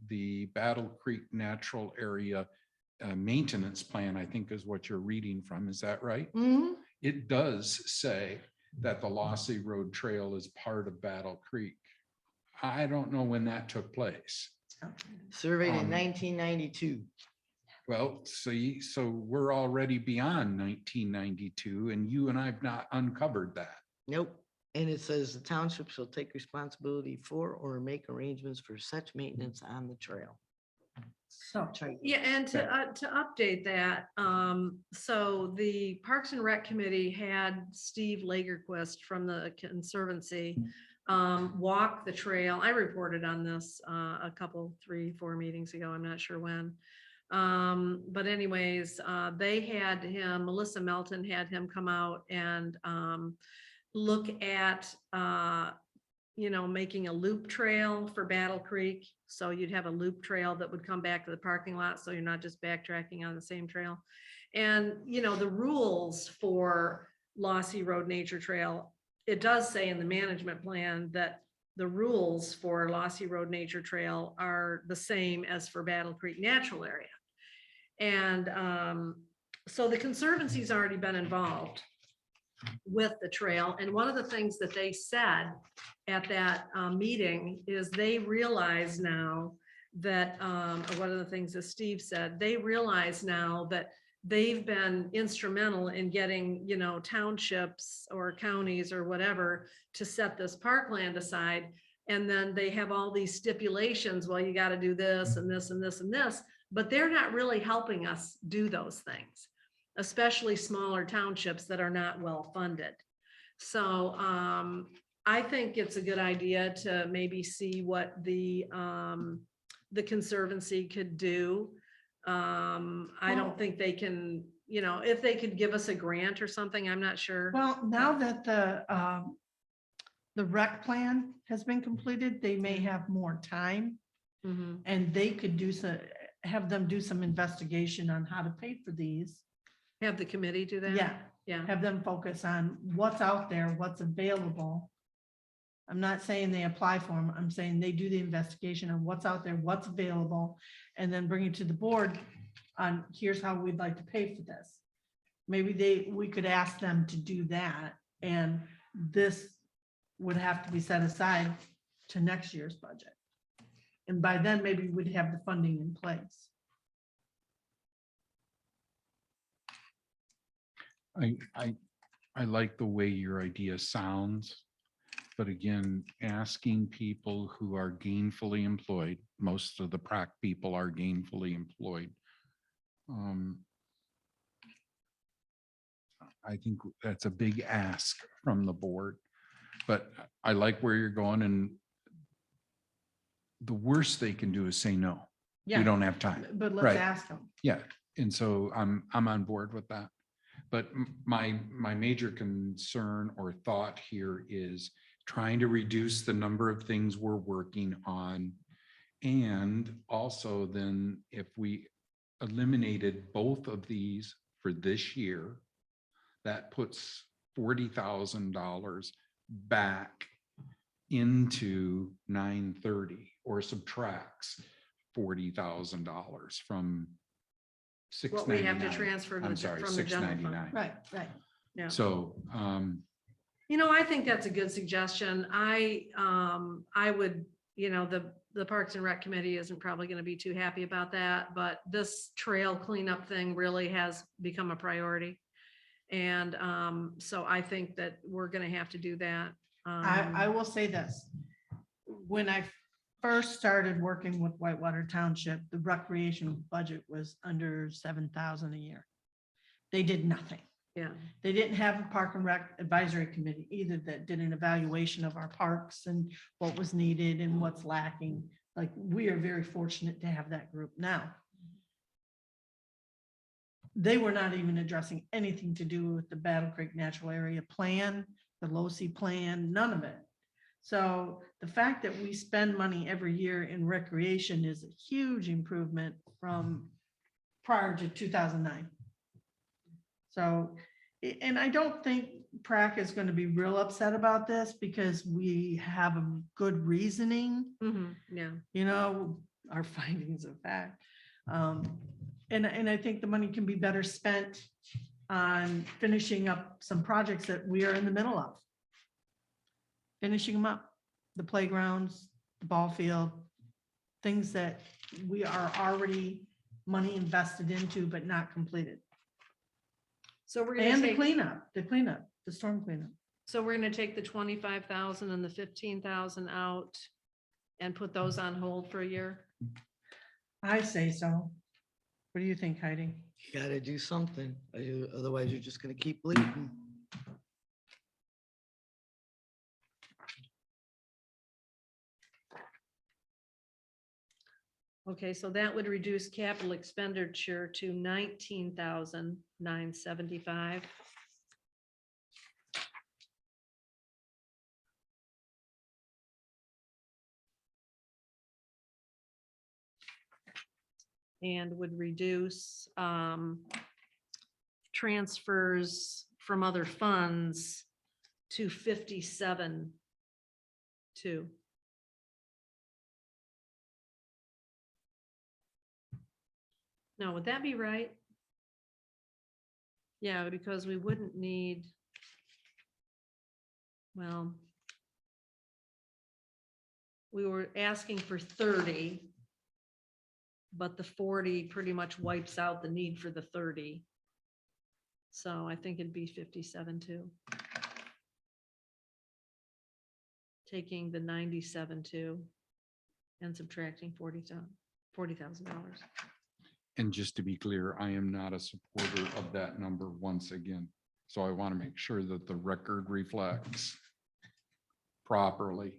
The Battle Creek Natural Area maintenance plan, I think is what you're reading from. Is that right? Mhm. It does say that the Lossy Road Trail is part of Battle Creek. I don't know when that took place. Surveyed in Um, 1992. Well, see, so we're already beyond 1992 and you and I have not uncovered that. Nope. And it says the township shall take responsibility for or make arrangements for such maintenance on the trail. So, Yeah, and to update that, so the Parks and Rec Committee had Steve Lagerquist from the Conservancy walk the trail. I reported on this a couple, 3-4 meetings ago. I'm not sure when. But anyways, they had him, Melissa Melton had him come out and look at making a loop trail for Battle Creek. So you'd have a loop trail that would come back to the parking lot. So you're not just backtracking on the same trail. And, the rules for Lossy Road Nature Trail, it does say in the management plan that the rules for Lossy Road Nature Trail are the same as for Battle Creek Natural Area. And so the Conservancy's already been involved with the trail. And one of the things that they said at that meeting is they realize now that, or one of the things that Steve said, they realize now that they've been instrumental in getting, townships or counties or whatever to set this parkland aside. And then they have all these stipulations, well, you got to do this and this and this and this, but they're not really helping us do those things, especially smaller townships that are not well funded. So I think it's a good idea to maybe see what the Conservancy could do. I don't think they can, if they could give us a grant or something, I'm not sure. well, now that the rec plan has been completed, they may have more time Mhm. and they could have them do some investigation on how to pay for these. Have the committee do that? Yeah, Yeah. have them focus on what's out there, what's available. I'm not saying they apply for them. I'm saying they do the investigation on what's out there, what's available, and then bring it to the board on here's how we'd like to pay for this. Maybe we could ask them to do that, and this would have to be set aside to next year's budget. And by then, maybe we'd have the funding in place. I like the way your idea sounds. But again, asking people who are gainfully employed, most of the prac people are gainfully employed. I think that's a big ask from the board, but I like where you're going, and the worst they can do is say no. We Yeah, don't have time. but let's Right. ask them. Yeah, and so I'm on board with that. But my major concern or thought here is trying to reduce the number of things we're working on. And also then if we eliminated both of these for this year, that puts $40,000 back into 930 or subtracts $40,000 from What we have to 699. transfer to I'm the, sorry, from the general fund. 699. Right. Yeah. So, You know, I think that's a good suggestion. I would, you know, the Parks and Rec Committee isn't probably gonna be too happy about that, but this trail cleanup thing really has become a priority. And so I think that we're gonna have to do that. I will say this. When I first started working with Whitewater Township, the recreation budget was under 7,000 a year. They did nothing. Yeah, They didn't have a Park and Rec Advisory Committee either that did an evaluation of our parks and what was needed and what's lacking. Like, we are very fortunate to have that group now. They were not even addressing anything to do with the Battle Creek Natural Area Plan, the LoC plan, none of it. So the fact that we spend money every year in recreation is a huge improvement from prior to 2009. So, and I don't think PrAC is going to be real upset about this because we have a good reasoning, yeah. you know, our findings of fact. And I think the money can be better spent on finishing up some projects that we are in the middle of. Finishing them up, the playgrounds, the ball field, things that we are already money invested into, but not completed. So we're gonna And the take, cleanup, the storm cleanup. so we're gonna take the 25,000 and the 15,000 out and put those on hold for a year. I say so. What do you think, Heidi? You gotta do something, otherwise you're just gonna keep bleeding. Okay, so that would reduce capital expenditure to 19,975. And would reduce transfers from other funds to 57,2. Now, would that be right? Yeah, because we wouldn't need, well, we were asking for 30, but the 40 pretty much wipes out the need for the 30. So I think it'd be 57,2. Taking the 97,2 and subtracting $40,000. and just to be clear, I am not a supporter of that number once again. So I want to make sure that the record reflects properly.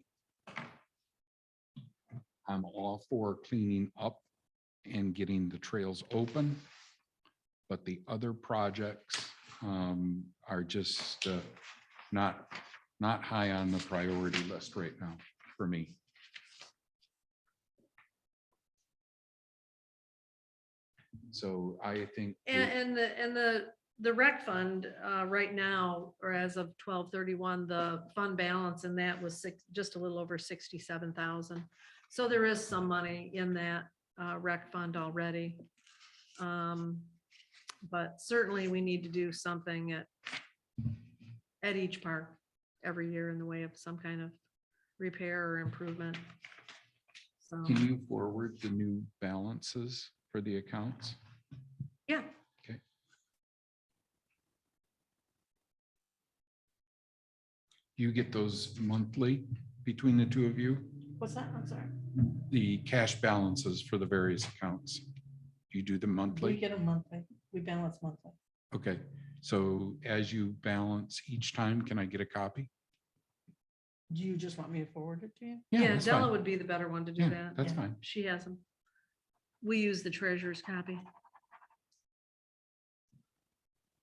I'm all for cleaning up and getting the trails open, but the other projects are just not high on the priority list right now for me. So I think. And the rec fund right now, or as of 12/31, the fund balance in that was just a little over 67,000. So there is some money in that rec fund already. But certainly we need to do something at each park every year in the way of some kind of repair or improvement. So, Can you forward the new balances for the accounts? yeah. Okay. You get those monthly between the two of you, What's that? I'm sorry. the cash balances for the various accounts. You do the We monthly? get a monthly. We balance monthly. Okay, so as you balance each time, can I get a copy? Do you just want me to forward it to you? Yeah, that's Della fine. would be the better one to do Yeah, that. that's Yeah. fine. She has them. We use the treasurer's copy.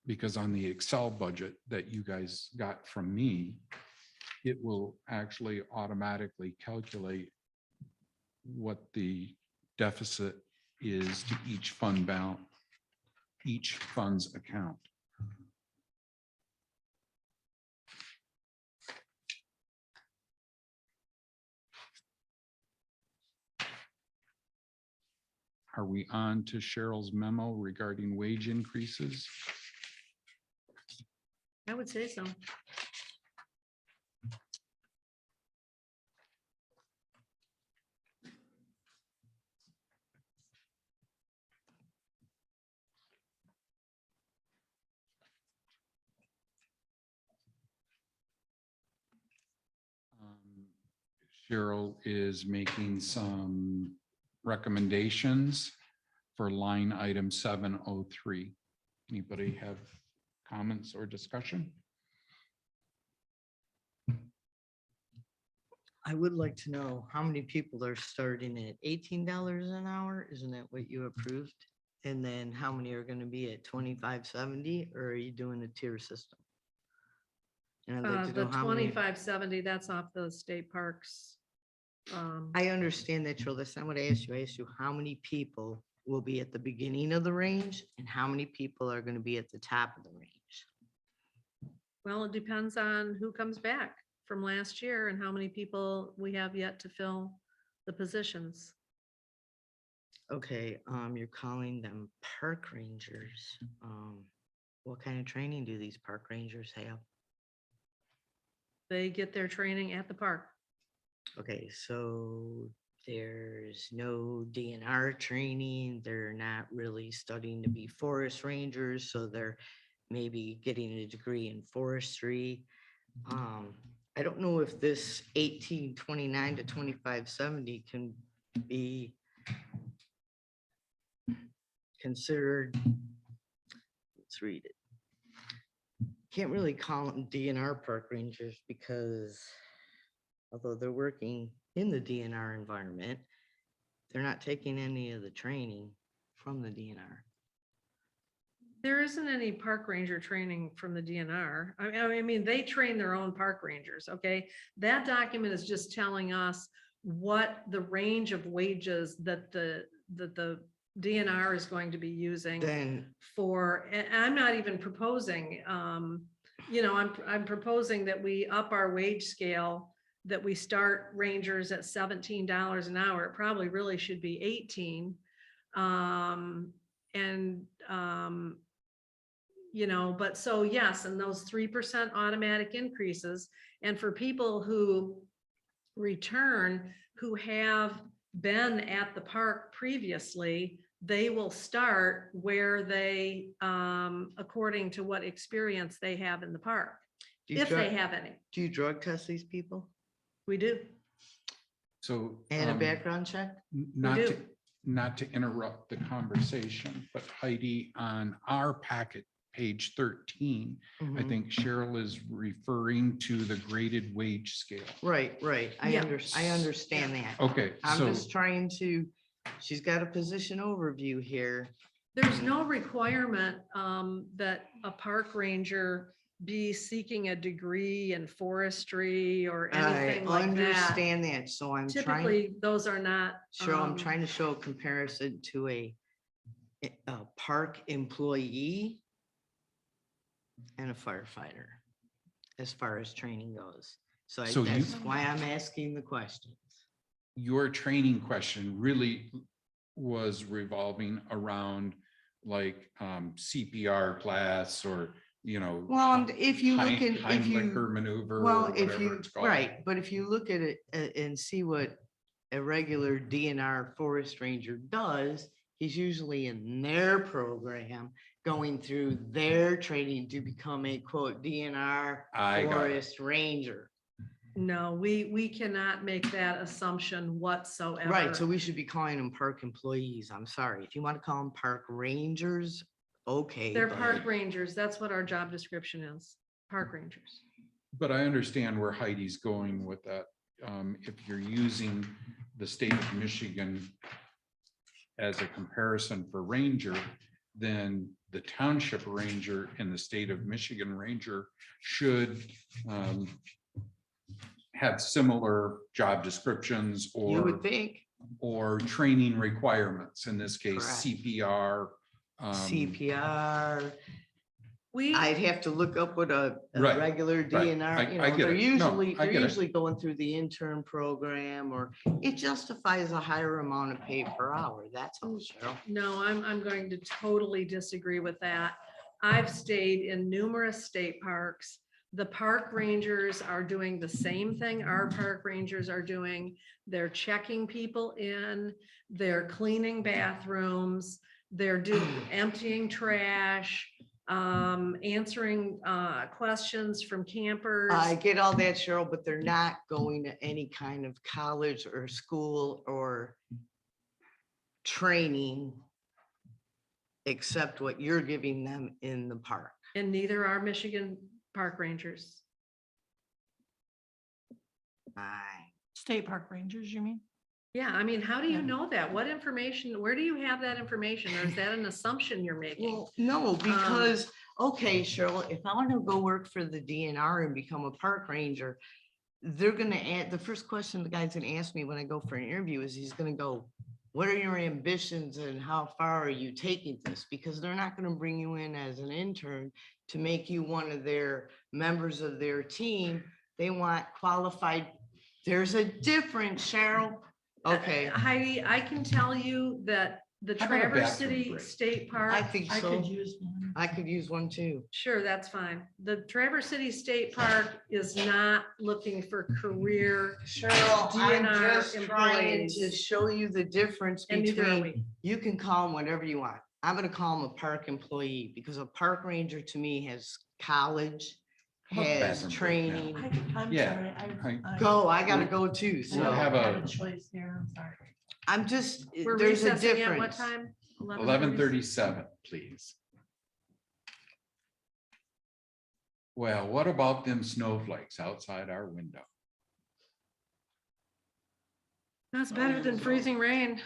Because on the Excel budget that you guys got from me, it will actually automatically calculate what the deficit is to each fund balance, each fund's account. Are we on to Cheryl's memo regarding wage increases? I would say so. Cheryl is making some recommendations for line item 703. Anybody have comments or discussion? I would like to know how many people are starting at $18 an hour? Isn't that what you approved? And then how many are gonna be at $25.70, or are you doing a tier system? And I'd like to The know how many. 2570, that's off the state parks. I understand that, Joel. That's not what I asked you. I asked you how many people will be at the beginning of the range and how many people are gonna be at the top of the range. Well, it depends on who comes back from last year and how many people we have yet to fill the positions. Okay, you're calling them park rangers. What kind of training do these park rangers have? They get their training at the park. Okay, so there's no DNR training. They're not really studying to be forest rangers, so they're maybe getting a degree in forestry. I don't know if this 1829 to 2570 can be considered. Let's read it. Can't really call them DNR park rangers because although they're working in the DNR environment, they're not taking any of the training from the DNR. There isn't any park ranger training from the DNR. I mean, they train their own park rangers, okay? That document is just telling us what the range of wages that the DNR is going to be using Then, for, and I'm not even proposing, I'm proposing that we up our wage scale, that we start rangers at $17 an hour. It probably really should be 18. But so yes, and those 3% automatic increases. And for people who return, who have been at the park previously, they will start where they, according to what experience they have in the park, do you if they drug, have any. do you drug test these people We do. So. and a background check? Not do. to, not to interrupt the conversation, but Heidi, on our packet, page 13, I Mhm. think Cheryl is referring to the graded wage scale. Right. I Yeah. understand that. Okay, I'm so, just trying to, she's got a position overview here. There's no requirement that a park ranger be seeking a degree in forestry or I anything like that. understand that. So I'm trying, Typically, those are not. I'm trying to show a comparison to a park employee and a firefighter as far as training goes. So So you- that's why I'm asking the questions. your training question really was revolving around like CPR class or, Well, if you look at, if Heimlicher you, maneuver or well, if whatever you, it's called. right, but if you look at it and see what a regular DNR forest ranger does, He's usually in their program, going through their training to become a quote DNR I got it. forest ranger. No, we cannot make that assumption whatsoever. Right, so we should be calling them park employees. I'm sorry. If you want to call them park rangers, okay. They're but- park rangers. That's what our job description is, park rangers. But I understand where Heidi's going with that. If you're using the state of Michigan as a comparison for ranger, then the township ranger and the state of Michigan ranger should have similar job descriptions You would or think training requirements, in this case, Correct. CPR. CPR. We, I'd have to look up what a Right, regular right. DNR, you I know, get they're it. No, usually, I they're get it. usually going through the intern program, or it justifies a higher amount of pay per hour. That's all, Cheryl. no, I'm going to totally disagree with that. I've stayed in numerous state parks. The park rangers are doing the same thing our park rangers are doing. They're checking people in, they're cleaning bathrooms, they're emptying trash, answering questions from campers. I get all that, Cheryl, but they're not going to any kind of college or school or training except what you're giving them in the park. And neither are Michigan park rangers. Aye. State park rangers, you mean? Yeah, I mean, how do you Yeah. know that? What information, where do you have that information? Or is that an assumption you're making? Well, no, because, okay, Cheryl, if I want to go work for the DNR and become a park ranger, they're gonna add, the first question the guy's gonna ask me when I go for an interview is he's gonna go, what are your ambitions and how far are you taking this? Because they're not gonna bring you in as an intern to make you one of their members of their team. They want qualified. There's a difference, Cheryl. Okay, Heidi, I can tell you that the How about a Traverse bathroom City break? State I Park, think I could so. use one. I could use one too. sure, that's fine. The Traverse City State Park is not looking for career, Cheryl, I'm DNR just trying to employees. show you the difference and neither are between, we. you can call them whatever you want. I'm gonna call them a park employee because a park ranger to me has college, How about has bathroom break now? training. I'm Yeah, sorry. Go, I gotta go too. I We'll don't So have have a- a choice here, I'm sorry. I'm just, We're there's a recessing at what difference. time? 11:37, please. Well, what about them snowflakes outside our window? That's better than freezing rain.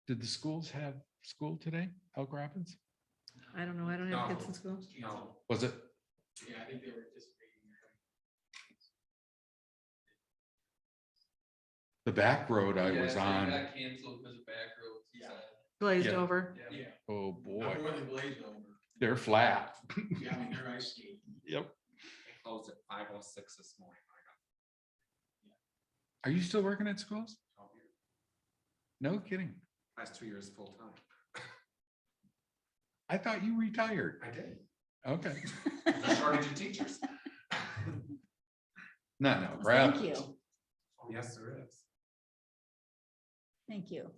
Did the schools have school today, Elk Rapids? I don't know. I don't have kids in school. No, Was it? yeah, I think they were anticipating. The back road I was on, Got canceled because of back roads. he Yeah. said. Glazed Yeah. over. Yeah. oh Not boy, more than glazed over. they're flat. Yeah, I mean, they're ice skating. Yep. It closed at 5:06 this morning. Are you still working at schools? 12 years. No kidding. Last 2 years full time. I thought you retired. I did. Okay. There's a shortage of teachers. No, Thank Brad. you. Oh, yes, there is. Thank you.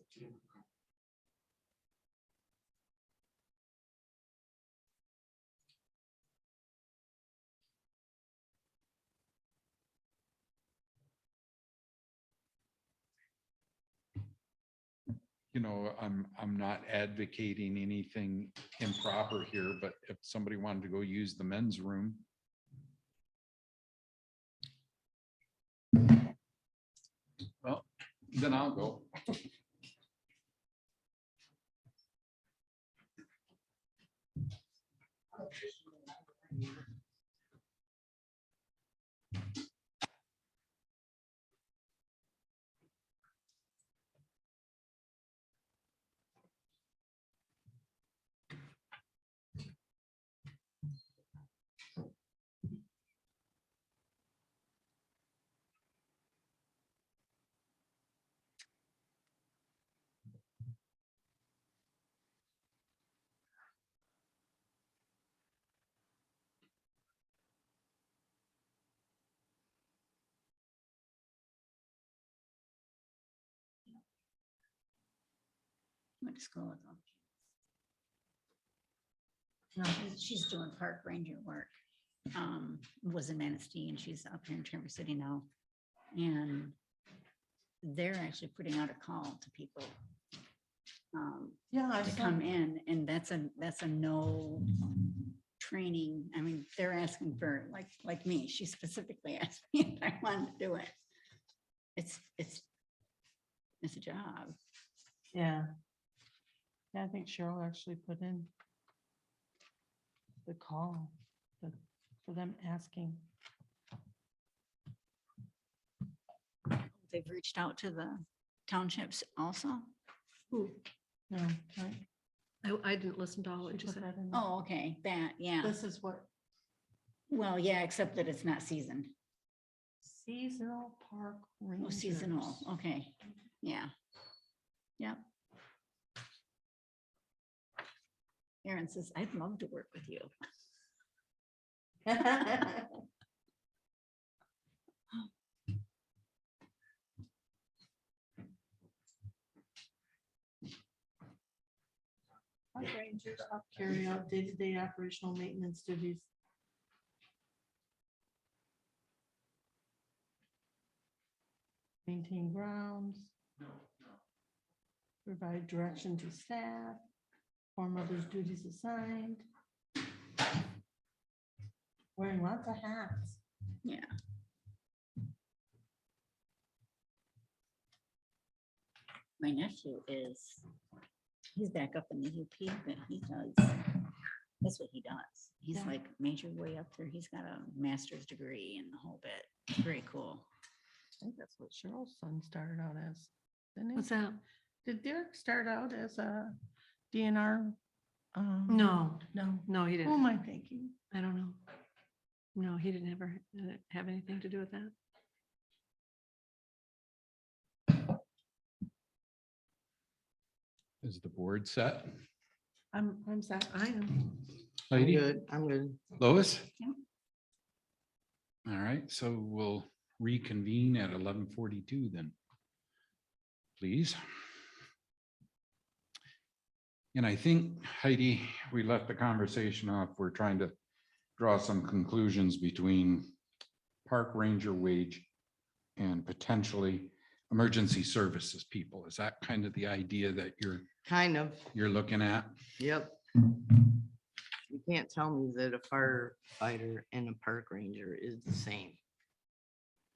You know, I'm not advocating anything improper here, but if somebody wanted to go use the men's room. Well, then I'll go. went to school with them. No. She's doing park ranger work. Was in Manistee and she's up here in Traverse City now. And they're actually putting out a call to people Yeah, I to saw. come in, and that's a no training. I mean, they're asking for, like me, she specifically asked me if I wanted to do it. It's a job. Yeah. Yeah, I think Cheryl actually put in the call for them asking. They've reached out to the townships also. Ooh, No, right? I didn't listen to all She what you put said. that in there. Oh, okay, that, yeah. This is what Well, yeah, except that it's not season. seasonal park Oh, rangers. seasonal, okay, yeah. Yep. Aaron says, I'd love to work with you. Park rangers help carry out day-to-day operational maintenance duties. Maintain grounds. Provide direction to staff. Perform others' duties assigned. Wearing lots of hats. Yeah. My nephew he's back up in the UP, but that's what he does. He's Yeah. like major way up there. He's got a master's degree and the whole bit. Very cool. I think that's what Cheryl's son started out as. Didn't he? What's that? Did Derek start out as a DNR? No, No. no, he Who didn't. am I thinking? I don't know. No, he didn't ever have anything to do with that. Is the board set? I'm sorry. I am. I'm Heidi, good, I'm good. Lois? Yeah. All right, so we'll reconvene at 11:42 then. Please. And I think, Heidi, we left the conversation off. We're trying to draw some conclusions between park ranger wage and potentially emergency services people. Is that kind of the idea that Kind of, you're looking at? yep. You can't tell me that a firefighter and a park ranger is the same.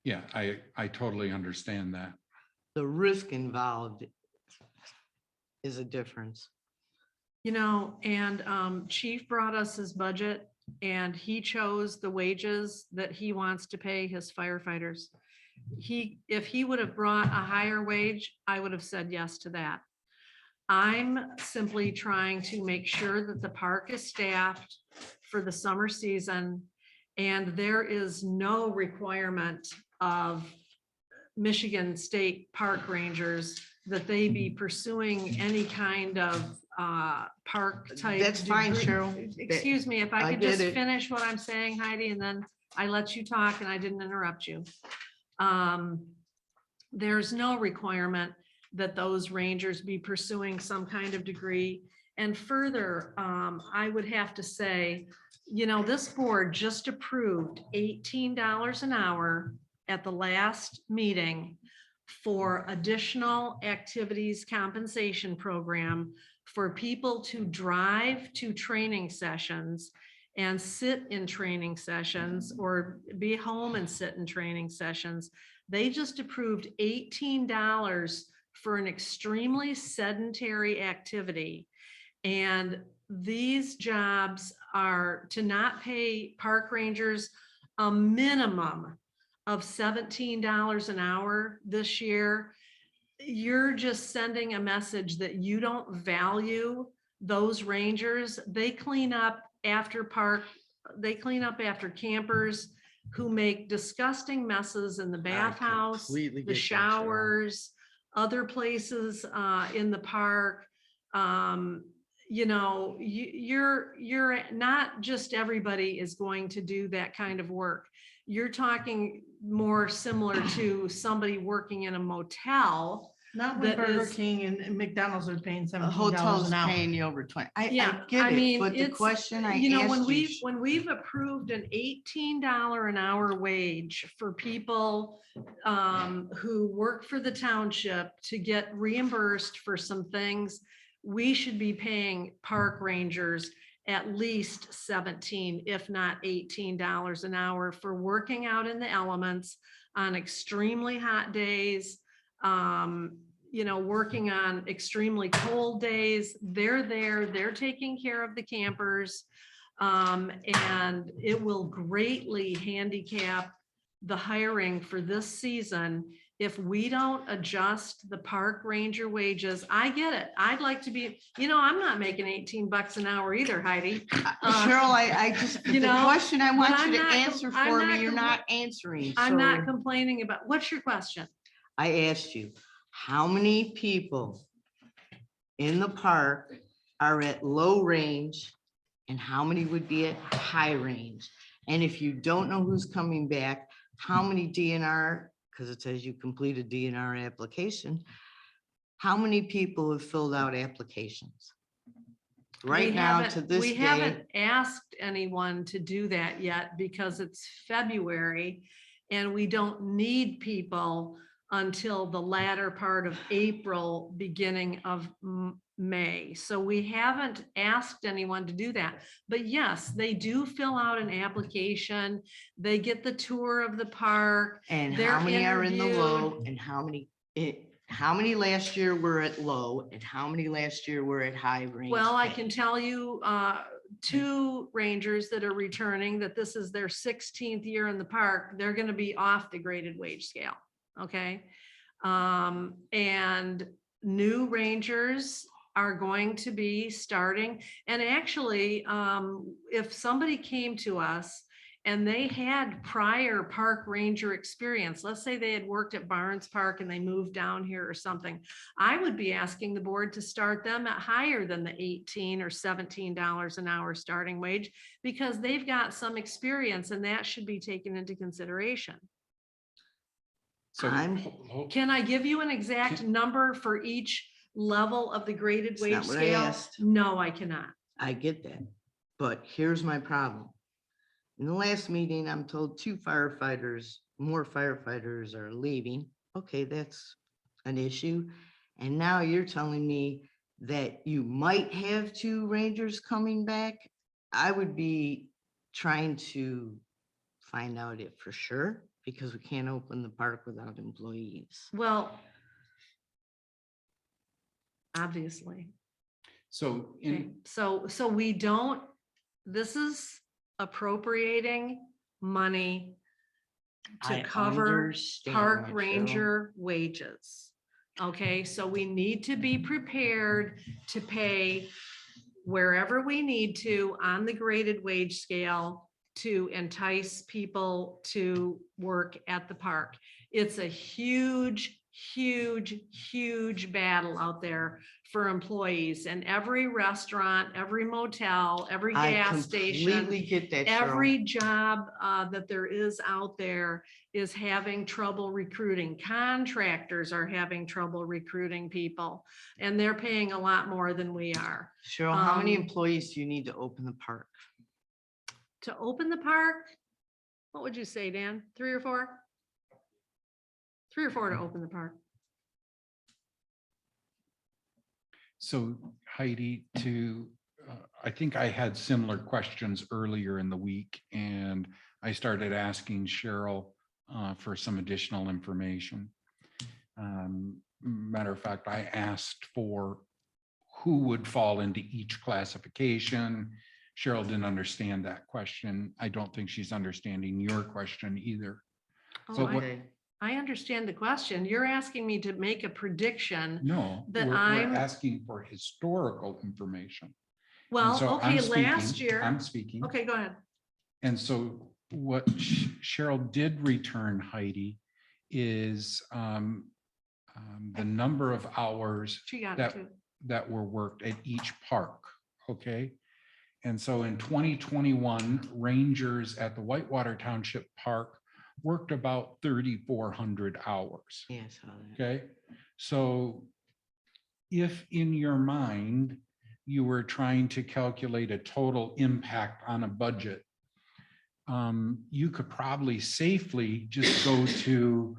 Yeah, I totally understand that. The risk involved is a difference. You know, and Chief brought us his budget and he chose the wages that he wants to pay his firefighters. If he would have brought a higher wage, I would have said yes to that. I'm simply trying to make sure that the park is staffed for the summer season. And there is no requirement of Michigan State Park Rangers that they be pursuing any kind of park type. That's fine, degree. Cheryl. Excuse me, if I I could get just it. finish what I'm saying, Heidi, and then I let you talk and I didn't interrupt you. There's no requirement that those rangers be pursuing some kind of degree. And further, I would have to say, you know, this board just approved $18 an hour at the last meeting for additional activities compensation program for people to drive to training sessions and sit in training sessions or be home and sit in training sessions. They just approved $18 for an extremely sedentary activity. And these jobs are to not pay park rangers a minimum of $17 an hour this year. You're just sending a message that you don't value those rangers. They clean up after campers who make disgusting messes in the bathhouse, completely the get that, Cheryl. showers, other places in the park. You know, you're not just everybody is going to do that kind of work. You're talking more similar to somebody working in a motel Not when that Burger is- King and McDonald's are paying A $17 hotel's an hour. paying you over 20. I Yeah, get it, mean, but the it's, question I you know, when asked you. we've approved an $18 an hour wage for people who work for the township to get reimbursed for some things, we should be paying park rangers at least 17, if not $18 an hour for working out in the elements on extremely hot days. You know, working on extremely cold days. They're there, they're taking care of the campers. And it will greatly handicap the hiring for this season if we don't adjust the park ranger wages. I get it. I'd like to be, you know, I'm not making $18 an hour either, Heidi. Cheryl, I just, you the know, question I want I'm you to not com- answer I'm for not me, you're compl- not answering. I'm not So complaining about, what's your question? I asked you, how many people in the park are at low range and how many would be at high range? And if you don't know who's coming back, how many DNR, because it says you complete a DNR application, how many people have filled out applications? Right We now haven't- to this We day, haven't asked anyone to do that yet because it's February and we don't need people until the latter part of April, beginning of May. So we haven't asked anyone to do that. But yes, they do fill out an application. They get the tour of the park. and they're how many are in the low interviewed. and how many last year were at low and how many last year were at high range? Well, I pay? can tell you, 2 rangers that are returning, that this is their 16th year in the park, they're gonna be off the graded wage scale, okay? And new rangers are going to be starting, and actually, if somebody came to us and they had prior park ranger experience, let's say they had worked at Barnes Park and they moved down here or something, I would be asking the board to start them at higher than the $18 or $17 an hour starting wage, because they've got some experience and that should be taken into consideration. So I'm- Can I give you an exact number for each level of the graded It's wage not what I scale? asked. No, I cannot. I get that, but here's my problem. In the last meeting, I'm told more firefighters are leaving. Okay, that's an issue. And now you're telling me that you might have 2 rangers coming back. I would be trying to find out it for sure, because we can't open the park without employees. Well, obviously. So Okay, so we don't, this is appropriating money to I cover understand park that, Cheryl. ranger wages. Okay, so we need to be prepared to pay wherever we need to on the graded wage scale to entice people to work at the park. It's a huge, huge, huge battle out there for employees, and every restaurant, every motel, every I gas station, completely get that, Cheryl. every job that there is out there is having trouble recruiting. Contractors are having trouble recruiting people, and they're paying a lot more than we are. Cheryl, how many um, employees do you need to open the park? To open the park, what would you say, Dan? 3 or 4? 3 or 4 to open the park. So Heidi, I think I had similar questions earlier in the week, and I started asking Cheryl for some additional information. Matter of fact, I asked for who would fall into each classification. Cheryl didn't understand that question. I don't think she's understanding your question either. So Oh, what- I understand the question. You're asking me to make a prediction. No, That we're I'm- asking for historical information. And Well, so okay, I'm last speaking- year. I'm speaking. Okay, go ahead. And so what Cheryl did return, Heidi, is the number of hours She got it that, too. that were worked at each park, okay? And so in 2021, rangers at the Whitewater Township Park worked about 3,400 hours. Yes. Yeah, Okay, so if in your mind, you were trying to calculate a total impact on a budget, you could probably safely just go to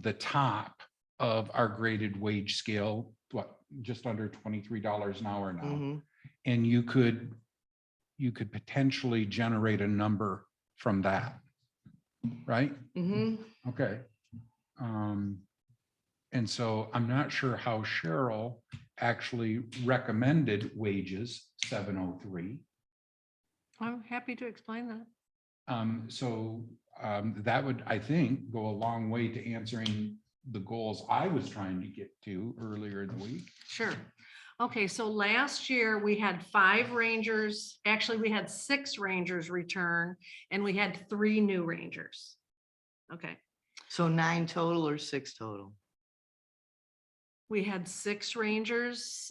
the top of our graded wage scale, what, just under $23 an hour now. Mhm. And you could potentially generate a number from that, right? Mhm. Okay. And so I'm not sure how Cheryl actually recommended wages 703. I'm happy to explain that. That would, I think, go a long way to answering the goals I was trying to get to earlier in the week. Sure. Okay, so last year we had 5 rangers, actually, we had 6 rangers return and we had 3 new rangers. Okay, So 9 total or 6 total? we had 6 rangers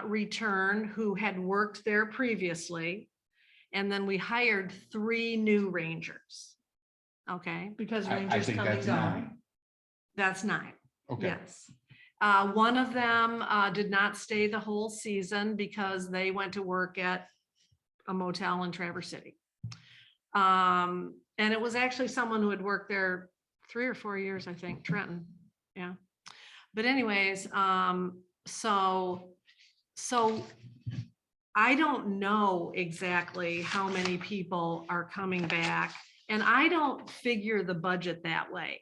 return who had worked there previously. And then we hired 3 new rangers. Okay, Because I Rangers think come and that's go. 9. that's 9. Okay, Yes. One of them did not stay the whole season because they went to work at a motel in Traverse City. And it was actually someone who had worked there 3 or 4 years, I think, Trenton. Yeah. But anyways, so I don't know exactly how many people are coming back, and I don't figure the budget that way.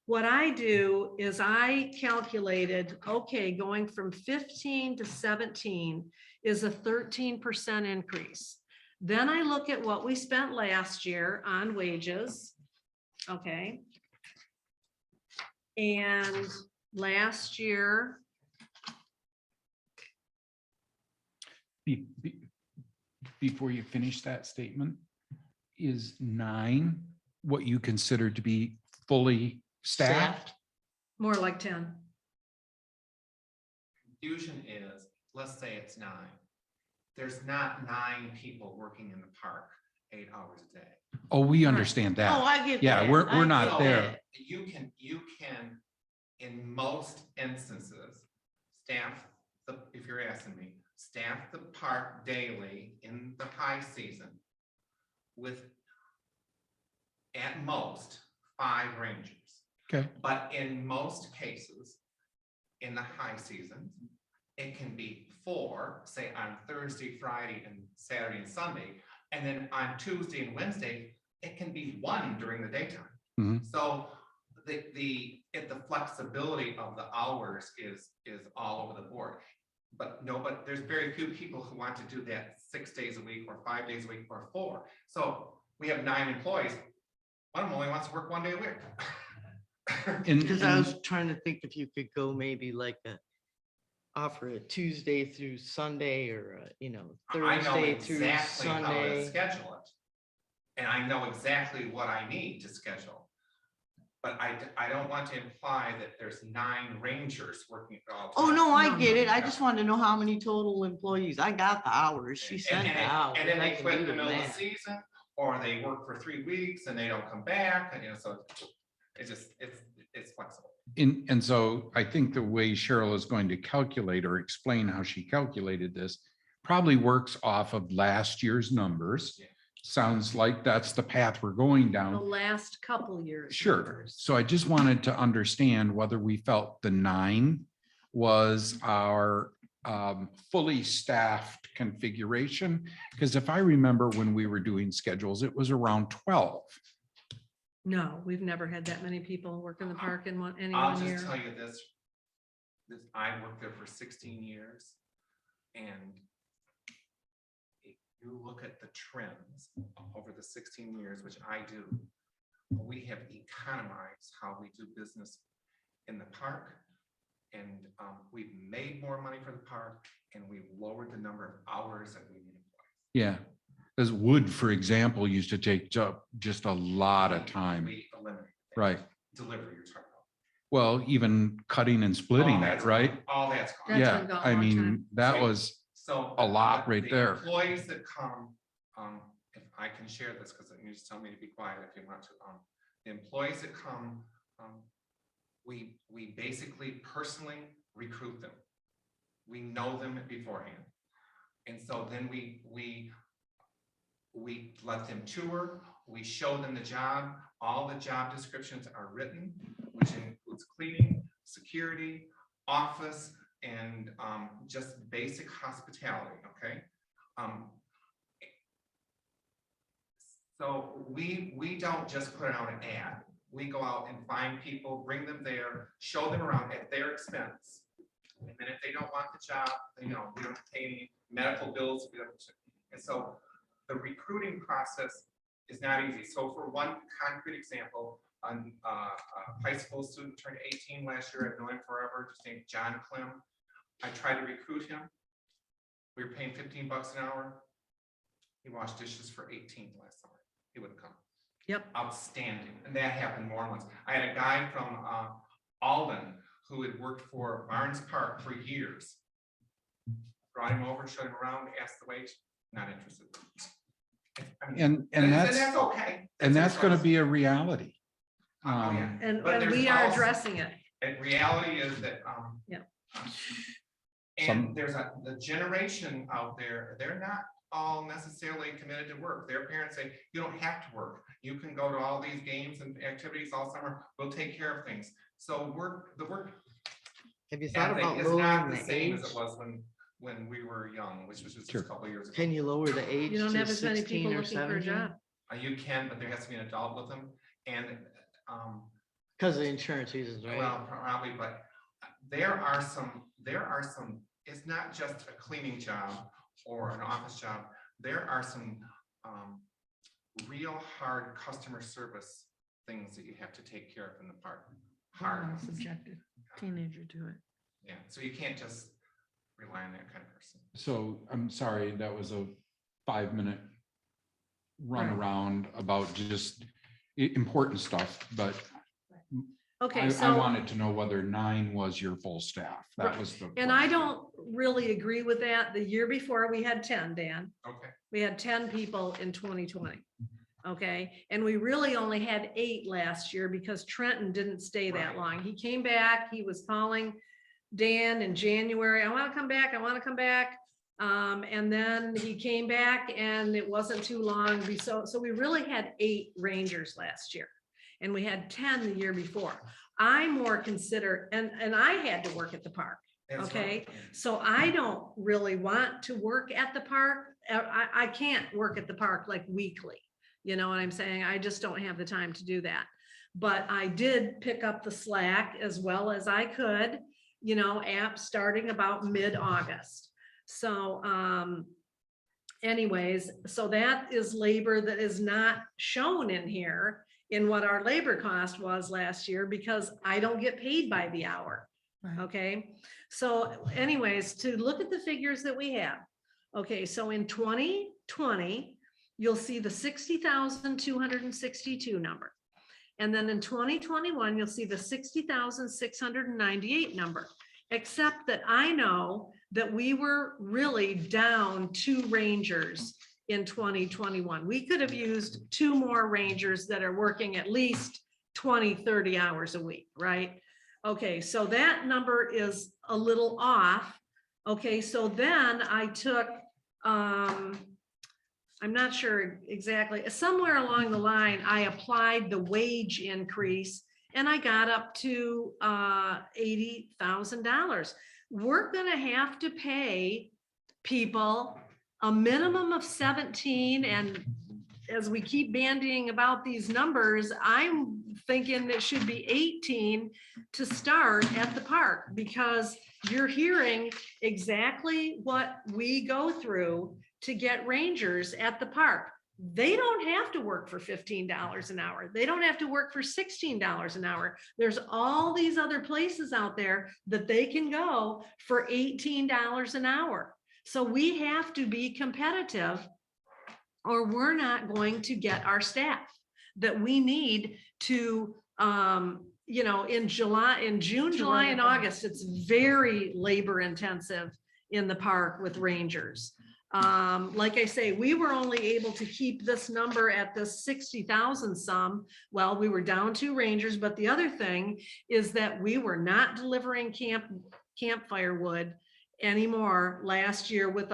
What I do is I calculated, okay, going from 15 to 17 is a 13% increase. Then I look at what we spent last year on wages. Okay. And last year, Before you finish that statement, is 9 what you consider to be fully staffed? more like 10. Confusion is, let's say it's 9. There's not 9 people working in the park 8 hours a day. Oh, we Right. understand Oh, that. I get Yeah, that. we're I not get there. that. You can, in most instances, staff if you're asking me, staff the park daily in the high season with at most 5 rangers. Okay. But in most cases, in the high season, it can be 4, say on Thursday, Friday, and Saturday and Sunday. And then on Tuesday and Wednesday, it can be 1 during the daytime. Mhm. So the flexibility of the hours is all over the board. But there's very few people who want to do that 6 days a week or 5 days a week or 4. So we have 9 employees. One of them only wants to work 1 day a week. Because I was trying to think if you could go maybe like offer a Tuesday through Sunday or, I know Thursday through exactly how to Sunday. schedule it. And I know exactly what I need to schedule. But I don't want to imply that there's 9 rangers working at all. Oh, no, I No, get no. it. I just wanted to know how many total employees. I got the hours. She sent And the hours. then I they can quit do in the the middle of the math. season, or they work for 3 weeks and they don't come back, and so it's flexible. And so I think the way Cheryl is going to calculate or explain how she calculated this probably works off of last year's numbers. Yeah. Sounds like that's the path we're going The down. last couple years. Sure. numbers. So I just wanted to understand whether we felt the 9 was our fully staffed configuration. Because if I remember when we were doing schedules, it was around 12. No, we've never had that many people work in the park in any I'll one just year. tell you this, I worked there for 16 years, and if you look at the trends over the 16 years, which I do, we have economized how we do business in the park, and we've made more money for the park, and we've lowered the number of hours that we need. Yeah. As wood, for example, used to take just a lot of time. We eliminate that. Right. Delivery, you're talking about. Well, even cutting and splitting All it, that's right? gone. All that's gone. That's Yeah, been gone a I long mean, time. that Right. was So a lot the right there. Employees that come, if I can share this, because you just tell me to be quiet if you want to. The employees that come, we basically personally recruit them. We know them beforehand. And so then we let them tour, we show them the job, all the job descriptions are written, which includes cleaning, security, office, and just basic hospitality, okay? So we don't just put out an ad. We go out and find people, bring them there, show them around at their expense. And then if they don't want the job, we don't pay any medical bills. And so the recruiting process is not easy. So for one concrete example, a high school student turned 18 last year. I've known him forever, just named John Clem. I tried to recruit him. We were paying $15 an hour. He washed dishes for 18 last summer. He wouldn't come. Yep. Outstanding. And that happened more than once. I had a guy from Alden who had worked for Barnes Park for years. Brought him over, showed him around, asked the wage, not interested. I mean, And that's that's, okay. and that's going to be a reality. Oh, yeah. And But there's we are also- addressing it. And reality is that, Yeah. And there's the generation out there, they're not all necessarily committed to work. Their parents say, you don't have to work. You can go to all these games and activities all summer. We'll take care of things. So the work Have you thought ethic about is not lowering the the same age? as it was when we were young, which was just Sure. a couple of years ago. Can you lower the age You don't to have as many 16 people or looking for a 17? job. You can, but there has to be an adult with them. And Because of the insurance reasons, right? well, probably, but there are some, it's not just a cleaning job or an office job. There are some real hard customer service things that you have to take care of in the park. Hard. ones. Subjected teenager to it. Yeah, so you can't just rely on that kind of person. So I'm sorry, that was a 5-minute run Right. around about just important stuff, but Okay, I so, wanted to know whether 9 was your full staff. That Right. was the. and I question. don't really agree with that. The year before, we had 10, Dan. Okay. We had 10 people in 2020. Okay, and we really only had 8 last year because Trenton didn't stay that Right. long. He came back, he was calling Dan in January, I want to come back, I want to come back. And then he came back and it wasn't too long. So we really had 8 rangers last year. And we had 10 the year before. I more consider, and I had to work at the park. That's Okay, right. so I don't really want to work at the park. I can't work at the park like weekly. You know what I'm saying? I just don't have the time to do that. But I did pick up the slack as well as I could, starting about mid-August. So anyways, so that is labor that is not shown in here in what our labor cost was last year because I don't get paid by the hour. Right. Okay, so anyways, to look at the figures that we have. Okay, so in 2020, you'll see the 60,262 number. And then in 2021, you'll see the 60,698 number, except that I know that we were really down 2 rangers in 2021. We could have used 2 more rangers that are working at least 20, 30 hours a week, right? Okay, so that number is a little off. Okay, so then I took, I'm not sure exactly, somewhere along the line, I applied the wage increase and I got up to $80,000. We're gonna have to pay people a minimum of 17, and as we keep bandying about these numbers, I'm thinking it should be 18 to start at the park, because you're hearing exactly what we go through to get rangers at the park. They don't have to work for $15 an hour. They don't have to work for $16 an hour. There's all these other places out there that they can go for $18 an hour. So we have to be competitive or we're not going to get our staff that we need to, in June, July, and August, it's very labor intensive in the park with rangers. Like I say, we were only able to keep this number at this 60,000 some. Well, we were down 2 rangers, but the other thing is that we were not delivering campfire wood anymore last year with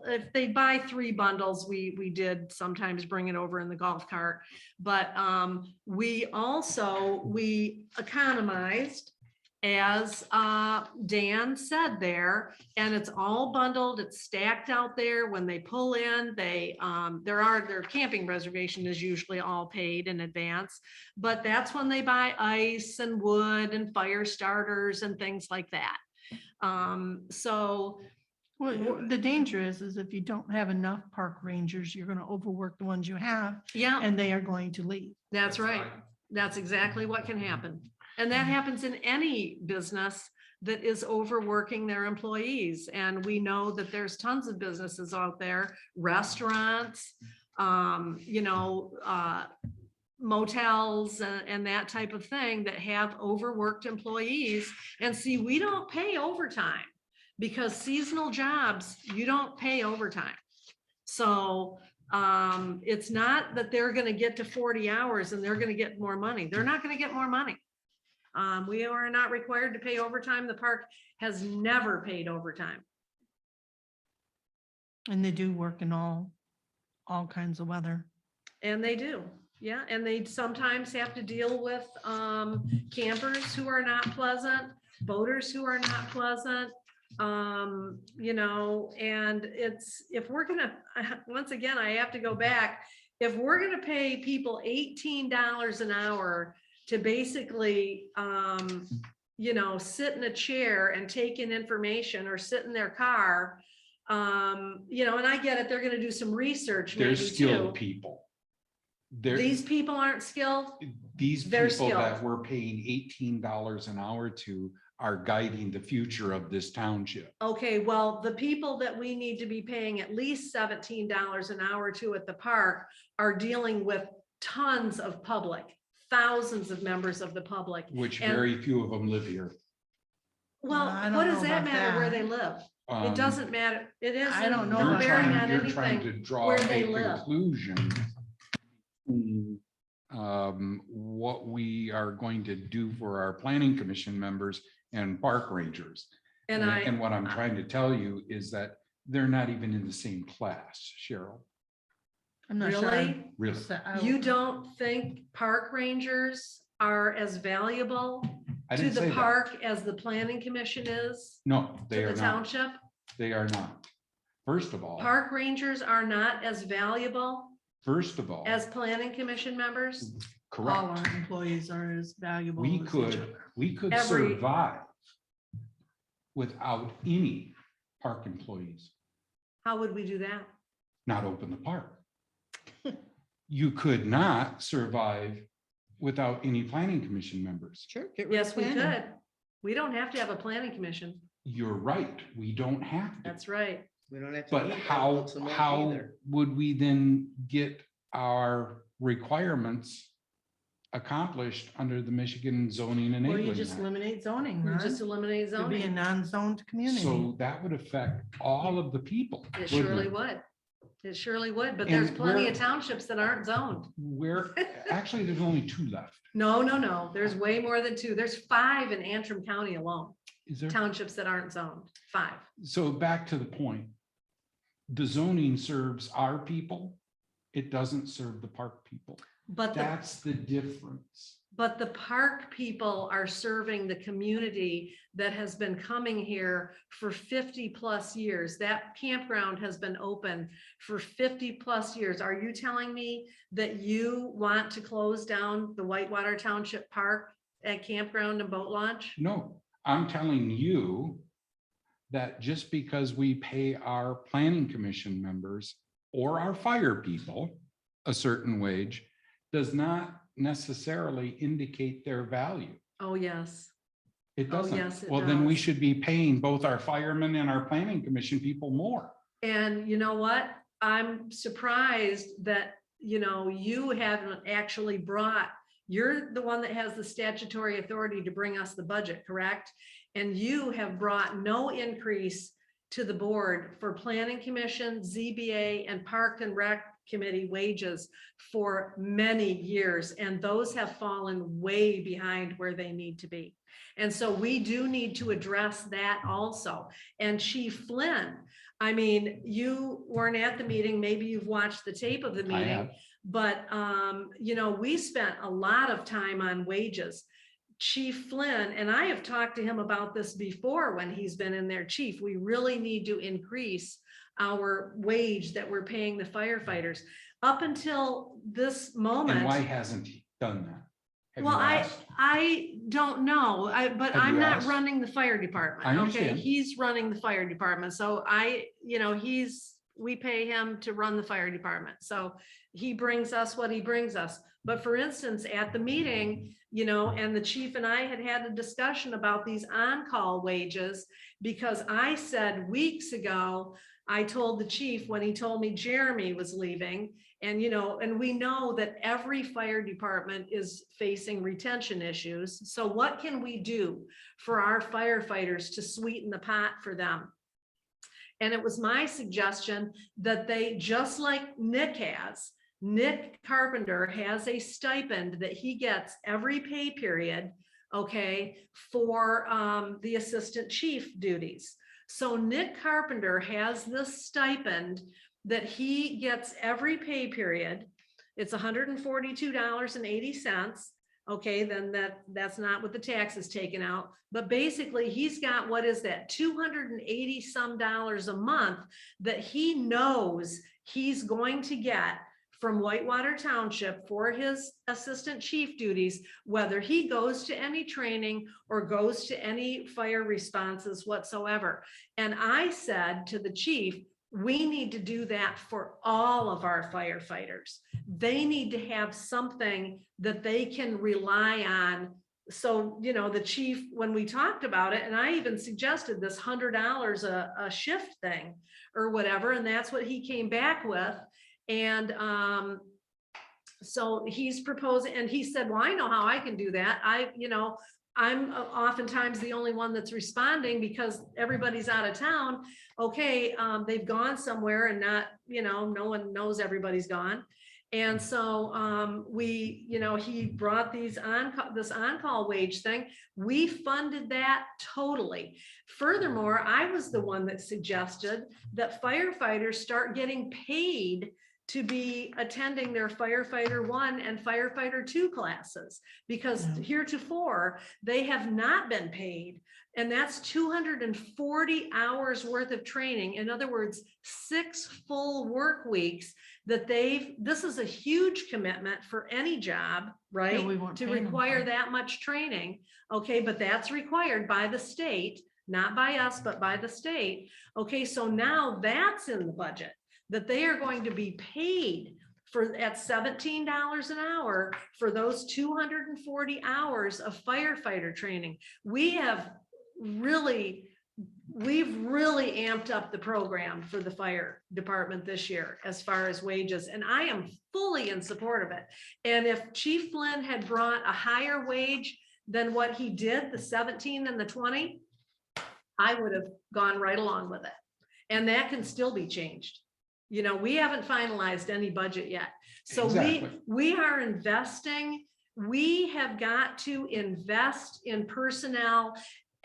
if they buy 3 bundles, we did sometimes bring it over in the golf cart. But we economized, as Dan said there, and it's all bundled, it's stacked out there. When they pull in, their camping reservation is usually all paid in advance, but that's when they buy ice and wood and fire starters and things like that. So Well, the danger is if you don't have enough park rangers, you're gonna overwork the ones you have, yeah, and they are going to leave. that's right. That's exactly what can happen. And that happens in any business that is overworking their employees. And we know that there's tons of businesses out there, restaurants, motels and that type of thing that have overworked employees. And see, we don't pay overtime because seasonal jobs, you don't pay overtime. So it's not that they're going to get to 40 hours and they're going to get more money. They're not going to get more money. We are not required to pay overtime. The park has never paid overtime. And they do work in all kinds of weather. And they do, yeah. And they sometimes have to deal with campers who are not pleasant, boaters who are not pleasant. And if we're gonna, once again, I have to go back. If we're gonna pay people $18 an hour to basically, sit in a chair and take in information or sit in their car, and I get it, they're gonna do some research They're maybe skilled too. people. These people aren't skilled. These they're people that skilled. we're paying $18 an hour to are guiding the future of this township. Okay, well, the people that we need to be paying at least $17 an hour to at the park are dealing with tons of public, thousands of members of the public. Which And- very few of them live here. Well, I don't what does know that about matter where that. they live? Um, It doesn't matter. It isn't. I don't know no about bearing that. on You're trying to anything draw where a they live. conclusion what we are going to do for our planning commission members and park rangers. And what I'm trying to tell you is that they're not even in the same class, Cheryl. I'm not sure. Really? Really? You don't think park rangers are as valuable I to didn't say the that. park as the planning commission is No, to they are the not. township? They are not. First of all, Park rangers are not as valuable as planning commission members? All correct. our employees are as valuable We as each could, other. we could Every- survive without any park employees, How would we do that? not open the park. You could not survive without any planning commission members. Sure. get rid of Yes, we planning. could. We don't have to have a planning commission. You're right, we don't have to. That's right. We don't have to. But meet that how, once a month how either. would we then get our requirements accomplished under the Michigan zoning Well, enabling you just act? eliminate zoning, We right? just eliminate To be a zoning. non-zoned community. So that would affect all of the people. It wouldn't surely it? would. It surely would, but And there's plenty where- of townships that aren't zoned. Where, actually, there's only 2 left. No. There's way more than 2. There's 5 in Antrim County alone, Is there? townships that aren't zoned. 5. So back to the point. The zoning serves our people. It doesn't serve the park people. But That's the difference. But the park people are serving the community that has been coming here for 50+ years. That campground has been open for 50+ years. Are you telling me that you want to close down the Whitewater Township Park and campground and boat launch? No, I'm telling you that just because we pay our planning commission members or our fire people a certain wage does not necessarily indicate their value. Oh, yes. It Oh, doesn't. yes, it Well, then we does. should be paying both our firemen and our planning commission people more. And you know what? I'm surprised that, you haven't actually you're the one that has the statutory authority to bring us the budget, correct? And you have brought no increase to the board for planning commission, ZBA, and park and rec committee wages for many years, and those have fallen way behind where they need to be. And so we do need to address that also. And Chief Flynn, I mean, you weren't at the meeting, maybe you've watched the tape of the I meeting, have. but you know, we spent a lot of time on wages. Chief Flynn, and I have talked to him about this before when he's been in there, Chief, we really need to increase our wage that we're paying the firefighters. Up until this moment. And why hasn't he done that? Have Well, you asked? I don't know, but Have I'm you not asked? running the fire department. I Okay, understand. he's running the fire department. So you know, we pay him to run the fire department. So he brings us what he brings us. But for instance, at the meeting, you know, and the chief and I had a discussion about these on-call wages, because I said weeks ago, I told the chief when he told me Jeremy was leaving, and, you know, and we know that every fire department is facing retention issues. So what can we do for our firefighters to sweeten the pot for them? And it was my suggestion that they, just like Nick Carpenter has a stipend that he gets every pay period, okay, for the assistant chief duties. So Nick Carpenter has this stipend that he gets every pay period. It's $142.80. Okay, then that's not what the tax is taken out. But basically, he's got, what is that, $280 some a month that he knows he's going to get from Whitewater Township for his assistant chief duties, whether he goes to any training or goes to any fire responses whatsoever. And I said to the chief, we need to do that for all of our firefighters. They need to have something that they can rely on. So, you know, the chief, when we talked about it, and I even suggested this $100 a shift thing or whatever, and that's what he came back with. And so he's proposing, and he said, well, I know how I can do that. I'm oftentimes the only one that's responding because everybody's out of town. Okay, they've gone somewhere and not, you know, no one knows everybody's gone. And so he brought this on-call wage thing. We funded that totally. Furthermore, I was the one that suggested that firefighters start getting paid to be attending their firefighter 1 and firefighter 2 classes, because heretofore they have not been paid. And that's 240 hours worth of training. In other words, 6 full work weeks that this is a huge commitment for any job, right? Yeah, we weren't to paying them require for. that much training. Okay, but that's required by the state, not by us, but by the state. Okay, so now that's in the budget, that they are going to be paid at $17 an hour for those 240 hours of firefighter training. We've really amped up the program for the fire department this year as far as wages, and I am fully in support of it. And if Chief Flynn had brought a higher wage than what he did, the 17 and the 20, I would have gone right along with it. And that can still be changed. You know, we haven't finalized any budget yet. So Exactly. we are investing. We have got to invest in personnel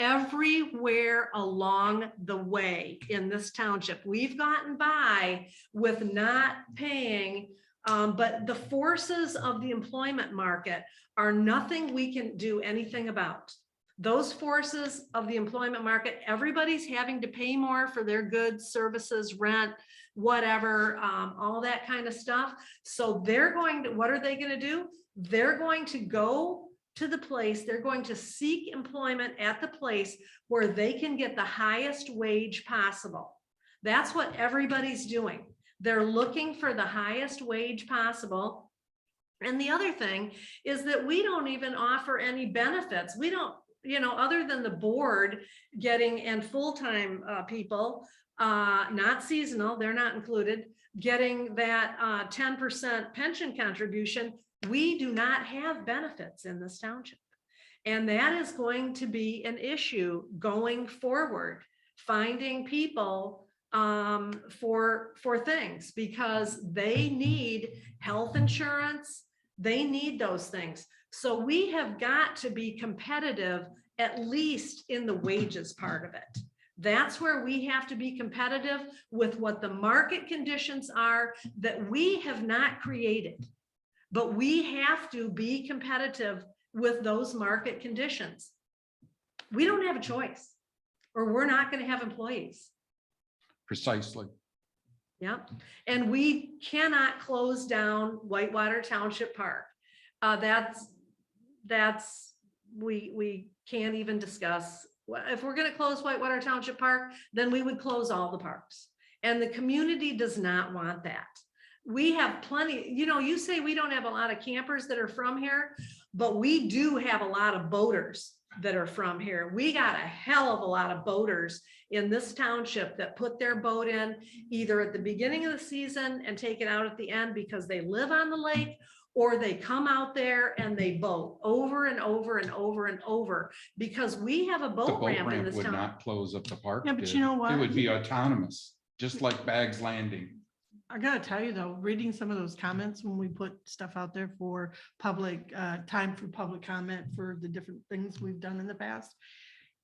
everywhere along the way in this township. We've gotten by with not paying, but the forces of the employment market are nothing we can do anything about. Those forces of the employment market, everybody's having to pay more for their goods, services, rent, whatever, all that kind of stuff. So what are they going to do? They're going to go to the place, they're going to seek employment at the place where they can get the highest wage possible. That's what everybody's doing. They're looking for the highest wage possible. And the other thing is that we don't even offer any benefits. We don't, you know, other than the board getting, and full-time people, not seasonal, they're not included, getting that 10% pension contribution. We do not have benefits in this township. And that is going to be an issue going forward finding people for things because they need health insurance. They need those things. So we have got to be competitive, at least in the wages part of it. That's where we have to be competitive with what the market conditions are that we have not created. But we have to be competitive with those market conditions. We don't have a choice, or we're not going to have employees. Precisely. Yep. And we cannot close down Whitewater Township Park. We can't even discuss. If we're going to close Whitewater Township Park, then we would close all the parks. And the community does not want that. We have plenty, you say we don't have a lot of campers that are from here, but we do have a lot of boaters that are from here. We got a hell of a lot of boaters in this township that put their boat in either at the beginning of the season and take it out at the end because they live on the lake, or they come out there and they boat over and over and over and over because we have a The boat boat ramp in ramp this would town. not close up the park. Yeah, but did. you know what? It would be autonomous, just like Bags Landing. I gotta tell you though, reading some of those comments when we put stuff out there for public, time for public comment for the different things we've done in the past.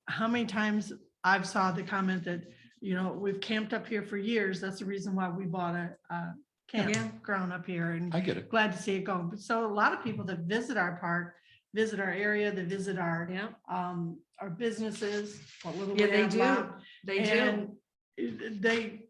How many times I've saw the comment that, we've camped up here for years. That's the reason why we bought a campground up here, and I get it. glad to see it going. But so a lot of people that visit our park, visit our area, they visit our, Yeah, our businesses, what little yeah, we they have do. left. They do. And they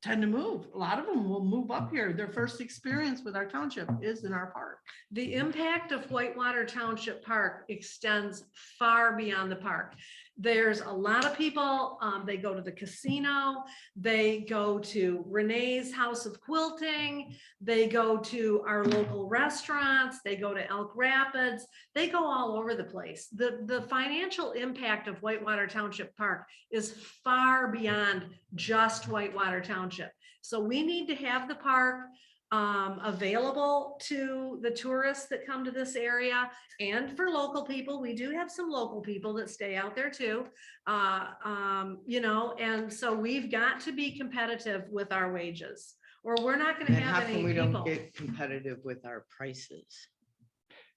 tend to move. A lot of them will move up here. Their first experience with our township is in our park. The impact of Whitewater Township Park extends far beyond the park. There's a lot of people, they go to the casino, they go to Renee's House of Quilting, they go to our local restaurants, they go to Elk Rapids, they go all over the place. The financial impact of Whitewater Township Park is far beyond just Whitewater Township. So we need to have the park available to the tourists that come to this area and for local people. We do have some local people that stay out there too. And so we've got to be competitive with our wages, or we're not going to Then how have come any we people. don't get competitive with our prices?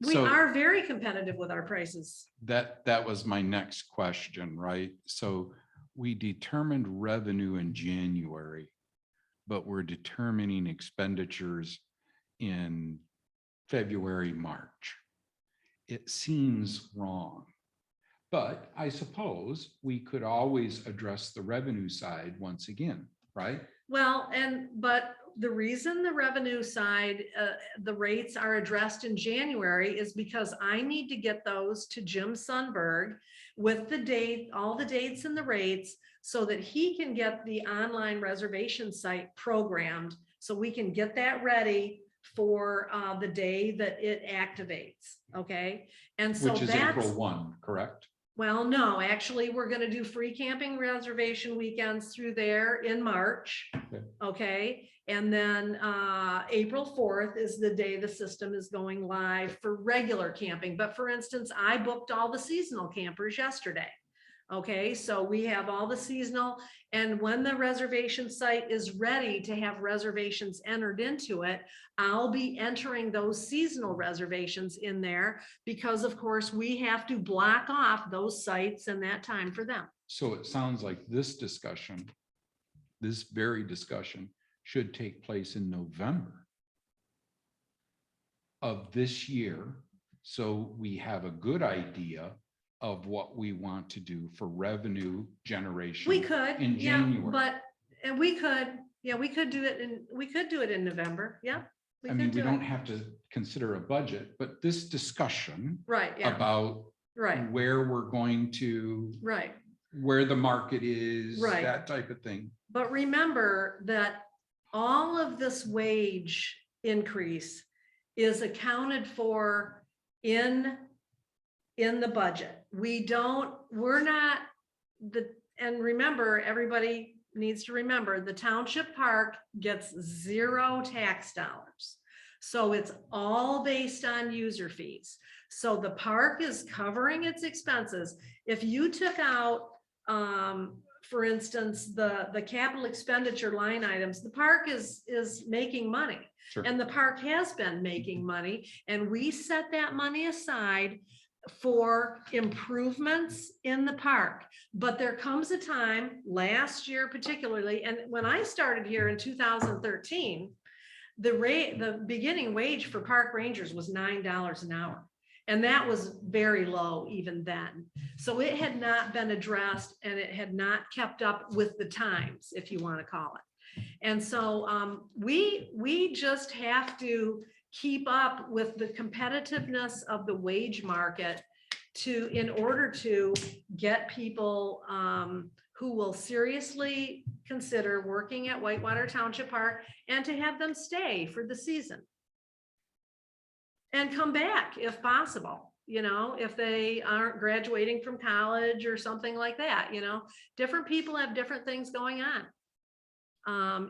We So- are very competitive with our prices. That was my next question, right? So we determined revenue in January, but we're determining expenditures in February, March. It seems wrong. But I suppose we could always address the revenue side once again, right? Well, but the reason the revenue side, the rates are addressed in January is because I need to get those to Jim Sundberg with the date, all the dates and the rates, so that he can get the online reservation site programmed, so we can get that ready for the day that it activates, okay? And so Which is that's, April 1, correct? well, no, actually, we're gonna do free camping reservation weekends through there in March. Okay. Okay, and then April 4th is the day the system is going live for regular camping. But for instance, I booked all the seasonal campers yesterday. Okay, so we have all the seasonal, and when the reservation site is ready to have reservations entered into it, I'll be entering those seasonal reservations in there because of course we have to block off those sites and that time for them. So it sounds like this very discussion should take place in November of this year. So we have a good idea of what we want to do for revenue generation. We could, in yeah, January. and we could do it in November, yeah. I mean, we don't have to consider a budget, but this discussion Right, yeah, about right, where we're going to, right. where the market is, Right. that type of thing. But remember that all of this wage increase is accounted for in the budget. And remember, everybody needs to remember, the township park gets 0 tax dollars. So it's all based on user fees. So the park is covering its expenses. If you took out for instance, the capital expenditure line items, the park is making money. Sure. And the park has been making money, and we set that money aside for improvements in the park. But there comes a time, last year particularly, and when I started here in 2013, the beginning wage for park rangers was $9 an hour. And that was very low even then. So it had not been addressed, and it had not kept up with the times, if you want to call it. And so we just have to keep up with the competitiveness of the wage market in order to get people who will seriously consider working at Whitewater Township Park, and to have them stay for the season and come back if possible, if they aren't graduating from college or something like that. Different people have different things going on.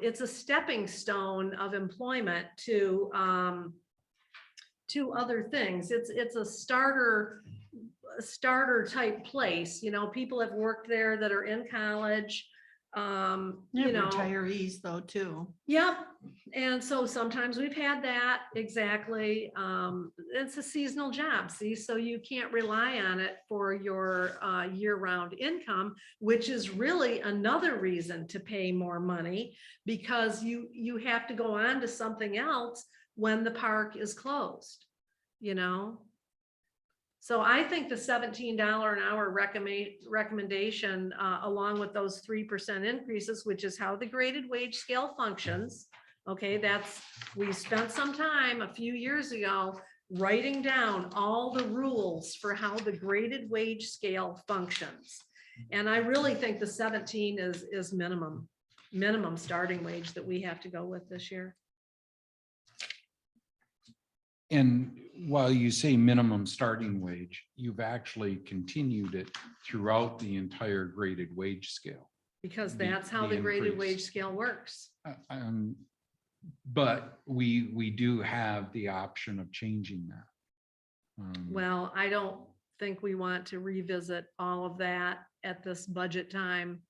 It's a stepping stone of employment to other things. It's a starter type place. People have worked there that are in college. Retirees though, too. Yep. And so sometimes we've had that. Exactly. It's a seasonal job. See, so you can't rely on it for your year-round income, which is really another reason to pay more money, because you have to go on to something else when the park is closed, So I think the $17 an hour recommendation, along with those 3% increases, which is how the graded wage scale functions. Okay, we spent some time a few years ago writing down all the rules for how the graded wage scale functions. And I really think the 17 is minimum starting wage that we have to go with this year. And while you say minimum starting wage, you've actually continued it throughout the entire graded wage scale. Because The- that's how the the graded increase. wage scale works. But we do have the option of changing that. Well, I don't think we want to revisit all of that at this budget time.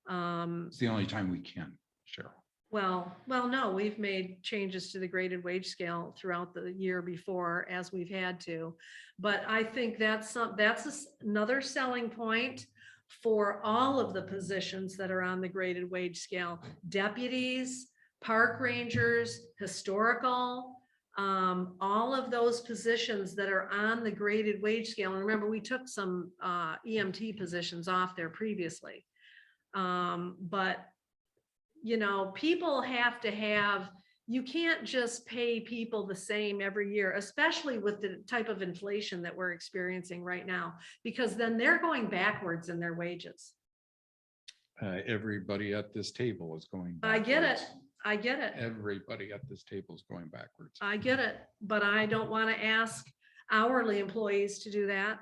It's the only time we can, Cheryl. Well, no, we've made changes to the graded wage scale throughout the year before, as we've had to. But I think that's another selling point for all of the positions that are on the graded wage scale: deputies, park rangers, historical, all of those positions that are on the graded wage scale. And remember, we took some EMT positions off there previously. But people have to you can't just pay people the same every year, especially with the type of inflation that we're experiencing right now, because then they're going backwards in their wages. Everybody at this table is going I get it. backwards. I get it. Everybody at this table is going backwards. I get it. But I don't want to ask hourly employees to do that.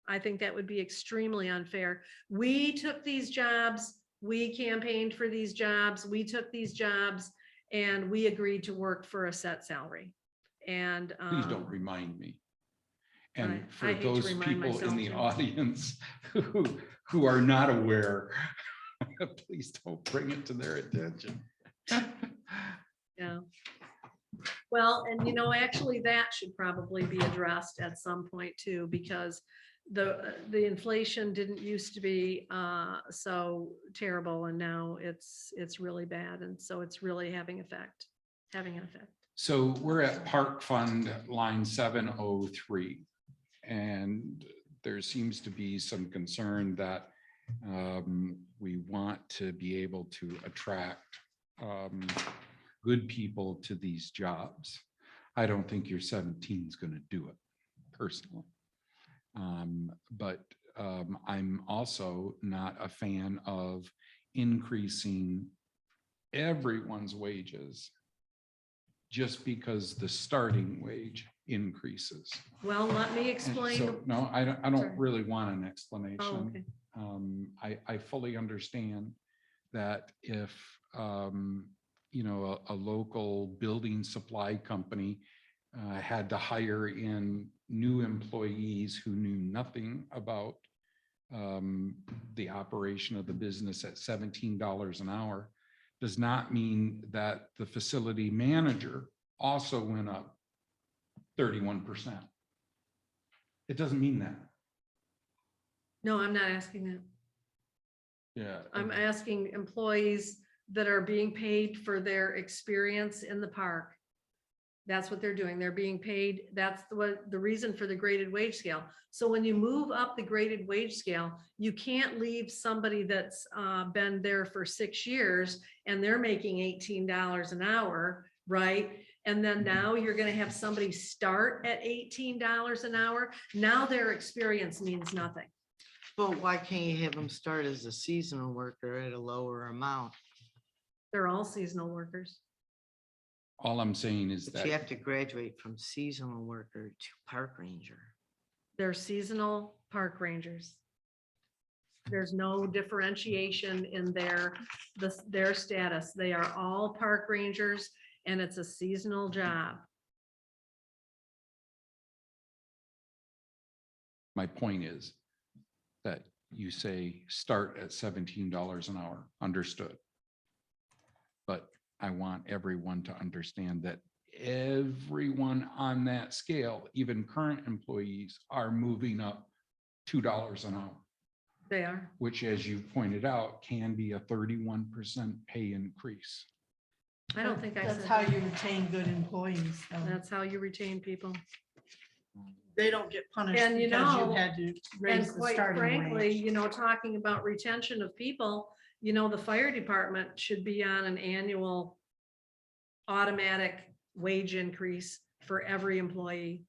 I think that would be extremely unfair. We took these jobs. We campaigned for these jobs. We took these jobs, and we agreed to work for a set salary. And Please don't remind me. And I for hate to those remind people myself in the too. audience who are not aware, please don't bring it to their attention. Yeah. Well, and actually that should probably be addressed at some point too, because the inflation didn't used to be so terrible, and now it's really bad, and so it's really having an effect. So we're at Park Fund line 703, and there seems to be some concern that we want to be able to attract good people to these jobs. I don't think your 17 is going to do it personally. But I'm also not a fan of increasing everyone's wages just because the starting wage increases. Well, let me And explain. so, no, I Sorry. don't really want an Oh, explanation. okay. I fully understand that if, a local building supply company had to hire in new employees who knew nothing about the operation of the business at $17 an hour does not mean that the facility manager also went up 31%. It doesn't mean that. No, I'm not asking that. Yeah. I'm asking employees that are being paid for their experience in the park. That's what they're doing. They're being paid. That's the reason for the graded wage scale. So when you move up the graded wage scale, you can't leave somebody that's been there for 6 years and they're making $18 an hour, right? And then now you're gonna have somebody start at $18 an hour. Now their experience means nothing. But why can't you have them start as a seasonal worker at a lower amount? They're all seasonal workers. All I'm saying is But you that have to graduate from seasonal worker to park ranger. They're seasonal park rangers. There's no differentiation in their status. They are all park rangers and it's a seasonal job. my point is that you say start at $17 an hour, understood. But I want everyone to understand that everyone on that scale, even current employees, are moving up $2 an hour, They are. which, as you pointed out, can be a 31% pay increase. I don't think I That's said how that. you retain good employees. though. That's how you retain people. They don't get punished And you because know, you had to And raise the quite starting frankly, wage. you know, talking about retention of people, you know, the fire department should be on an annual automatic wage increase for every employee.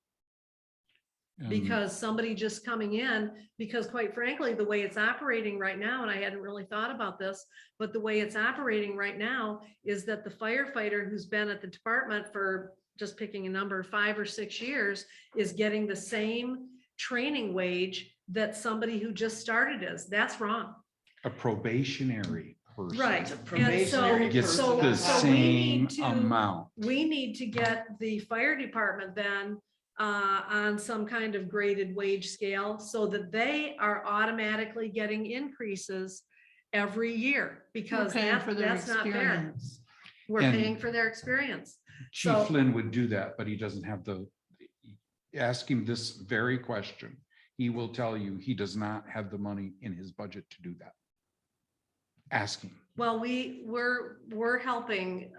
Because somebody just coming in, because quite frankly, the way it's operating right now, and I hadn't really thought about this, but the way it's operating right now is that the firefighter who's been at the department for, just picking a number, 5 or 6 years, is getting the same training wage that somebody who just started is. That's wrong. A probationary person. Right. It's a And probationary Gets so the we same need to, amount. we need to get the fire department then on some kind of graded wage scale so that they are automatically getting increases every year, We're because paying for their that's not fair. experience. We're And- paying for their experience. Chief So- Flynn would do that, but he doesn't have the, ask him this very question. He will tell you he does not have the money in his budget to do that. Ask him. Well, we're helping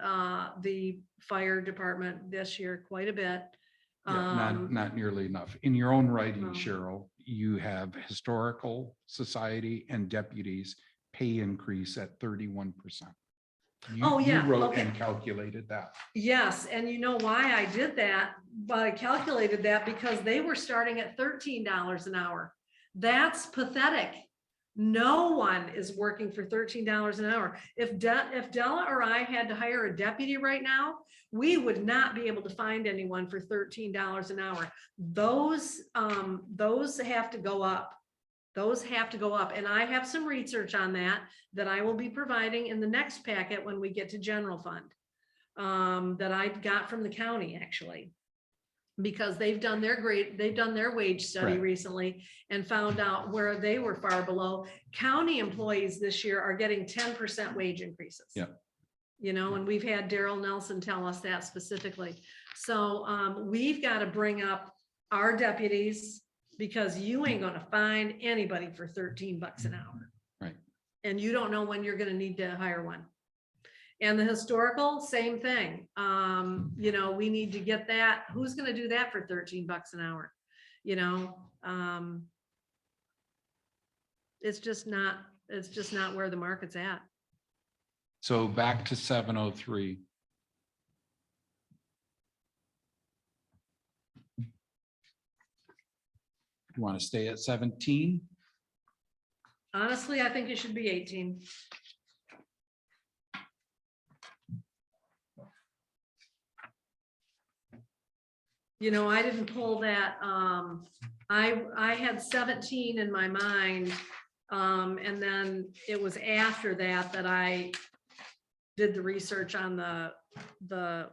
the fire department this year quite a bit. Yeah, not nearly enough. In your own writing, no. Cheryl, you have historical society and deputies pay increase at 31%. Oh, yeah, You wrote okay. and calculated that. Yes, and you know why I did that? But I calculated that because they were starting at $13 an hour. That's pathetic. No one is working for $13 an hour. If Della or I had to hire a deputy right now, we would not be able to find anyone for $13 an hour. Those have to go up. Those have to go up. And I have some research on that I will be providing in the next packet when we get to general fund. That I got from the county, actually. Because they've done their wage study Right. recently and found out where they were far below. County employees this year are getting 10% wage increases. Yeah. You know, and we've had Daryl Nelson tell us that specifically. So we've got to bring up our deputies, because you ain't gonna find anybody for $13 an hour. Right. And you don't know when you're gonna need to hire one. And the historical, same thing. You know, we need to get that. Who's gonna do that for $13 an hour? You know, it's just not where the market's at. So back to 703. You want to stay at 17? Honestly, I think it should be 18. You know, I didn't pull that. I had 17 in my mind. And then it was after that I did the research on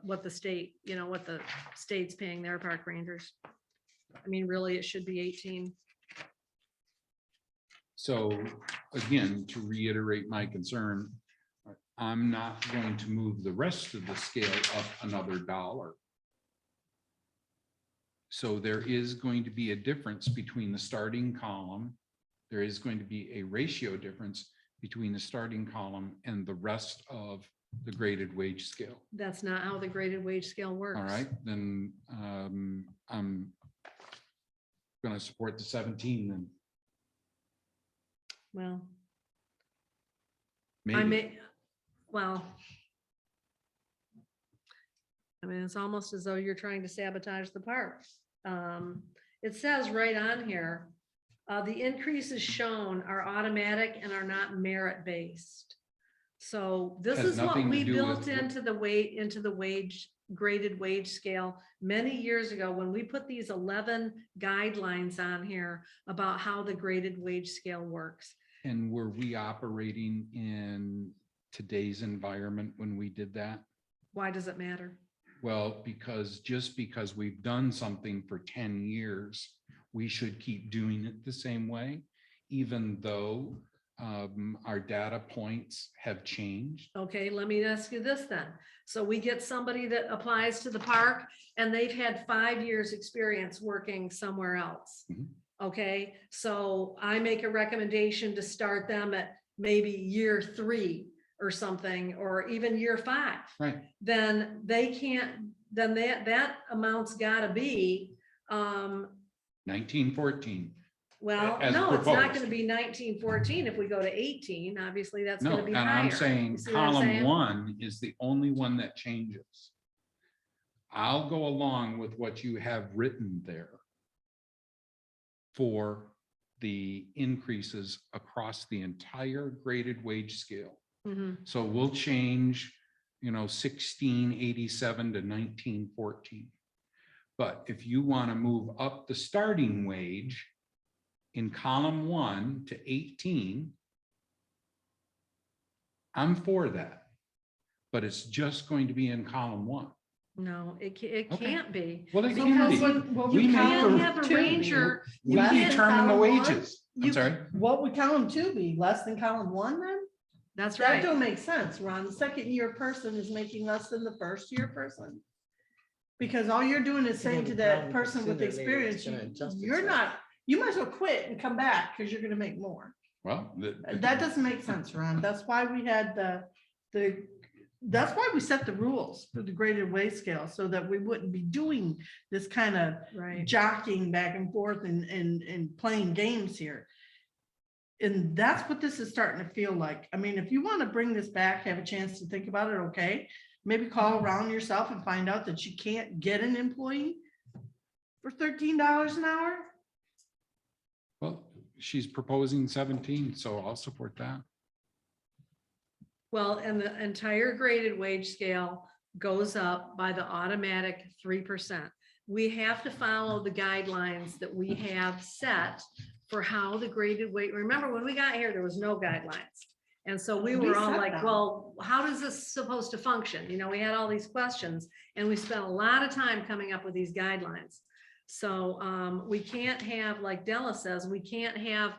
what the state, you know, what the state's paying their park rangers. I mean, really, it should be 18. So again, to reiterate my concern, I'm not going to move the rest of the scale up another $1. So there is going to be a difference between the starting column. There is going to be a ratio difference between the starting column and the rest of the graded wage scale. That's not how the graded wage scale works. All right, then I'm going to support the 17 then. Well, Maybe. I may, well. I mean, it's almost as though you're trying to sabotage the park. It says right on here, the increases shown are automatic and are not merit-based. So this Has is what nothing to we do built with- into the wage, graded wage scale many years ago when we put these 11 guidelines on here about how the graded wage scale works. And were we operating in today's environment when we did that? Why does it matter? Well, because just because we've done something for 10 years, we should keep doing it the same way, even though our data points have changed. Okay, let me ask you this then. So we get somebody that applies to the park and they've had 5 years experience working somewhere else. Mhm. Okay, so I make a recommendation to start them at maybe year 3 or something, or even year 5. Right. Then they can't, then that amount's gotta be, 1914. well, As no, it's not proposed. gonna be 1914 if we go to 18, obviously that's No, gonna be and higher. I'm saying You see what I'm column saying? 1 is the only one that changes. I'll go along with what you have written there for the increases across the entire graded wage scale. Mhm. So we'll change, 1687 to 1914. But if you want to move up the starting wage in column 1 to 18, I'm for that. But it's just going to be in column 1. No, it Okay. can't be. Well, it So can what be. would- what We would make can't the- have a two be? ranger. We You can't- determine the column one? wages. I'm You- sorry. What would column 2 be? Less than column 1 then? That's That right. don't make sense, Ron. The second year person is making less than the first year person. Because all you're doing is saying to that person with experience, you're not, you might as well quit and come back because you're gonna make more. Well, That doesn't make sense, Ron. That's why we had that's why we set the rules for the graded wage scale, so that we wouldn't be doing this kind of Right. jockeying back and forth and playing games here. And that's what this is starting to feel like. I mean, if you want to bring this back, have a chance to think about it, okay? Maybe call around yourself and find out that you can't get an employee for $13 an hour. Well, she's proposing 17, so I'll support that. Well, and the entire graded wage scale goes up by the automatic 3%. We have to follow the guidelines that we have set for how the graded wage, remember when we got here, there was no guidelines. And so we We were all set like, them. well, how is this supposed to function? We had all these questions and we spent a lot of time coming up with these guidelines. So we can't have, like Della says, we can't have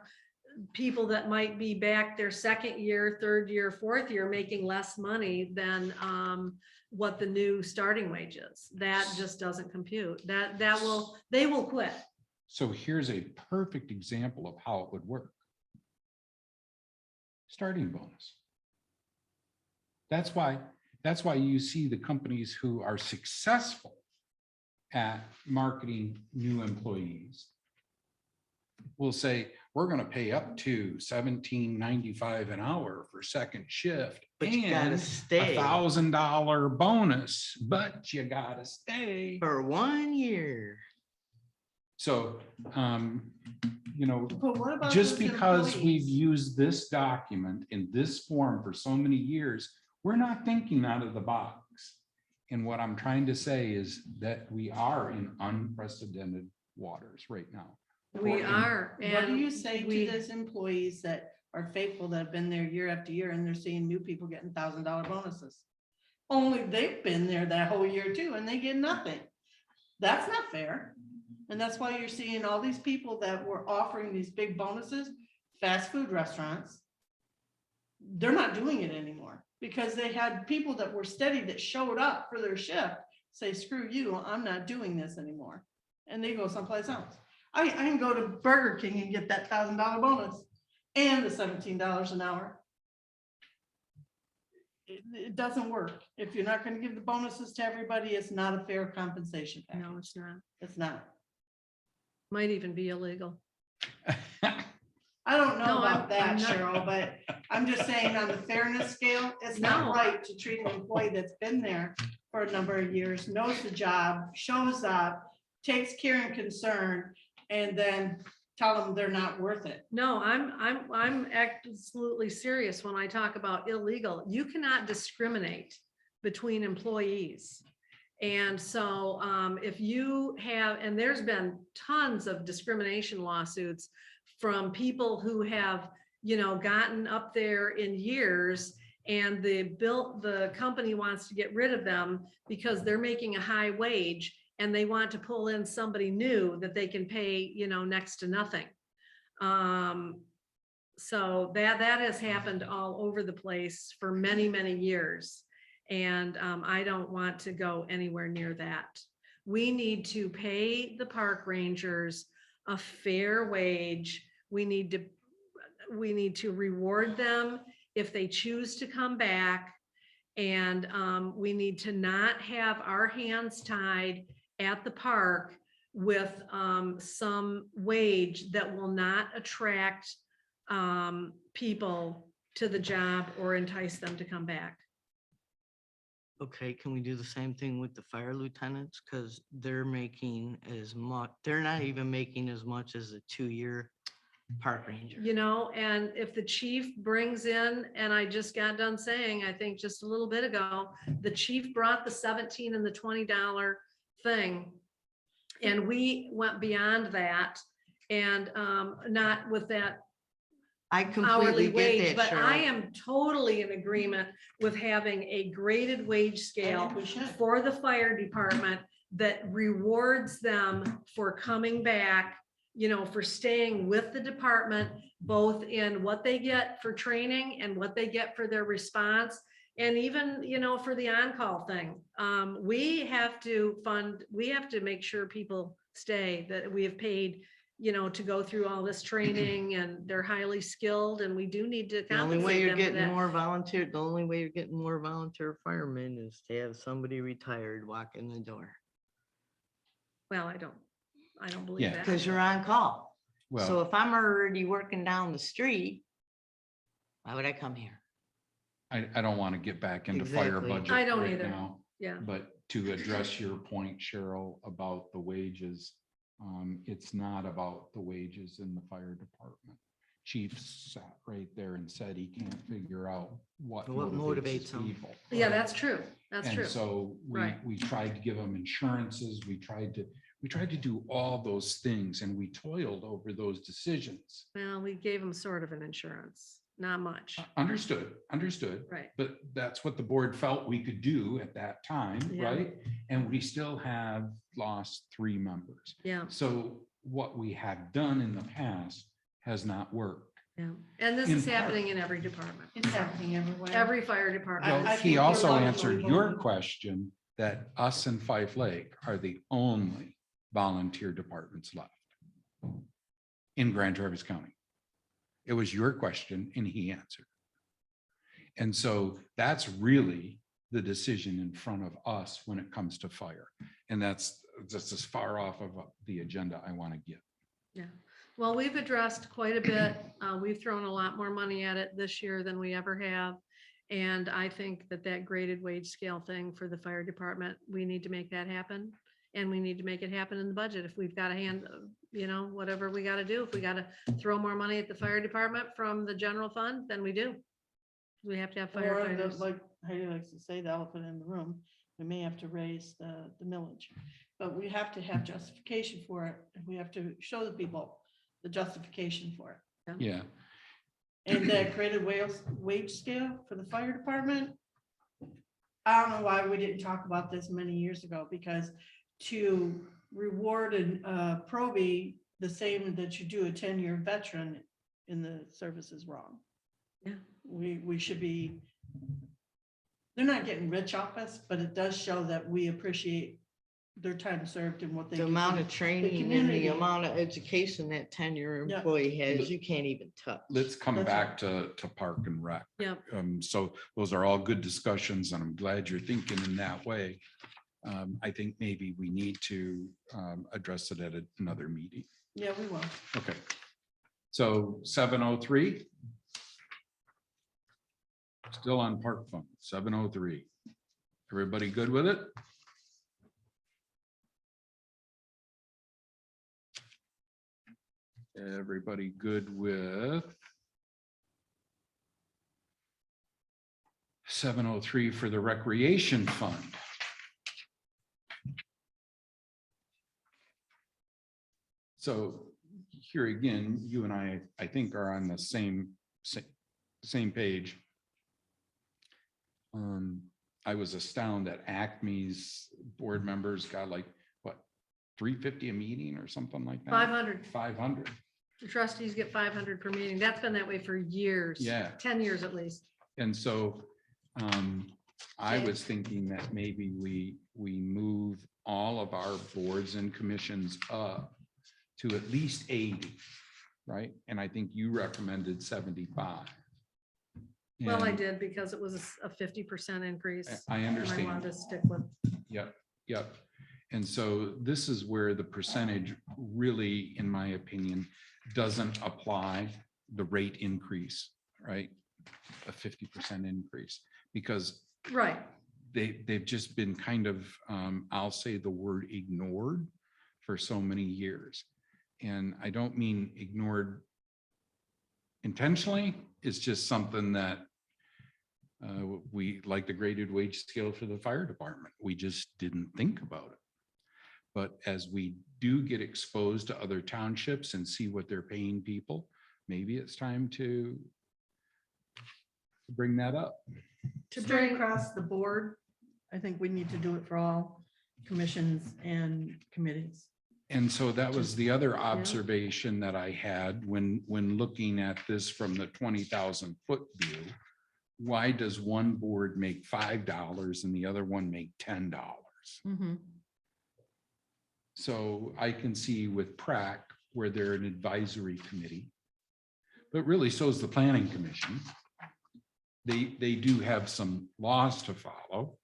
people that might be back their second year, third year, fourth year, making less money than what the new starting wage is. That just doesn't compute. They will quit. So here's a perfect example of how it would work. Starting bonus. That's why you see the companies who are successful at marketing new employees will say, we're going to pay up to $17.95 an hour for second shift. But you gotta and stay. $1,000 bonus, but you gotta stay. For 1 year. So, But what about just those because we've employees? used this document in this form for so many years, we're not thinking out of the box. And what I'm trying to say is that we are in unprecedented waters right now. We are. What do and you say we- to those employees that are faithful, that have been there year after year, and they're seeing new people getting $1,000 bonuses? Only they've been there that whole year too, and they get nothing. That's not fair. And that's why you're seeing all these people that were offering these big bonuses fast food restaurants. They're not doing it anymore because they had people that were steady that showed up for their shift say, screw you, I'm not doing this anymore. And they go someplace else. I can go to Burger King and get that $1,000 bonus and the $17 an hour. It doesn't work. If you're not going to give the bonuses to everybody, it's not a fair compensation package. No, it's not. It's not. Might even be illegal. I don't know No, about I'm that, not- Cheryl, but I'm just saying on the fairness scale, it's not No. right to treat an employee that's been there for a number of years, knows the job, shows up, takes care and concern, and then tell them they're not worth it. No, I'm absolutely serious when I talk about illegal. You cannot discriminate between employees. And so if you have, and there's been tons of discrimination lawsuits from people who have, gotten up there in years, and the company wants to get rid of them because they're making a high wage and they want to pull in somebody new that they can pay, next to nothing. So that has happened all over the place for many, many years. And I don't want to go anywhere near that. We need to pay the park rangers a fair wage. We need to reward them if they choose to come back. And we need to not have our hands tied at the park with some wage that will not attract people to the job or entice them to come back. Okay, can we do the same thing with the fire lieutenants? Because they're making as much, they're not even making as much as a 2-year park ranger. And if the chief brings in, and I just got done saying, I think just a little bit ago, the chief brought the $17 and the $20 thing. And we went beyond that, and not with that I hourly completely wage, get but that, I Cheryl. am totally in agreement with having a graded wage I scale think we should. for the fire department that rewards them for coming back, for staying with the department, both in what they get for training and what they get for their response. And even, for the on-call thing, we have to make sure people stay, that we have paid, to go through all this training, and they're highly skilled, and we do need to The only way compensate you're them for getting that. more volunteer, the only way you're getting more volunteer firemen is to have somebody retired walk in the door. Well, I don't believe Yeah. that. Because you're on call. So Well, if I'm already working down the street, why would I come here? I don't want to get back into fire Exactly. budget I don't right either. now. Yeah, But to address your point, Cheryl, about the wages, it's not about the wages in the fire department. Chief sat right there and said he can't figure out what What motivates motivates his him? people. yeah, that's true. That's true. And so Right. we tried to give them insurances. We tried to do all those things, and we toiled over those decisions. Well, we gave them sort of an insurance, not much. Understood. Right. But that's what the board felt we could do at that time, Yeah. right? And we still have lost 3 members. Yeah, So what we have done in the past has not worked. yeah. And this In is part. happening in every department. It's happening everywhere. Every fire department. I Well, think he you're also lucky answered we your voted. question that us and Fife Lake are the only volunteer departments left in Grand Traverse County. It was your question and he answered. And so that's really the decision in front of us when it comes to fire. And that's just as far off of the agenda I want to get. Yeah. Well, we've addressed quite a bit. We've thrown a lot more money at it this year than we ever have. And I think that graded wage scale thing for the fire department, we need to make that happen. And we need to make it happen in the budget. If we've got a hand, whatever we got to do, if we got to throw more money at the fire department from the general fund, then we do. We have to have Or firefighters. like Heidi likes to say, the elephant in the room, we may have to raise the millage. But we have to have justification for it. And we have to show the people the justification for it. Yeah. And that graded wage scale for the fire department. I don't know why we didn't talk about this many years ago, because to reward a probie the same that you do a 10-year veteran in the service is wrong. Yeah. We should be, they're not getting rich off us, but it does show that we appreciate their time served and what they The do. amount of training and community. the amount of education that tenure Yeah. employee has, you can't even touch. Let's come That's back to Park and Rec. Yep. So those are all good discussions and I'm glad you're thinking in that way. I think maybe we need to address it at another meeting. Yeah, we will. Okay. So 703. Still on park fund, 703. Everybody good with it? Everybody good with 703 for the recreation fund? So here again, you and I think are on the same page. I was astounded that Acme's board members got like, what, 350 a meeting or something like that? 500. 500. The trustees get 500 per meeting. That's been that way for years. Yeah. 10 years at least. And so I was thinking that maybe we move all of our boards and commissions up to at least 80, right? And I think you recommended 75. Well, I And- did because it was a 50% increase. I and understand. I wanted to stick with. Yep, yep. And so this is where the percentage really, in my opinion, doesn't apply the rate increase, right? A 50% increase, because Right. they've just been kind of, I'll say the word ignored for so many years. And I don't mean ignored intentionally. It's just something that we, like the graded wage scale for the fire department, we just didn't think about it. But as we do get exposed to other townships and see what they're paying people, maybe it's time to bring that up. To Straight bring, across the board, I think we need to do it for all commissions and committees. And so that was the other observation that I had when looking at this from the 20,000 foot view. Why does one board make $5 and the other one make $10? Mhm. So I can see with PrAC where they're an advisory committee, but really so is the planning commission. They do have some laws to follow.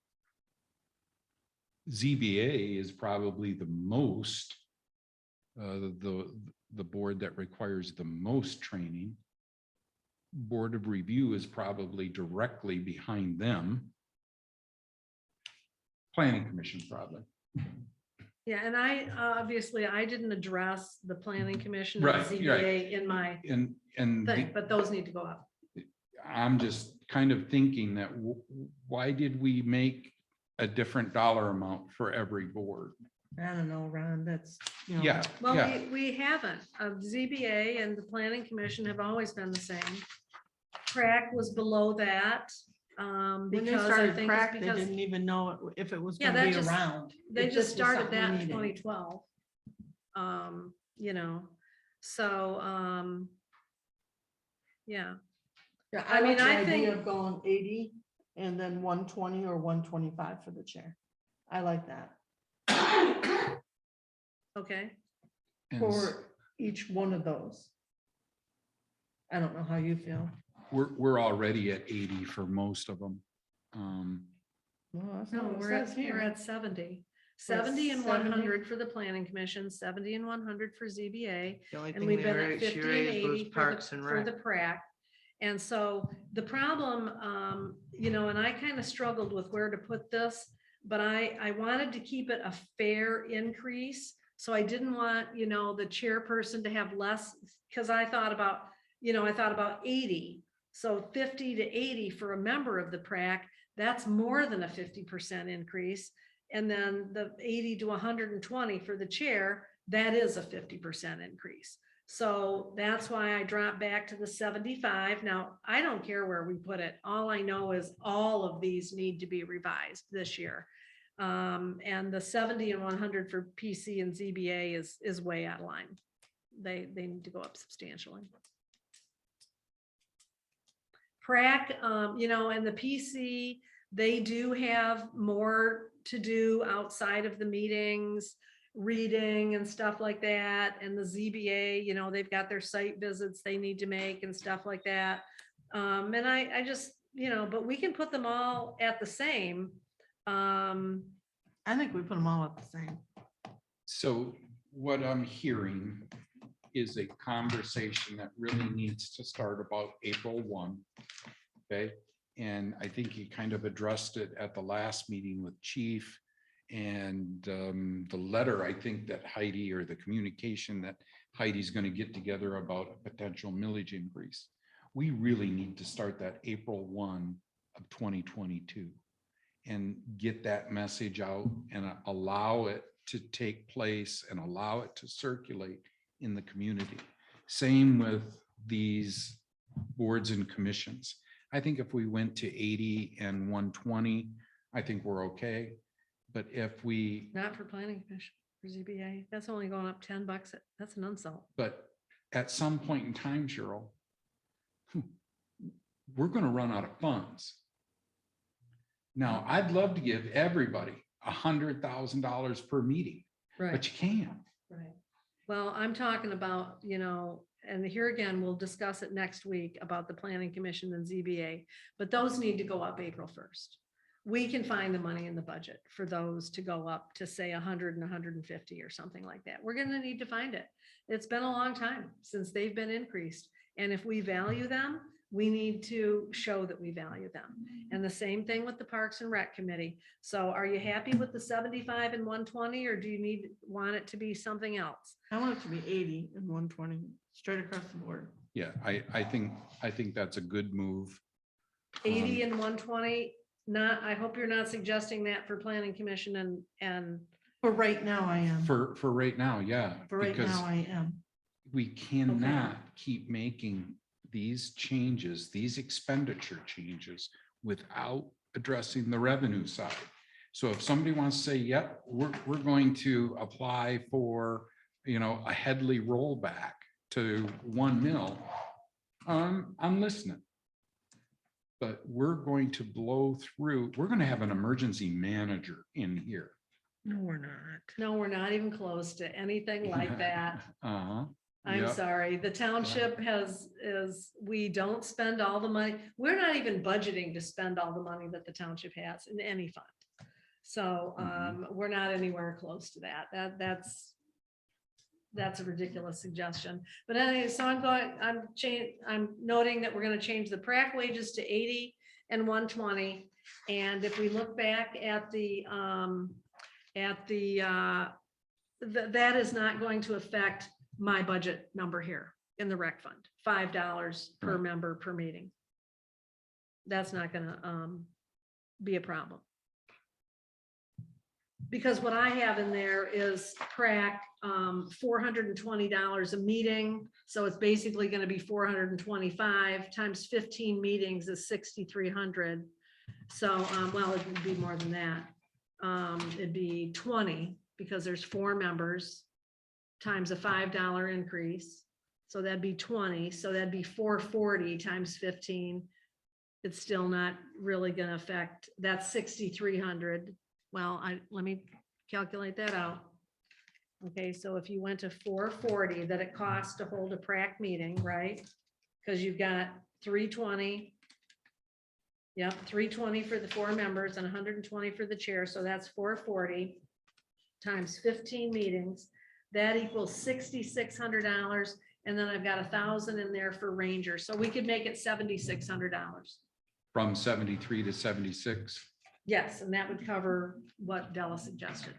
ZBA is probably the most, the board that requires the most training. Board of Review is probably directly behind them. Planning Commission probably. Yeah, and I, obviously, I didn't address the planning commission or Right, ZBA in my And thing, but those need to go up. I'm just kind of thinking that why did we make a different dollar amount for every board? I don't know, Ron, that's, you know. Yeah, Well, yeah. we haven't. ZBA and the planning commission have always been the same. PrAC was below that. When they Because I started think crack, it's they because didn't even know if it was Yeah, gonna that be just- around. they It just was started something that we in needed. 2012. You know, so, yeah. Yeah, I I mean, mean, I I think think- of going 80 and then 120 or 125 for the chair. I like that Okay, And for each one of those. I don't know how you feel. we're already at 80 for most of them. Well, that's no, not what it we're at, says we're here. at 70. We're at 70 and 70? 100 for the planning commission, 70 and 100 for ZBA. The only And thing we've they been at raised, 50 she and raised was 80 Parks and for the Rec. PrAC. And so the problem, you know, and I kind of struggled with where to put this, but I wanted to keep it a fair increase. So I didn't want, you know, the chairperson to have less, because I thought about, you know, I thought about 80. So 50 to 80 for a member of the PrAC, that's more than a 50% increase. And then the 80 to 120 for the chair, that is a 50% increase. So that's why I dropped back to the 75. Now, I don't care where we put it. All I know is all of these need to be revised this year. And the 70 and 100 for PC and ZBA is way out of line. They need to go up substantially. prac, you know, and the PC, they do have more to do outside of the meetings, reading and stuff like that. And the ZBA, you know, they've got their site visits they need to make and stuff like that. And I just, you know, but we can put them all at the same. I think we put them all at the same. So what I'm hearing is a conversation that really needs to start about April 1. Okay, and I think you kind of addressed it at the last meeting with Chief, and the letter, I think that Heidi, or the communication that Heidi's going to get together about a potential millage increase. We really need to start that April 1 of 2022 and get that message out and allow it to take place and allow it to circulate in the community. Same with these boards and commissions. I think if we went to 80 and 120, I think we're okay. But if we, Not for planning commission, for ZBA, that's only going up $10. That's an insult. but at some point in time, Cheryl, we're going to run out of funds. Now, I'd love to give everybody $100,000 per meeting, but you can't. Right. Well, I'm talking about, you know, and here again, we'll discuss it next week about the planning commission and ZBA, but those need to go up April 1st. We can find the money in the budget for those to go up to say 100 and 150 or something like that. We're going to need to find it. It's been a long time since they've been increased. And if we value them, we need to show that we value them. And the same thing with the Parks and Rec Committee. So are you happy with the 75 and 120, or do you want it to be something else? I want it to be 80 and 120 straight across the board. Yeah, I think that's a good move. 80 and 120, not, I hope you're not suggesting that for planning commission and For right now, I am. For right now, yeah. For right because now, I am. we cannot keep making these changes, these expenditure changes, without addressing the revenue side. So if somebody wants to say, yep, we're going to apply for, you know, a Headley rollback to 1 mil, I'm listening. But we're going to blow through, we're going to have an emergency manager in here. No, we're not. no, we're not even close to anything like that. Uh-huh. I'm Yep. sorry. The township we don't spend all the money. We're not even budgeting to spend all the money that the township has in any fund. So we're not anywhere close to that. That's a ridiculous suggestion. But anyway, so I'm noting that we're going to change the prac wages to 80 and 120. And if we look back at that is not going to affect my budget number here in the rec fund, $5 per Right. member per meeting. That's not gonna be a problem. Because what I have in there is prac $420 a meeting. So it's basically gonna be 425 times 15 meetings is 6,300. So, well, it would be more than that. It'd be 20 because there's 4 members times a $5 increase. So that'd be 20. So that'd be 440 times 15. It's still not really going to affect, that's 6,300. Well, let me calculate that out. Okay, so if you went to 440 that it costs to hold a prac meeting, right? Because you've got 320. Yep, 320 for the 4 members and 120 for the chair. So that's 440 times 15 meetings. That equals $6,600. And then I've got 1,000 in there for ranger. So we could make it $7,600. From 73 to 76. Yes, and that would cover what Della suggested.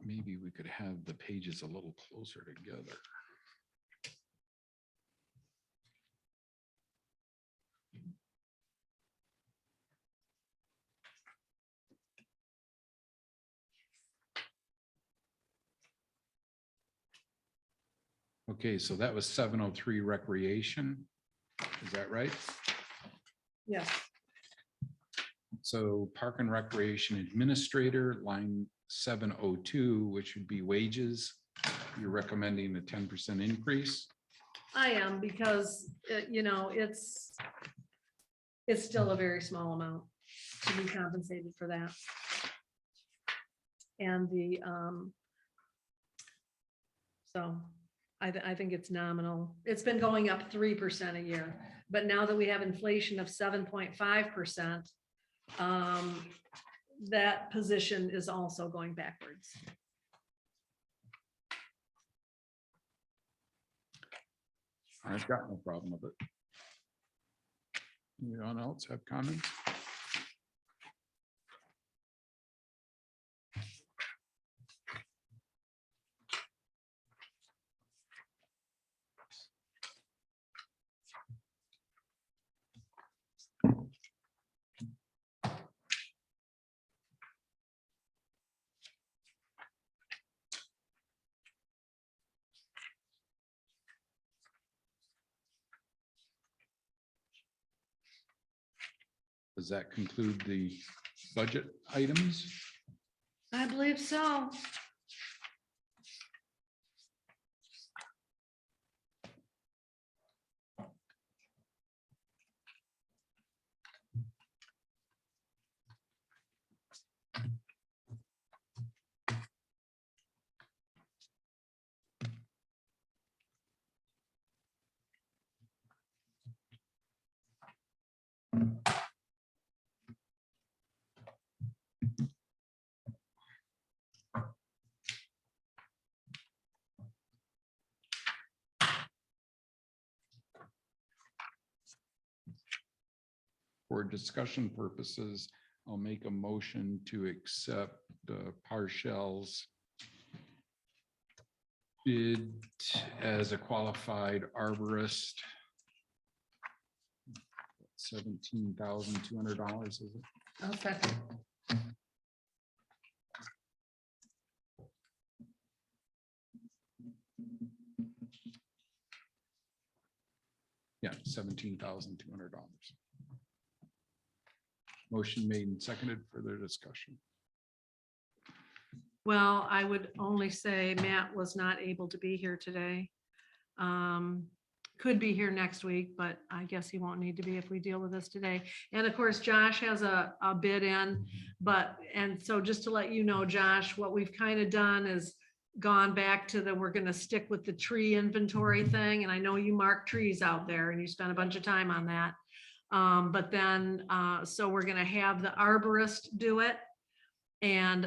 Maybe we could have the pages a little closer together. Okay, so that was 703 recreation. Is that right? Yes. So Park and Recreation Administrator, line 702, which would be wages. You're recommending a 10% increase. I am, because, it's still a very small amount to be compensated for that. And so I think it's nominal. It's been going up 3% a year, but now that we have inflation of 7.5%, that position is also going backwards. I've got no problem with it. Anyone else have comments? Does that conclude the budget items? I believe so. For discussion purposes, I'll make a motion to accept Parcel's bid as a qualified arborist. $17,200, is it? I'll second. Yeah, $17,200. Motion made and seconded for their discussion. Well, I would only say Matt was not able to be here today. Could be here next week, but I guess he won't need to be if we deal with this today. And of course, Josh has a bid in, and so just to let you know, Josh, what we've kind of done is gone back to we're gonna stick with the tree inventory thing. And I know you mark trees out there and you spent a bunch of time on that. But then, so we're gonna have the arborist do it. And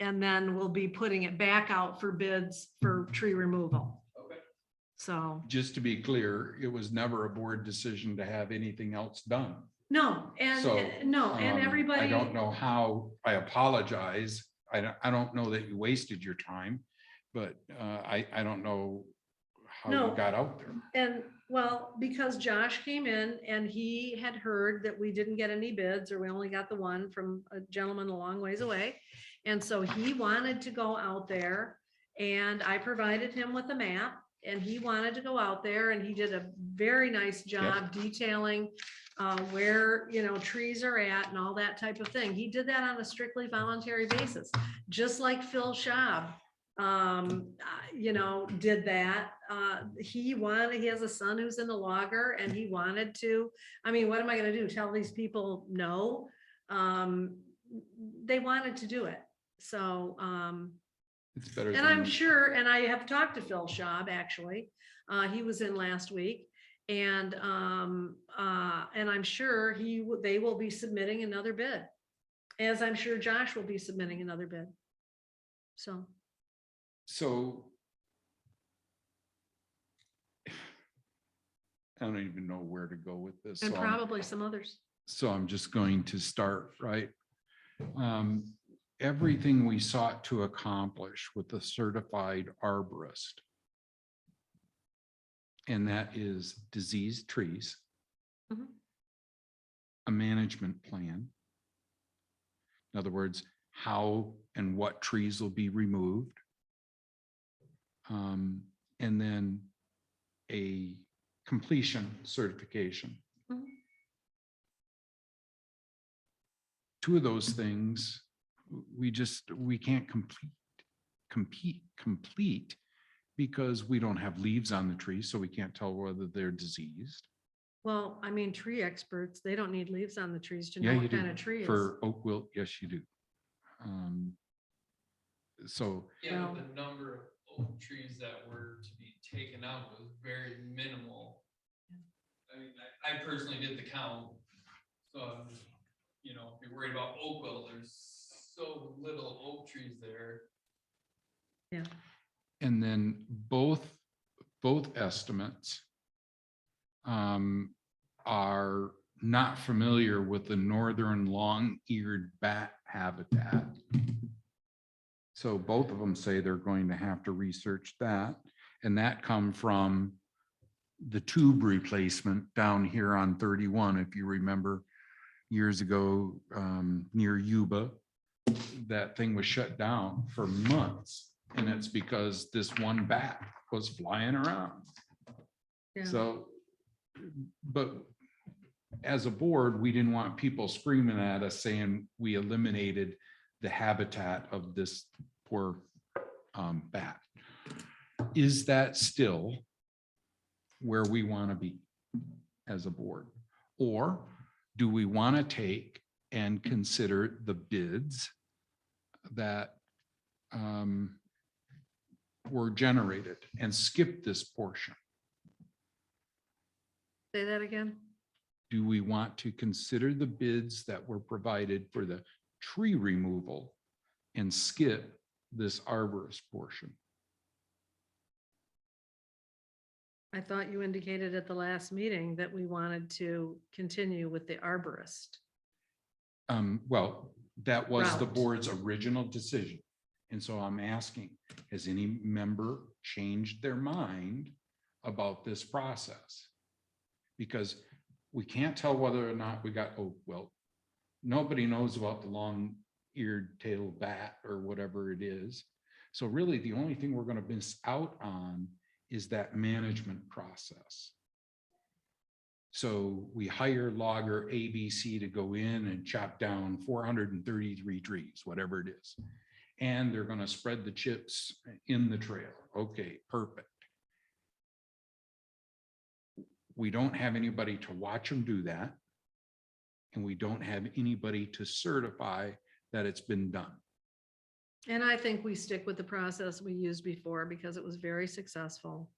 then we'll be putting it back out for bids for tree removal. Okay. So, Just to be clear, it was never a board decision to have anything else done. no, So, and everybody. I don't know how, I apologize. I don't know that you wasted your time, but I don't know how No. you got out there. And well, because Josh came in and he had heard that we didn't get any bids, or we only got the one from a gentleman a long ways away. And so he wanted to go out there, and I provided him with a map, and he wanted to go out there, and he did a very nice job detailing where, trees are at and all that type of thing. He did that on a strictly voluntary basis, just like Phil Schaub did that. He has a son who's in the logger, and he wanted to, what am I gonna do? Tell these people no? They wanted to do it. So, It's better. and I'm sure, and I have talked to Phil Schaub, actually. He was in last week, and I'm sure they will be submitting another bid, as I'm sure Josh will be submitting another bid. So. I don't even know where to go with this. And so probably some others. So I'm just going to start, right? Everything we sought to accomplish with the certified arborist, and that is diseased trees, Mhm. a management plan. In other words, how and what trees will be removed. and then a completion certification. Mhm. Two of those things, we can't complete because we don't have leaves on the tree, so we can't tell whether they're diseased. Well, I mean, tree experts, they don't need leaves on the trees to Yeah, know you what do. kind of tree is. For oak wilt, yes, you do. So, Yeah, but Well- the number of oak trees that were to be taken out was very minimal. I mean, I personally did the count, so I'm just, you know, if you're worried about oak wilt, there's so little oak trees there. and then both estimates are not familiar with the northern long-eared bat habitat. So both of them say they're going to have to research that, and that come from the tube replacement down here on 31, if you remember years ago, near Yuba, that thing was shut down for months, and it's because this one bat was flying around. Yeah. So, but as a board, we didn't want people screaming at us saying we eliminated the habitat of this poor bat. Is that still where we want to be as a board? Or do we want to take and consider the bids that were generated and skip this portion? Say that again? Do we want to consider the bids that were provided for the tree removal and skip this arborist portion? I thought you indicated at the last meeting that we wanted to continue with the arborist. Well, that was the Route. board's original decision. And so I'm asking, has any member changed their mind about this process? Because we can't tell whether or not we got, oh, well, nobody knows about the long-eared tailed bat or whatever it is. So really, the only thing we're going to miss out on is that management process. So we hire logger ABC to go in and chop down 433 trees, whatever it is. And they're going to spread the chips in the trail. Okay, perfect. We don't have anybody to watch them do that. And we don't have anybody to certify that it's been done. And I think we stick with the process we used before because it was very successful.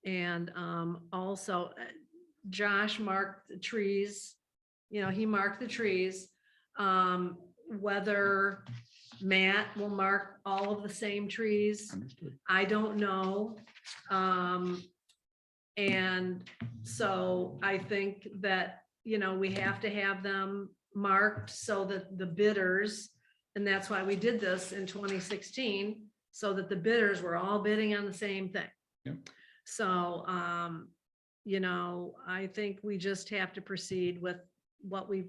And also Josh marked the trees, you know, he marked the trees. Whether Matt will mark all of the same trees, Understood. I don't know. And so I think that, you know, we have to have them marked so that the bidders, and that's why we did this in 2016, so that the bidders were all bidding on the same thing. Yep. So, you know, I think we just have to proceed with what we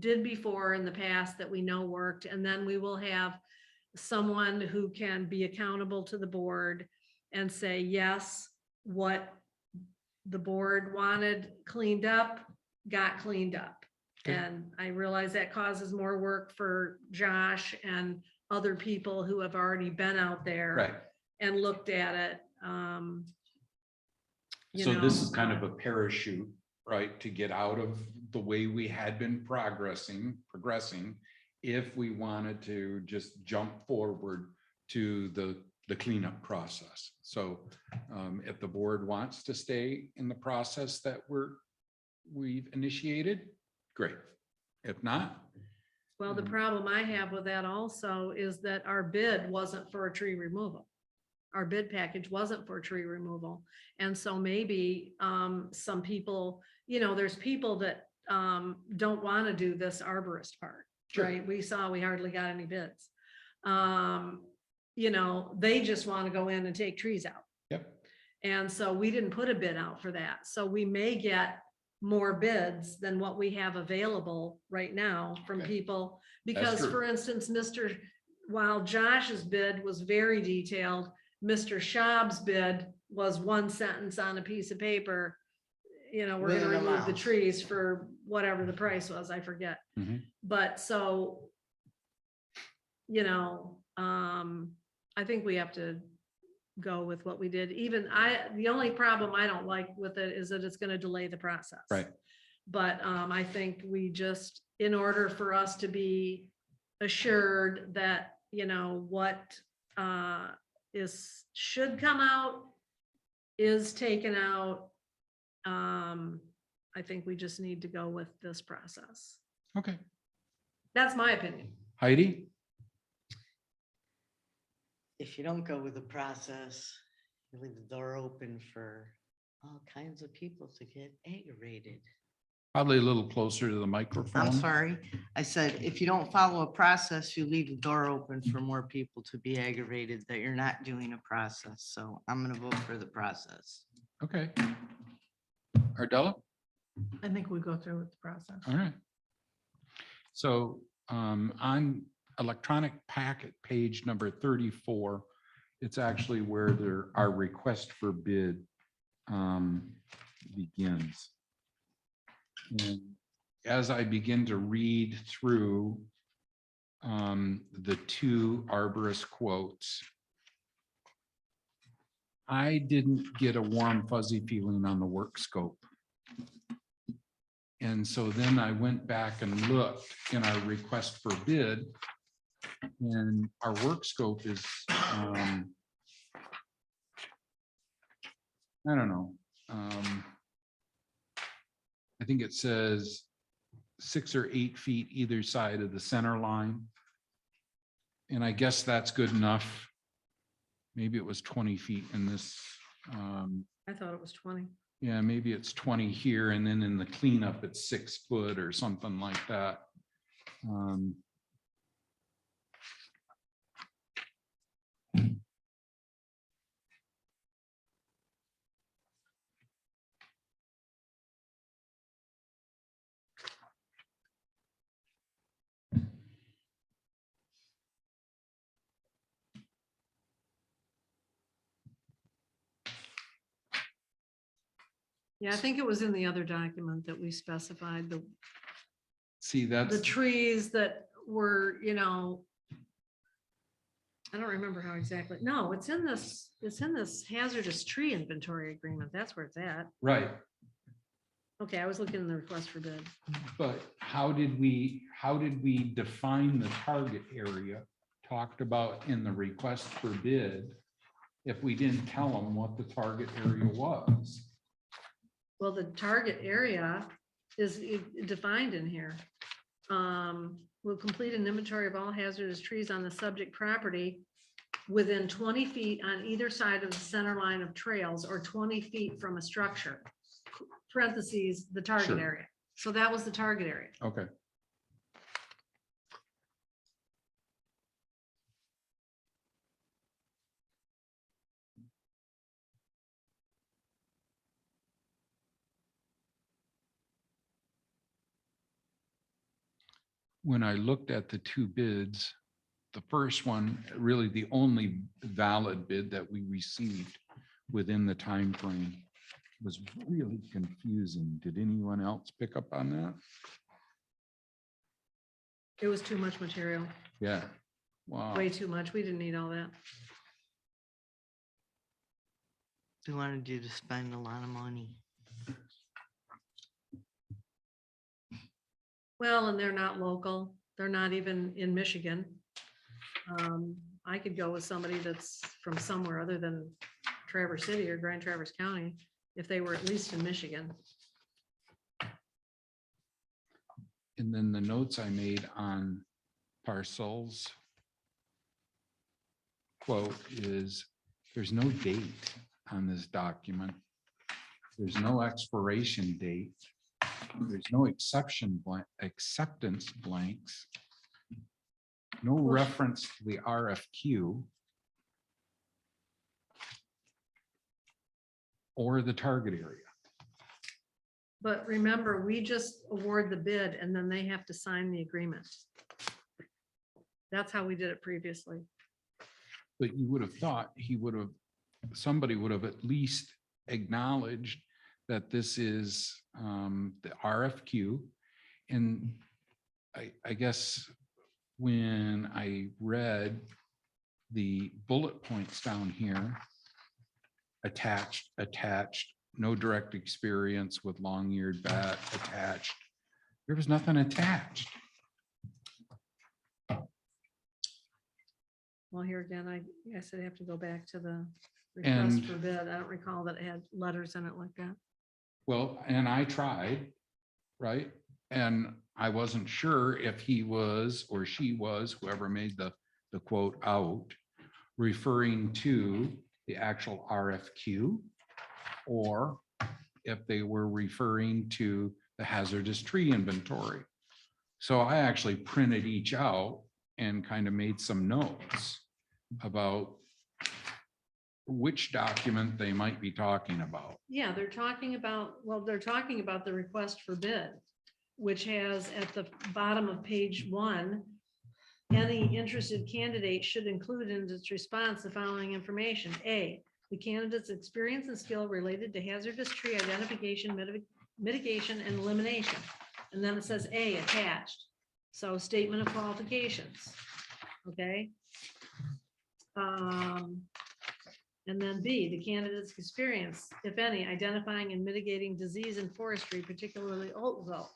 did before in the past that we know worked, and then we will have someone who can be accountable to the board and say, yes, what the board wanted cleaned up, got cleaned up. Okay. And I realize that causes more work for Josh and other people who have already been out there Right. and looked at it. You So this know, is kind of a parachute, right, to get out of the way we had been progressing, if we wanted to just jump forward to the cleanup process. So if the board wants to stay in the process that we've initiated, great. If not, well, the problem I have with that also is that our bid wasn't for a tree removal. Our bid package wasn't for tree removal. And so maybe some people, you know, there's people that don't want to do this arborist part, Sure. right? We hardly got any bids. You know, they just want to go in and take trees out. yep, And so we didn't put a bid out for that. So we may get more bids than what we have available right now from Okay. people. Because true. for instance, while Josh's bid was very detailed, Mr. Schaub's bid was one sentence on a piece of paper. You know, we're With gonna an remove the amount. trees for whatever the price was, I forget. Mhm. But so, you know, I think we have to go with what we did. Even the only problem I don't like with it is that it's gonna delay the process. Right. But I think we just, in order for us to be assured that, you know, what should come out is taken out. I think we just need to go with this process. Okay. That's my opinion. Heidi? If you don't go with the process, you leave the door open for all kinds of people to get aggravated. Probably a little closer to the microphone. I'm sorry. I said, if you don't follow a process, you leave the door open for more people to be aggravated that you're not doing a process. So I'm gonna vote for the process. Okay. Ardella? I think we go through with the process. All right. So on electronic packet, page number 34, it's actually where our request for bid begins. And as I begin to read through the two arborist quotes, I didn't get a warm fuzzy feeling on the work scope. And so then I went back and looked in our request for bid, and our work scope is, I don't know. I think it says 6 or 8 feet either side of the center line. And I guess that's good enough. Maybe it was 20 feet in this. I thought it was 20. Yeah, maybe it's 20 here, and then in the cleanup, it's 6 foot or something like that. Yeah, I think it was in the other document that we specified See, that's. the trees that were, you know, I don't remember how exactly. No, it's in this hazardous tree inventory agreement. That's where it's at. Right, Okay, I was looking in the request for bid. but how did we define the target area talked about in the request for bid if we didn't tell them what the target area was? Well, the target area is defined in here. Will complete an inventory of all hazardous trees on the subject property within 20 feet on either side of the center line of trails or 20 feet from a structure. Parentheses, the target Sure. area. So that was the target area. Okay. When I looked at the two bids, the first one, really the only valid bid that we received within the time frame, was really confusing. Did anyone else pick up on that? It was too much material, Yeah. Wow. way too much. We didn't need all that. They wanted you to spend a lot of money. Well, and they're not local. They're not even in Michigan. I could go with somebody that's from somewhere other than Traverse City or Grand Traverse County, if they were at least in Michigan. And then the notes I made on parcels quote is, there's no date on this document. There's no expiration date. There's no acceptance blanks. No reference to the RFQ or the target area. But remember, we just award the bid and then they have to sign the agreement. That's how we did it previously. But you would have thought somebody would have at least acknowledged that this is the RFQ. And I guess when I read the bullet points down here, attached, no direct experience with long-eared bat attached. There was nothing attached. Well, here again, I guess I'd have to go back to the request And- for bid. I don't recall that it had letters in it like that. Well, and I tried, right? And I wasn't sure if he was or she was, whoever made the quote out, referring to the actual RFQ, or if they were referring to the hazardous tree inventory. So I actually printed each out and kind of made some notes about which document they might be talking about. Yeah, they're talking about the request for bid, which has at the bottom of page 1, any interested candidate should include in its response the following information. A, the candidate's experience and skill related to hazardous tree identification, mitigation, and elimination. And then it says A, attached. So statement of qualifications. Okay. And then B, the candidate's experience, if any, identifying and mitigating disease in forestry, particularly ozone.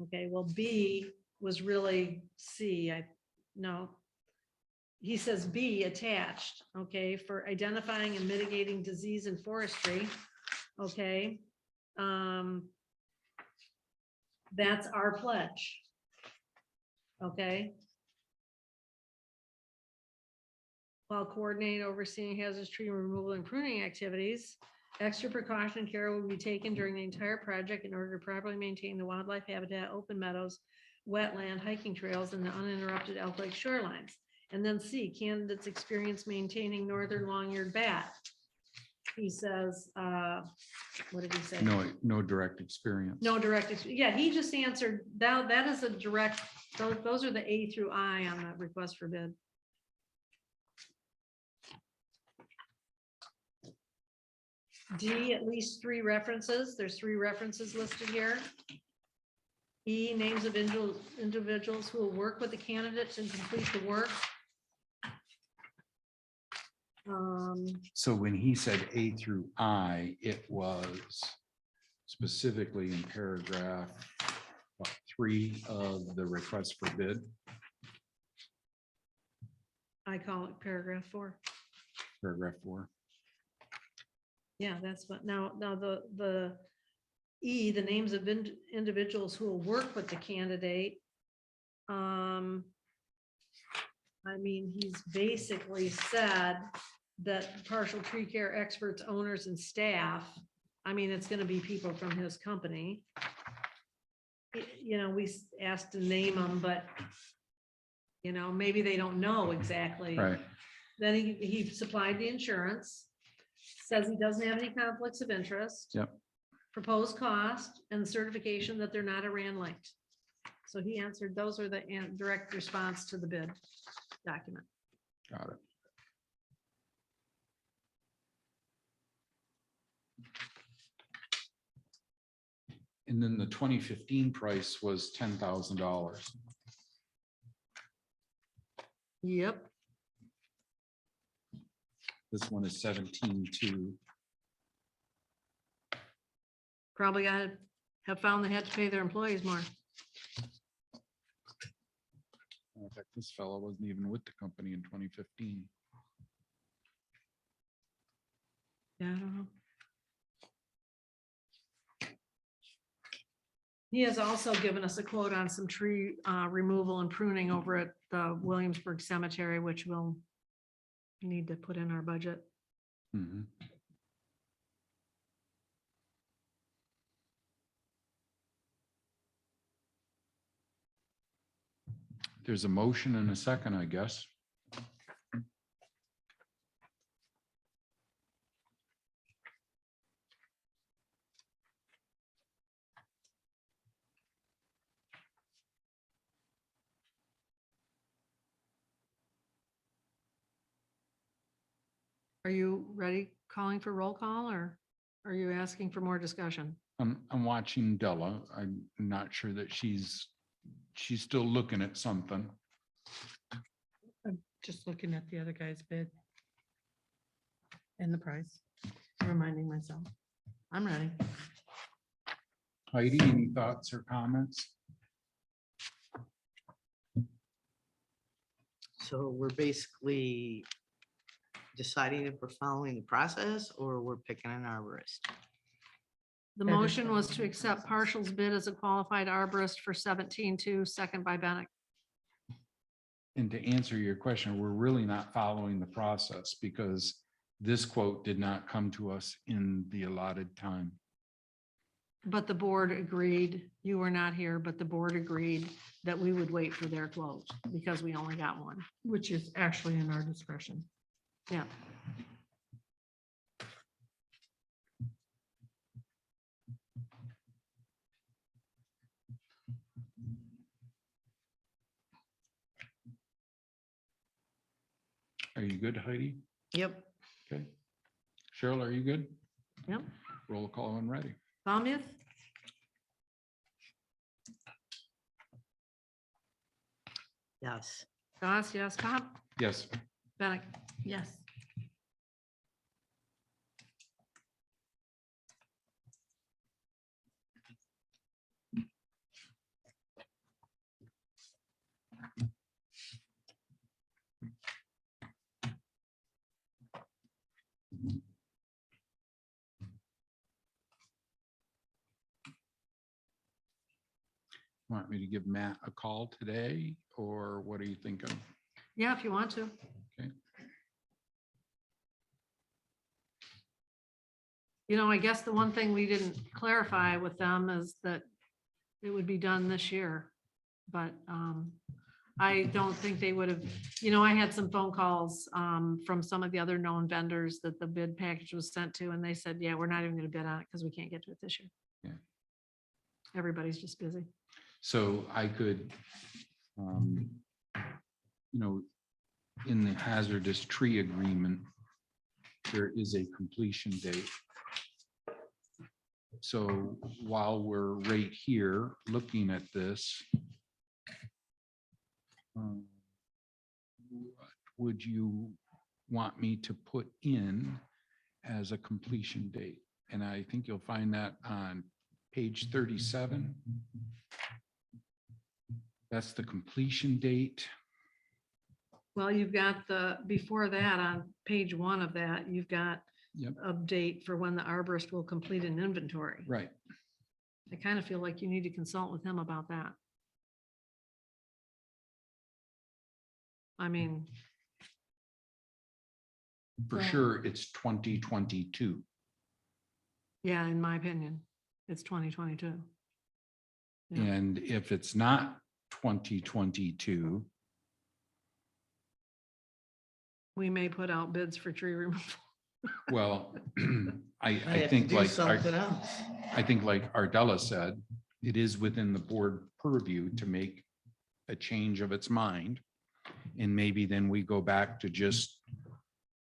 Okay, well, B was really C. No. He says B, attached, okay, for identifying and mitigating disease in forestry. Okay. That's our pledge. Okay. While coordinating, overseeing hazardous tree removal and pruning activities, extra precaution and care will be taken during the entire project in order to properly maintain the wildlife habitat, open meadows, wetland, hiking trails, and the uninterrupted Elk Lake shorelines. And then C, candidates experience maintaining northern long-eared bat. He says, what did he say? No direct experience. No direct, yeah, he just answered, that is a direct, those are the A through I on the request for bid. D, at least 3 references. There's 3 references listed here. E, names of individuals who will work with the candidates and complete the work. So when he said A through I, it was specifically in paragraph 3 of the request for bid. I call it paragraph 4. Paragraph 4. Yeah, that's what, now the E, the names of individuals who will work with the candidate. I mean, he's basically said that partial tree care experts, owners, and staff, I mean, it's gonna be people from his company. You know, we asked to name them, but you know, maybe they don't know exactly. Right. Then he supplied the insurance, says he doesn't have any conflicts of interest. Yep. Proposed cost and certification that they're not Iran linked. So he answered, those are the direct response to the bid document. Got it. And then the 2015 price was $10,000. Yep. This one is 17,200. Probably have found they had to pay their employees more. In fact, this fellow wasn't even with the company in 2015. Yeah, I don't know. He has also given us a quote on some tree removal and pruning over at the Williamsburg Cemetery, which we'll need to put in our budget. Mhm. There's a motion and a second, I guess. Are you ready calling for roll call or are you asking for more discussion? I'm watching Della. I'm not sure that she's still looking at something. I'm just looking at the other guy's bid. And the price, reminding myself. I'm ready. Heidi, any thoughts or comments? So we're basically deciding if we're following the process or we're picking an arborist. The That is motion was the to accept Partial's bid as a qualified arborist for 17.2, second by Bennett. And to answer your question, we're really not following the process because this quote did not come to us in the allotted time. But the board agreed, you were not here, but the board agreed that we would wait for their quote because we only got one. Which is actually in our discretion. Yeah. Are you good, Heidi? Yep. Okay. Cheryl, are you good? Yep. Roll call when ready. Palmuth, Yes. Goss, yes, Bob, Yes. Bennett. Yes. Want me to give Matt a call today or what are you thinking? Yeah, if you want to. Okay. You know, I guess the one thing we didn't clarify with them is that it would be done this year. But I don't think they would have, you know, I had some phone calls from some of the other known vendors that the bid package was sent to, and they said, yeah, we're not even gonna bid on it because we can't get to it this year. Yeah. Everybody's just busy. So I could, you know, in the hazardous tree agreement, there is a completion date. So while we're right here looking at this, what would you want me to put in as a completion date? And I think you'll find that on page 37. That's the completion date. Well, you've got the, before that, on page 1 of that, you've got Yep. a date for when the arborist will complete an inventory. Right. I kind of feel like you need to consult with him about that. I mean, For Well- sure, it's 2022. yeah, in my opinion, it's 2022. Yeah. And if it's not 2022, We may put out bids for tree removal. well, I Might have to think do like, something else. I think like Ardella said, it is within the board purview to make a change of its mind. And maybe then we go back to just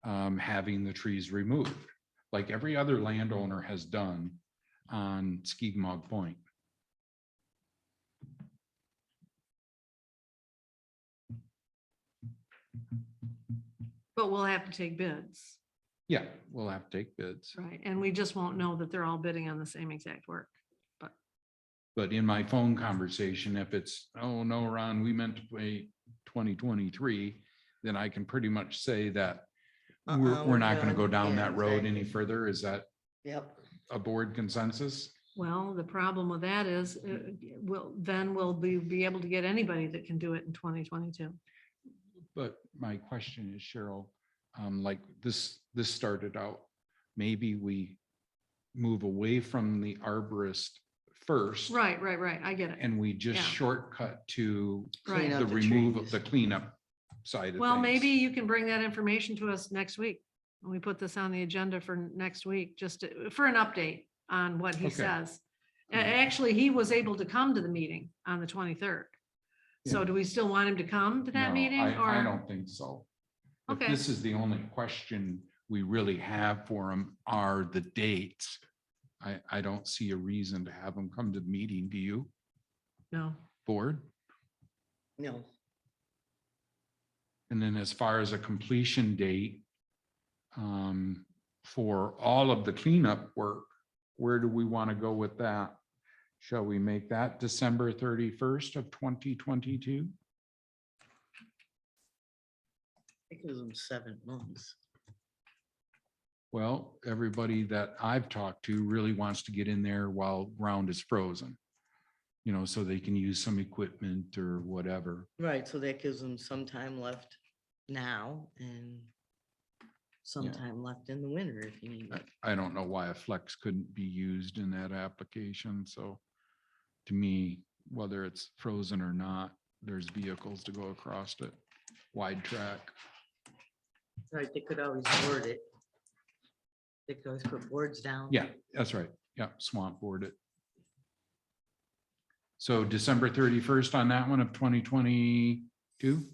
having the trees removed, like every other landowner has done on Skigmog Point. But we'll have to take bids, Yeah, we'll have to take bids. right? And we just won't know that they're all bidding on the same exact work. But in my phone conversation, if it's, oh no, Ron, we meant to pay 2023, then I can pretty much say that we're not gonna go down that road any further. Is that Yep. a board consensus? Well, the problem with that is, we'll be able to get anybody that can do it in 2022. But my question is, Cheryl, like this started out, maybe we move away from the arborist first. Right. I get it. And we just Yeah. shortcut to Right. Clean up the the remove of trees. the cleanup side of Well, things. maybe you can bring that information to us next week. When we put this on the agenda for next week, for an update on what he Okay. says. Mhm. Actually, he was able to come to the meeting on the 23rd. So Yeah. do we still want him to come to that No, meeting I or? don't think so. If Okay. this is the only question we really have for them are the dates. I don't see a reason to have them come to the meeting. Do you, No, board? No, And then as far as a completion date, for all of the cleanup work, where do we want to go with that? Shall we make that December 31st of 2022? It gives them 7 months. Well, everybody that I've talked to really wants to get in there while ground is frozen. You know, so they can use some equipment or whatever. Right, so that gives them some time left now and some Yeah. time left in the winter if you need it. I don't know why a flex couldn't be used in that application, so to me, whether it's frozen or not, there's vehicles to go across it, wide track. Right, they could always board it. They could always put boards down. Yeah, that's right. Yeah, swamp board it. So December 31st on that one of 2022?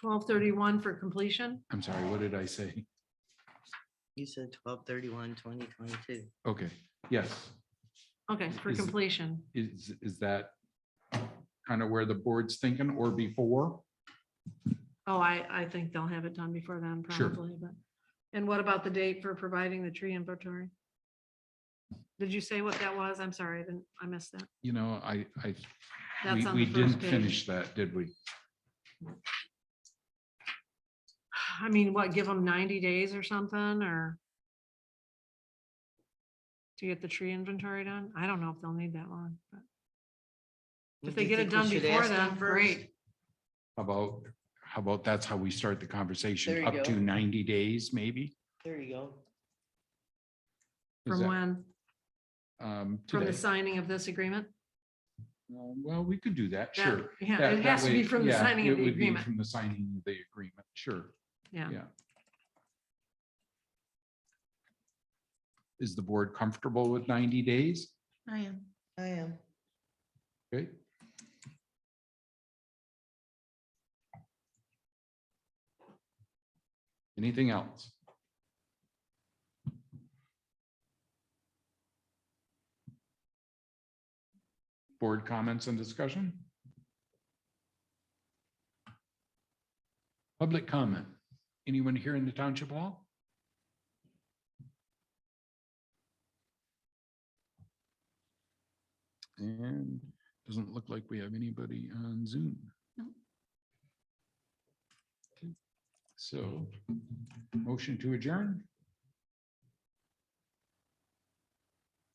12/31 for completion. I'm sorry, what did I say? You said 12/31/2022. Okay, yes. Okay, for Is- completion. Is that kind of where the board's thinking or before? Oh, I think they'll have it done before then Sure. probably, but. And what about the date for providing the tree inventory? Did you say what that was? I'm sorry, I missed that. You know, That's on we the first didn't page. finish that, did we? I mean, what, give them 90 days or something, or? To get the tree inventory done? I don't know if they'll need that long, but if Do they you get it think we done should before ask them then, first? great. How about that's how we start the There conversation, you up to go. 90 days, maybe? there you go. Is From that, when? From today? the signing of this agreement? Well, we could do that, That- sure. Yeah, That- it that has to be way- from the yeah, signing of it the would be agreement. From the signing of the agreement, sure, Yeah. yeah. Is the board comfortable with 90 days? I am. I am. Okay. Anything else? Board comments and discussion? Public comment. Anyone here in the township hall? And doesn't look like we have anybody on Zoom. No. Okay. So, motion to adjourn?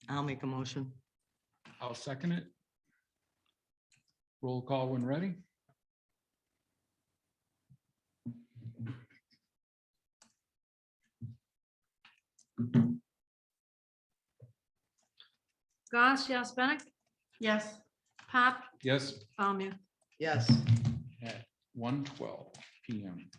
I'll make a motion. I'll second it. Roll call when ready. Goss, yes, Bennett, Yes. Pop, Yes, Baumia. Yes. at 1:12 PM.